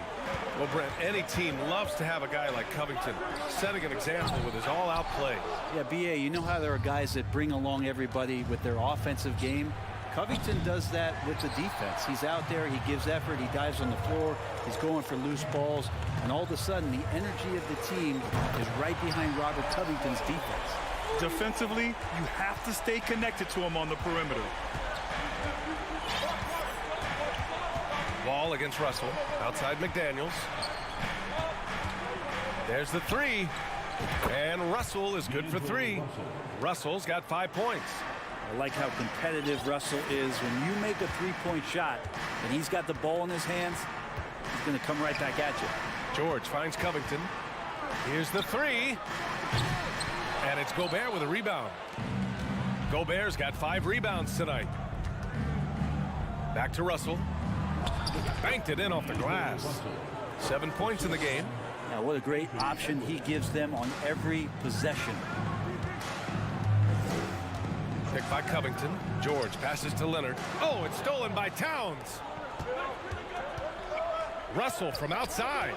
Well, Brent, any team loves to have a guy like Covington setting an example with his all-out play. Yeah, B.A., you know how there are guys that bring along everybody with their offensive game? Covington does that with the defense. He's out there, he gives effort, he dives on the floor, he's going for loose balls, and all of a sudden the energy of the team is right behind Robert Covington's defense. Defensively, you have to stay connected to him on the perimeter. Ball against Russell. Outside McDaniels. There's the 3. And Russell is good for 3. Russell's got 5 points. I like how competitive Russell is. When you make a three-point shot and he's got the ball in his hands, he's going to come right back at you. George finds Covington. Here's the 3. And it's Gobert with a rebound. Gobert's got 5 rebounds tonight. Back to Russell. Banked it in off the glass. 7 points in the game. Now, what a great option he gives them on every possession. Picked by Covington. George passes to Leonard. Oh, it's stolen by Towns. Russell from outside.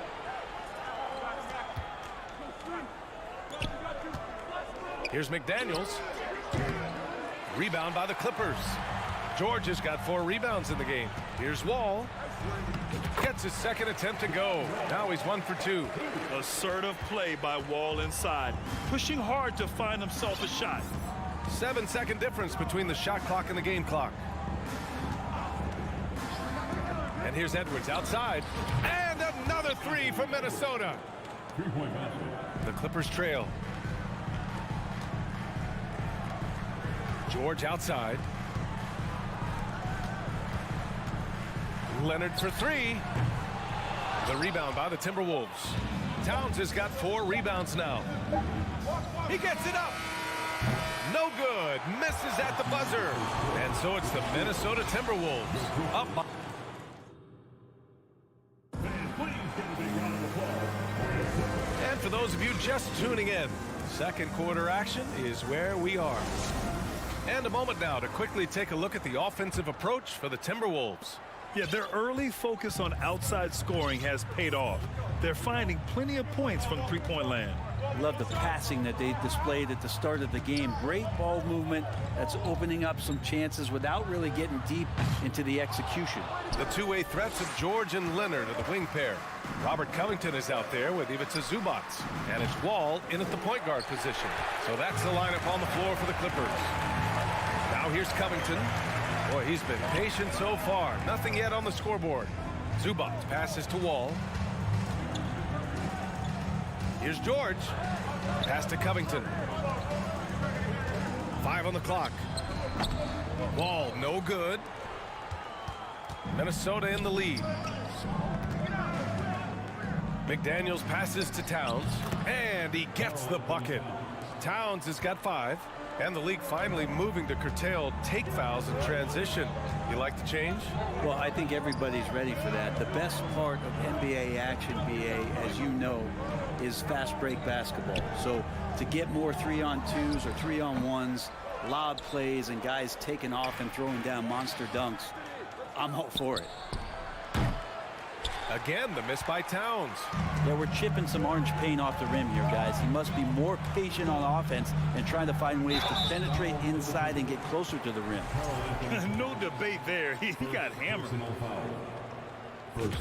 Here's McDaniels. Rebound by the Clippers. George has got 4 rebounds in the game. Here's Wall. Gets his second attempt to go. Now he's 1 for 2. Assertive play by Wall inside. Pushing hard to find himself a shot. 7-second difference between the shot clock and the game clock. And here's Edwards outside. And another 3 from Minnesota. The Clippers trail. George outside. Leonard for three. The rebound by the Timberwolves. Towns has got 4 rebounds now. He gets it up. No good. Misses at the buzzer. And so it's the Minnesota Timberwolves up by. And for those of you just tuning in, second quarter action is where we are. And a moment now to quickly take a look at the offensive approach for the Timberwolves. Yeah, their early focus on outside scoring has paid off. They're finding plenty of points from three-point land. Love the passing that they displayed at the start of the game. Great ball movement that's opening up some chances without really getting deep into the execution. The two-way threats of George and Leonard are the wing pair. Robert Covington is out there with Ivica Zubac. And it's Wall in at the point guard position. So that's the lineup on the floor for the Clippers. Now here's Covington. Boy, he's been patient so far. Nothing yet on the scoreboard. Zubac passes to Wall. Here's George. Pass to Covington. 5 on the clock. Wall, no good. Minnesota in the lead. McDaniels passes to Towns. And he gets the bucket. Towns has got 5. And the league finally moving to curtail take fouls in transition. You like the change? Well, I think everybody's ready for that. The best part of NBA action, BA, as you know, is fast break basketball. So to get more 3-on-2s or 3-on-1s, lob plays, and guys taking off and throwing down monster dunks, I'm all for it. Again, the miss by Towns. Yeah, we're chipping some orange paint off the rim here, guys. He must be more patient on offense and trying to find ways to penetrate inside and get closer to the rim. No debate there. He got hammered.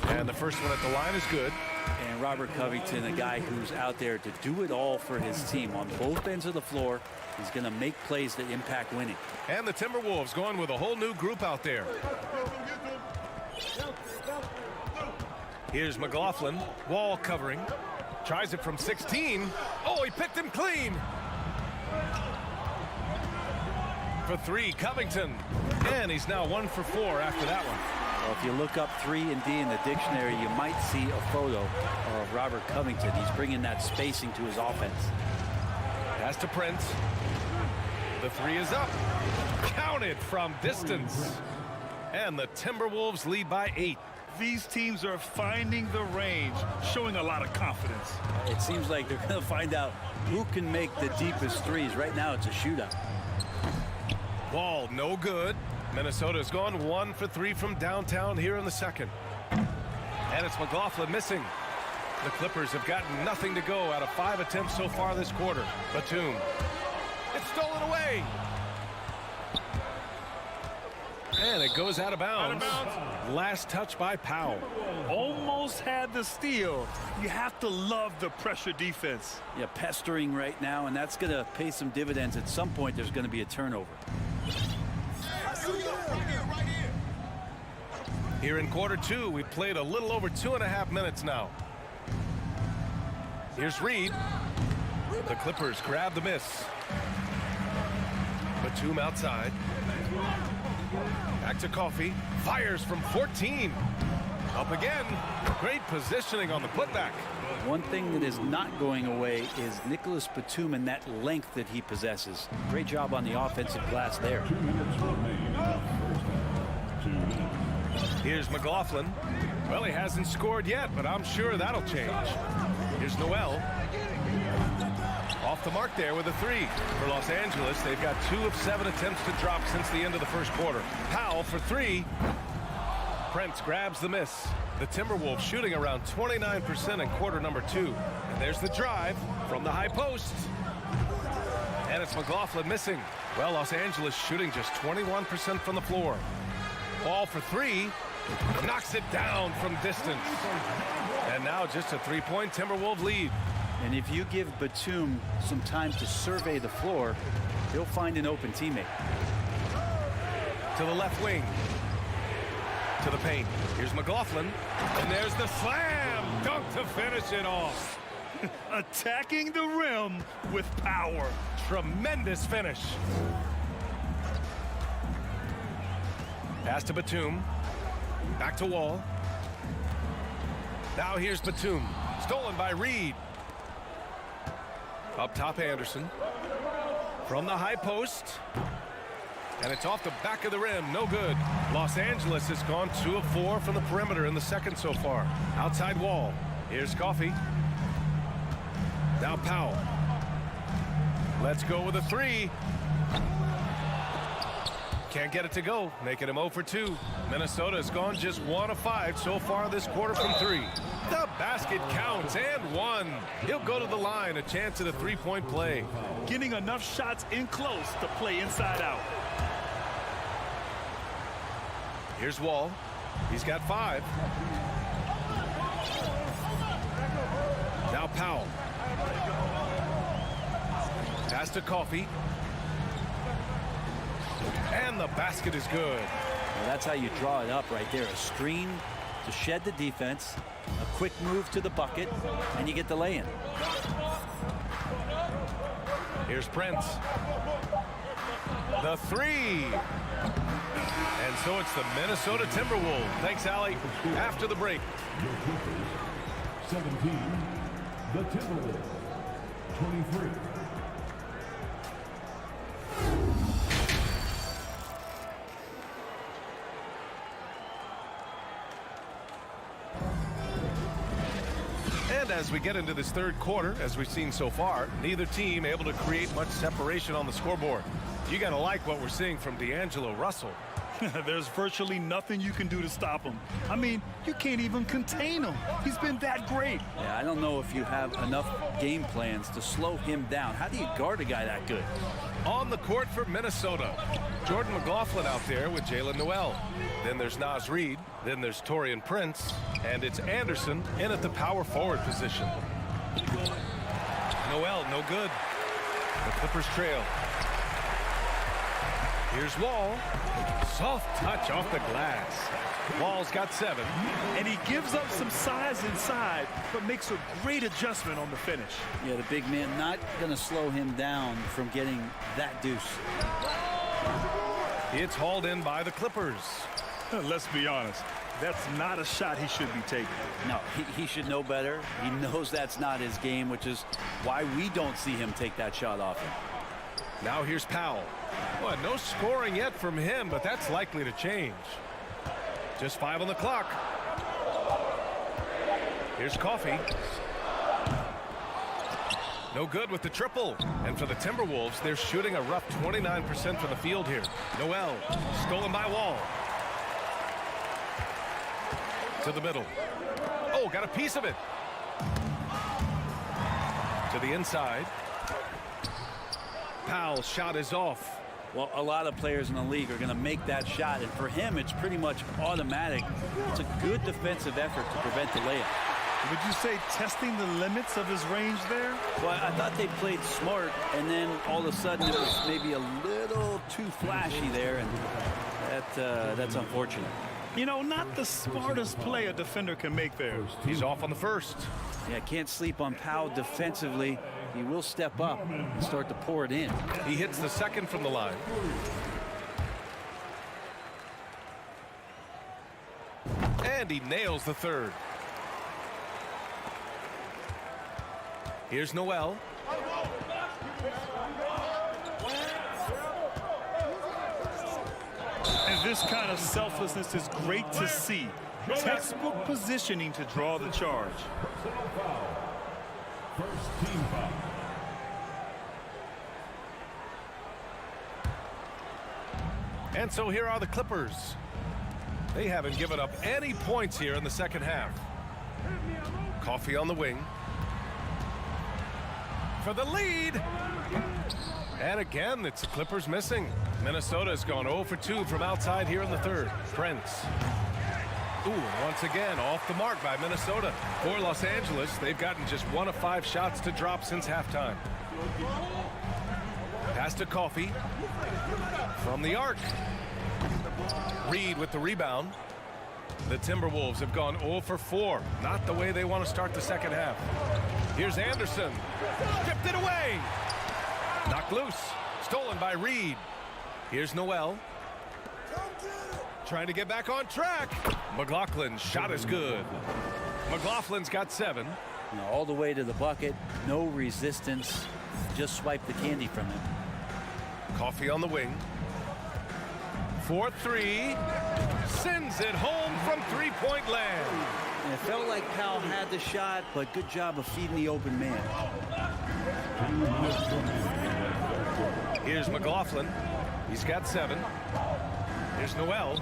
And the first one at the line is good. And Robert Covington, a guy who's out there to do it all for his team on both ends of the floor. He's going to make plays that impact winning. And the Timberwolves going with a whole new group out there. Here's McLaughlin. Wall covering. Tries it from 16. Oh, he picked him clean. For 3, Covington. And he's now 1 for 4 after that one. Well, if you look up 3 and D in the dictionary, you might see a photo of Robert Covington. He's bringing that spacing to his offense. Pass to Prince. The 3 is up. Counted from distance. And the Timberwolves lead by 8. These teams are finding the range, showing a lot of confidence. It seems like they're going to find out who can make the deepest threes. Right now, it's a shootout. Wall, no good. Minnesota's gone 1 for 3 from downtown here in the second. And it's McLaughlin missing. The Clippers have gotten nothing to go out of 5 attempts so far this quarter. Batum. It's stolen away. And it goes out of bounds. Last touch by Powell. Almost had the steal. You have to love the pressure defense. Yeah, pestering right now, and that's going to pay some dividends. At some point, there's going to be a turnover. Here in quarter 2, we played a little over 2.5 minutes now. Here's Reed. The Clippers grab the miss. Batum outside. Back to Coffey. Fires from 14. Up again. Great positioning on the putback. One thing that is not going away is Nicholas Batum and that length that he possesses. Great job on the offensive glass there. Here's McLaughlin. Well, he hasn't scored yet, but I'm sure that'll change. Here's Noel. Off the mark there with a 3 for Los Angeles. They've got 2 of 7 attempts to drop since the end of the first quarter. Powell for 3. Prince grabs the miss. The Timberwolves shooting around 29% in quarter number 2. And there's the drive from the high post. And it's McLaughlin missing. Well, Los Angeles shooting just 21% from the floor. Ball for 3. Knocks it down from distance. And now just a 3-point Timberwolves lead. And if you give Batum some time to survey the floor, he'll find an open teammate. To the left wing. To the paint. Here's McLaughlin. And there's the slam. Dunk to finish it off. Attacking the rim with power. Tremendous finish. Pass to Batum. Back to Wall. Now here's Batum. Stolen by Reed. Up top, Anderson. From the high post. And it's off the back of the rim. No good. Los Angeles has gone 2 of 4 from the perimeter in the second so far. Outside Wall. Here's Coffey. Now Powell. Let's go with a 3. Can't get it to go, making him 0 for 2. Minnesota has gone just 1 of 5 so far this quarter from 3. The basket counts and 1. He'll go to the line, a chance at a 3-point play. Getting enough shots in close to play inside out. Here's Wall. He's got 5. Now Powell. Pass to Coffey. And the basket is good. Well, that's how you draw it up right there. A screen to shed the defense, a quick move to the bucket, and you get the lay-in. Here's Prince. The 3. And so it's the Minnesota Timberwolves. Thanks, Allie. After the break. 17, the Timberwolves. 23. And as we get into this third quarter, as we've seen so far, neither team able to create much separation on the scoreboard. You got to like what we're seeing from D'Angelo Russell. There's virtually nothing you can do to stop him. I mean, you can't even contain him. He's been that great. Yeah, I don't know if you have enough game plans to slow him down. How do you guard a guy that good? On the court for Minnesota, Jordan McLaughlin out there with Jalen Noel. Then there's Naz Reid. Then there's Taurean Prince. And it's Anderson in at the power forward position. Noel, no good. The Clippers trail. Here's Wall. Soft touch off the glass. Wall's got 7. And he gives up some size inside, but makes a great adjustment on the finish. Yeah, the big man not going to slow him down from getting that deuce. It's hauled in by the Clippers. Let's be honest. That's not a shot he should be taking. No, he should know better. He knows that's not his game, which is why we don't see him take that shot off him. Now here's Powell. Well, no scoring yet from him, but that's likely to change. Just 5 on the clock. Here's Coffey. No good with the triple. And for the Timberwolves, they're shooting a rough 29% from the field here. Noel, stolen by Wall. To the middle. Oh, got a piece of it. To the inside. Powell's shot is off. Well, a lot of players in the league are going to make that shot, and for him, it's pretty much automatic. It's a good defensive effort to prevent the layup. Would you say testing the limits of his range there? Well, I thought they played smart, and then all of a sudden it was maybe a little too flashy there, and that's unfortunate. You know, not the smartest play a defender can make there. He's off on the first. Yeah, can't sleep on Powell defensively. He will step up and start to pour it in. He hits the second from the line. And he nails the third. Here's Noel. And this kind of selflessness is great to see. Textbook positioning to draw the charge. First team foul. And so here are the Clippers. They haven't given up any points here in the second half. Coffey on the wing. For the lead. And again, it's the Clippers missing. Minnesota has gone 0 for 2 from outside here in the third. Prince. Ooh, once again, off the mark by Minnesota. For Los Angeles, they've gotten just 1 of 5 shots to drop since halftime. Pass to Coffey. From the arc. Reed with the rebound. The Timberwolves have gone 0 for 4. Not the way they want to start the second half. Here's Anderson. Stripped it away. Knocked loose. Stolen by Reed. Here's Noel. trying to get back on track. McLaughlin's shot is good. McLaughlin's got 7. Now all the way to the bucket, no resistance. Just swipe the candy from him. Coffee on the wing. 4-3. Sends it home from three-point land. And it felt like Powell had the shot, but good job of feeding the open man. Here's McLaughlin. He's got 7. Here's Noel.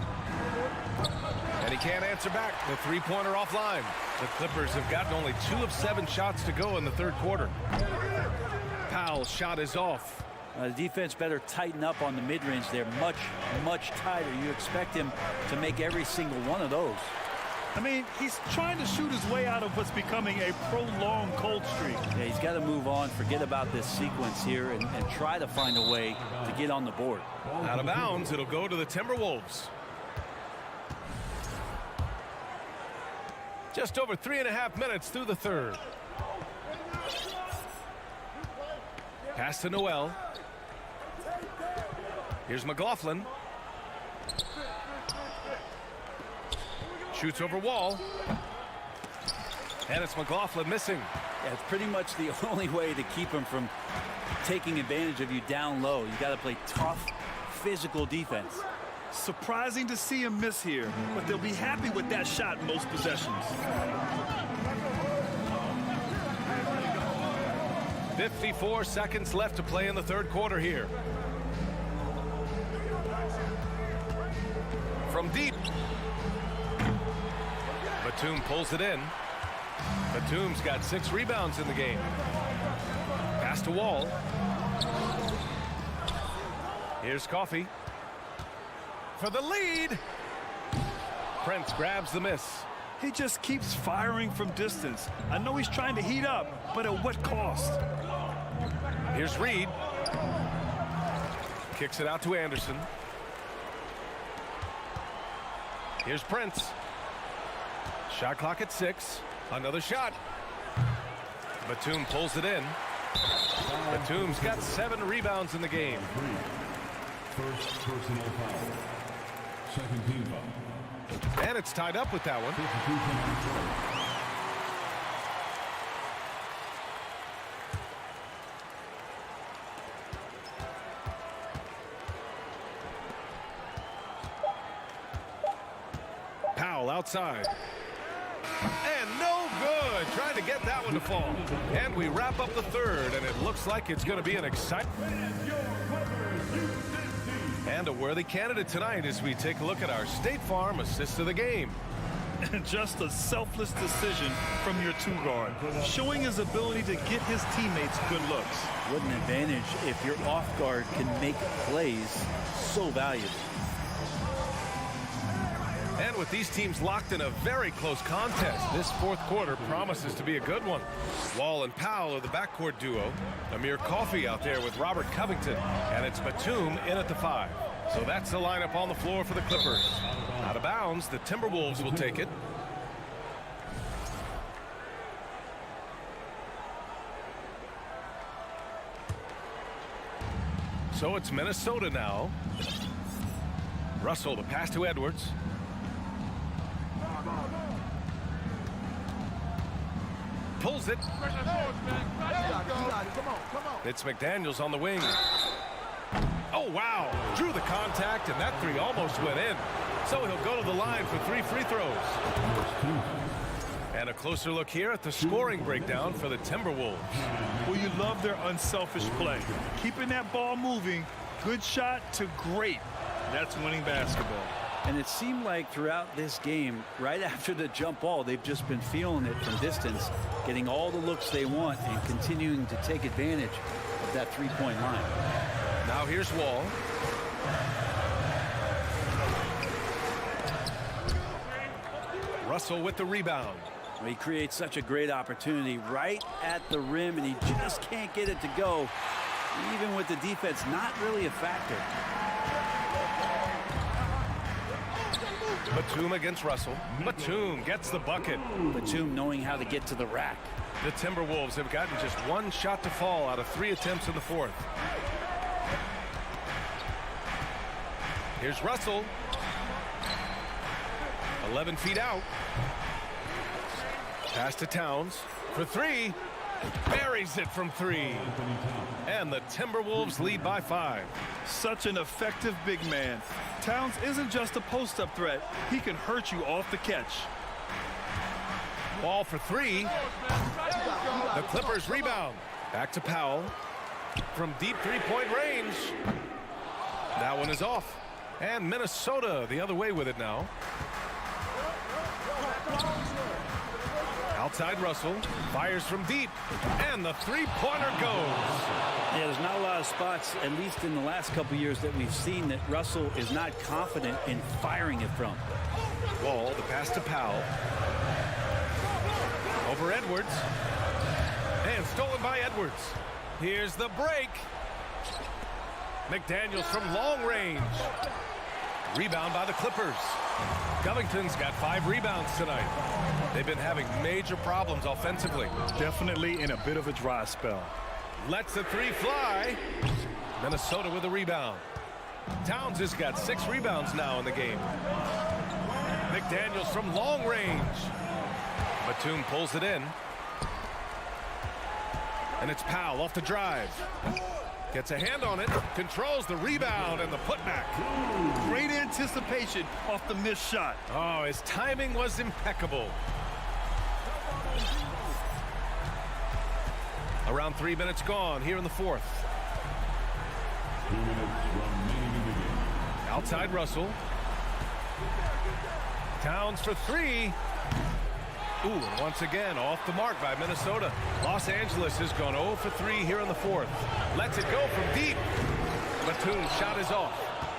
And he can't answer back. The three-pointer offline. The Clippers have gotten only 2 of 7 shots to go in the third quarter. Powell's shot is off. The defense better tighten up on the mid-range. They're much, much tighter. You expect him to make every single one of those. I mean, he's trying to shoot his way out of what's becoming a prolonged cold streak. Yeah, he's got to move on, forget about this sequence here, and try to find a way to get on the board. Out of bounds, it'll go to the Timberwolves. Just over 3.5 minutes through the third. Pass to Noel. Here's McLaughlin. Shoots over Wall. And it's McLaughlin missing. Yeah, it's pretty much the only way to keep him from taking advantage of you down low. You got to play tough, physical defense. Surprising to see him miss here, but they'll be happy with that shot most possessions. 54 seconds left to play in the third quarter here. From deep. Batum pulls it in. Batum's got 6 rebounds in the game. Pass to Wall. Here's Coffee. For the lead. Prince grabs the miss. He just keeps firing from distance. I know he's trying to heat up, but at what cost? Here's Reed. Kicks it out to Anderson. Here's Prince. Shot clock at 6. Another shot. Batum pulls it in. Batum's got 7 rebounds in the game. First personal foul. Second team foul. And it's tied up with that one. Powell outside. And no good. Trying to get that one to fall. And we wrap up the third, and it looks like it's going to be an exciting and a worthy candidate tonight as we take a look at our State Farm assist of the game. Just a selfless decision from your 2-guard, showing his ability to get his teammates good looks. What an advantage if your off guard can make plays so valuable. And with these teams locked in a very close contest, this fourth quarter promises to be a good one. Wall and Powell are the backcourt duo. Amir Coffey out there with Robert Covington. And it's Batum in at the 5. So that's the lineup on the floor for the Clippers. Out of bounds, the Timberwolves will take it. So it's Minnesota now. Russell, the pass to Edwards. Pulls it. It's McDaniels on the wing. Oh, wow. Drew the contact, and that 3 almost went in. So he'll go to the line for 3 free throws. And a closer look here at the scoring breakdown for the Timberwolves. Well, you love their unselfish play. Keeping that ball moving, good shot to great. That's winning basketball. And it seemed like throughout this game, right after the jump ball, they've just been feeling it from distance, getting all the looks they want and continuing to take advantage of that three-point line. Now here's Wall. Russell with the rebound. Well, he creates such a great opportunity right at the rim, and he just can't get it to go. Even with the defense, not really a factor. Batum against Russell. Batum gets the bucket. Batum knowing how to get to the rack. The Timberwolves have gotten just 1 shot to fall out of 3 attempts in the fourth. Here's Russell. 11 feet out. Pass to Towns for three. Buries it from three. And the Timberwolves lead by 5. Such an effective big man. Towns isn't just a post-up threat. He can hurt you off the catch. Ball for three. The Clippers rebound. Back to Powell. From deep three-point range. That one is off. And Minnesota the other way with it now. Outside Russell. Fires from deep. And the three-pointer goes. Yeah, there's not a lot of spots, at least in the last couple years, that we've seen that Russell is not confident in firing it from. Wall, the pass to Powell. Over Edwards. And stolen by Edwards. Here's the break. McDaniels from long range. Rebound by the Clippers. Covington's got 5 rebounds tonight. They've been having major problems offensively. Definitely in a bit of a dry spell. Lets the three fly. Minnesota with a rebound. Towns has got 6 rebounds now in the game. McDaniels from long range. Batum pulls it in. And it's Powell off the drive. Gets a hand on it. Controls the rebound and the putback. Great anticipation off the missed shot. Oh, his timing was impeccable. Around 3 minutes gone here in the fourth. 2 minutes remaining in the game. Outside Russell. Towns for 3. Ooh, and once again, off the mark by Minnesota. Los Angeles has gone 0 for 3 here in the fourth. Lets it go from deep. Batum's shot is off.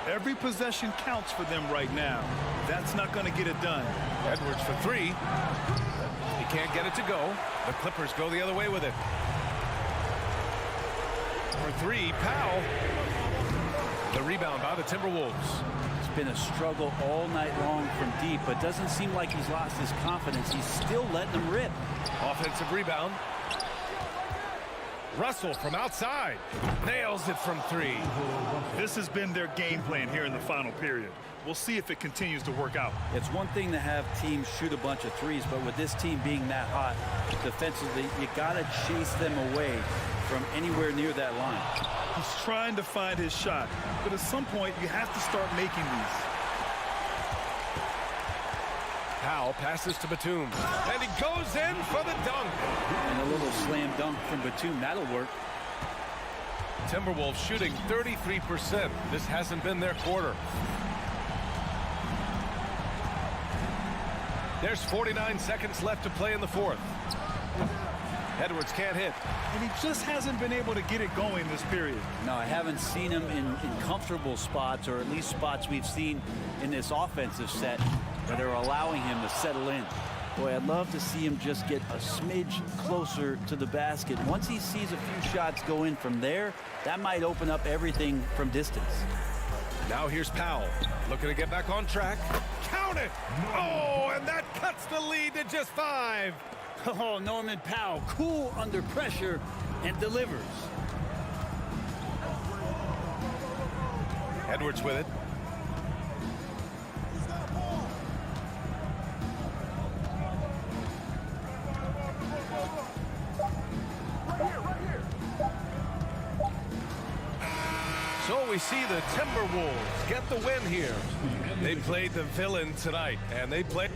Every possession counts for them right now. That's not going to get it done. Edwards for 3. He can't get it to go. The Clippers go the other way with it. For 3, Powell. The rebound by the Timberwolves. It's been a struggle all night long from deep, but doesn't seem like he's lost his confidence. He's still letting them rip. Offensive rebound. Russell from outside. Nails it from 3. This has been their game plan here in the final period. We'll see if it continues to work out. It's one thing to have teams shoot a bunch of threes, but with this team being that hot defensively, you got to chase them away from anywhere near that line. He's trying to find his shot, but at some point you have to start making these. Powell passes to Batum, and he goes in for the dunk. And a little slam dunk from Batum, that'll work. Timberwolves shooting 33%. This hasn't been their quarter. There's 49 seconds left to play in the fourth. Edwards can't hit. And he just hasn't been able to get it going this period. No, I haven't seen him in comfortable spots, or at least spots we've seen in this offensive set that are allowing him to settle in. Boy, I'd love to see him just get a smidge closer to the basket. Once he sees a few shots go in from there, that might open up everything from distance. Now here's Powell, looking to get back on track. Count it! Oh, and that cuts the lead to just 5. Oh, Norman Powell, cool under pressure and delivers. Edwards with it. So we see the Timberwolves get the win here. They played the villain tonight, and they played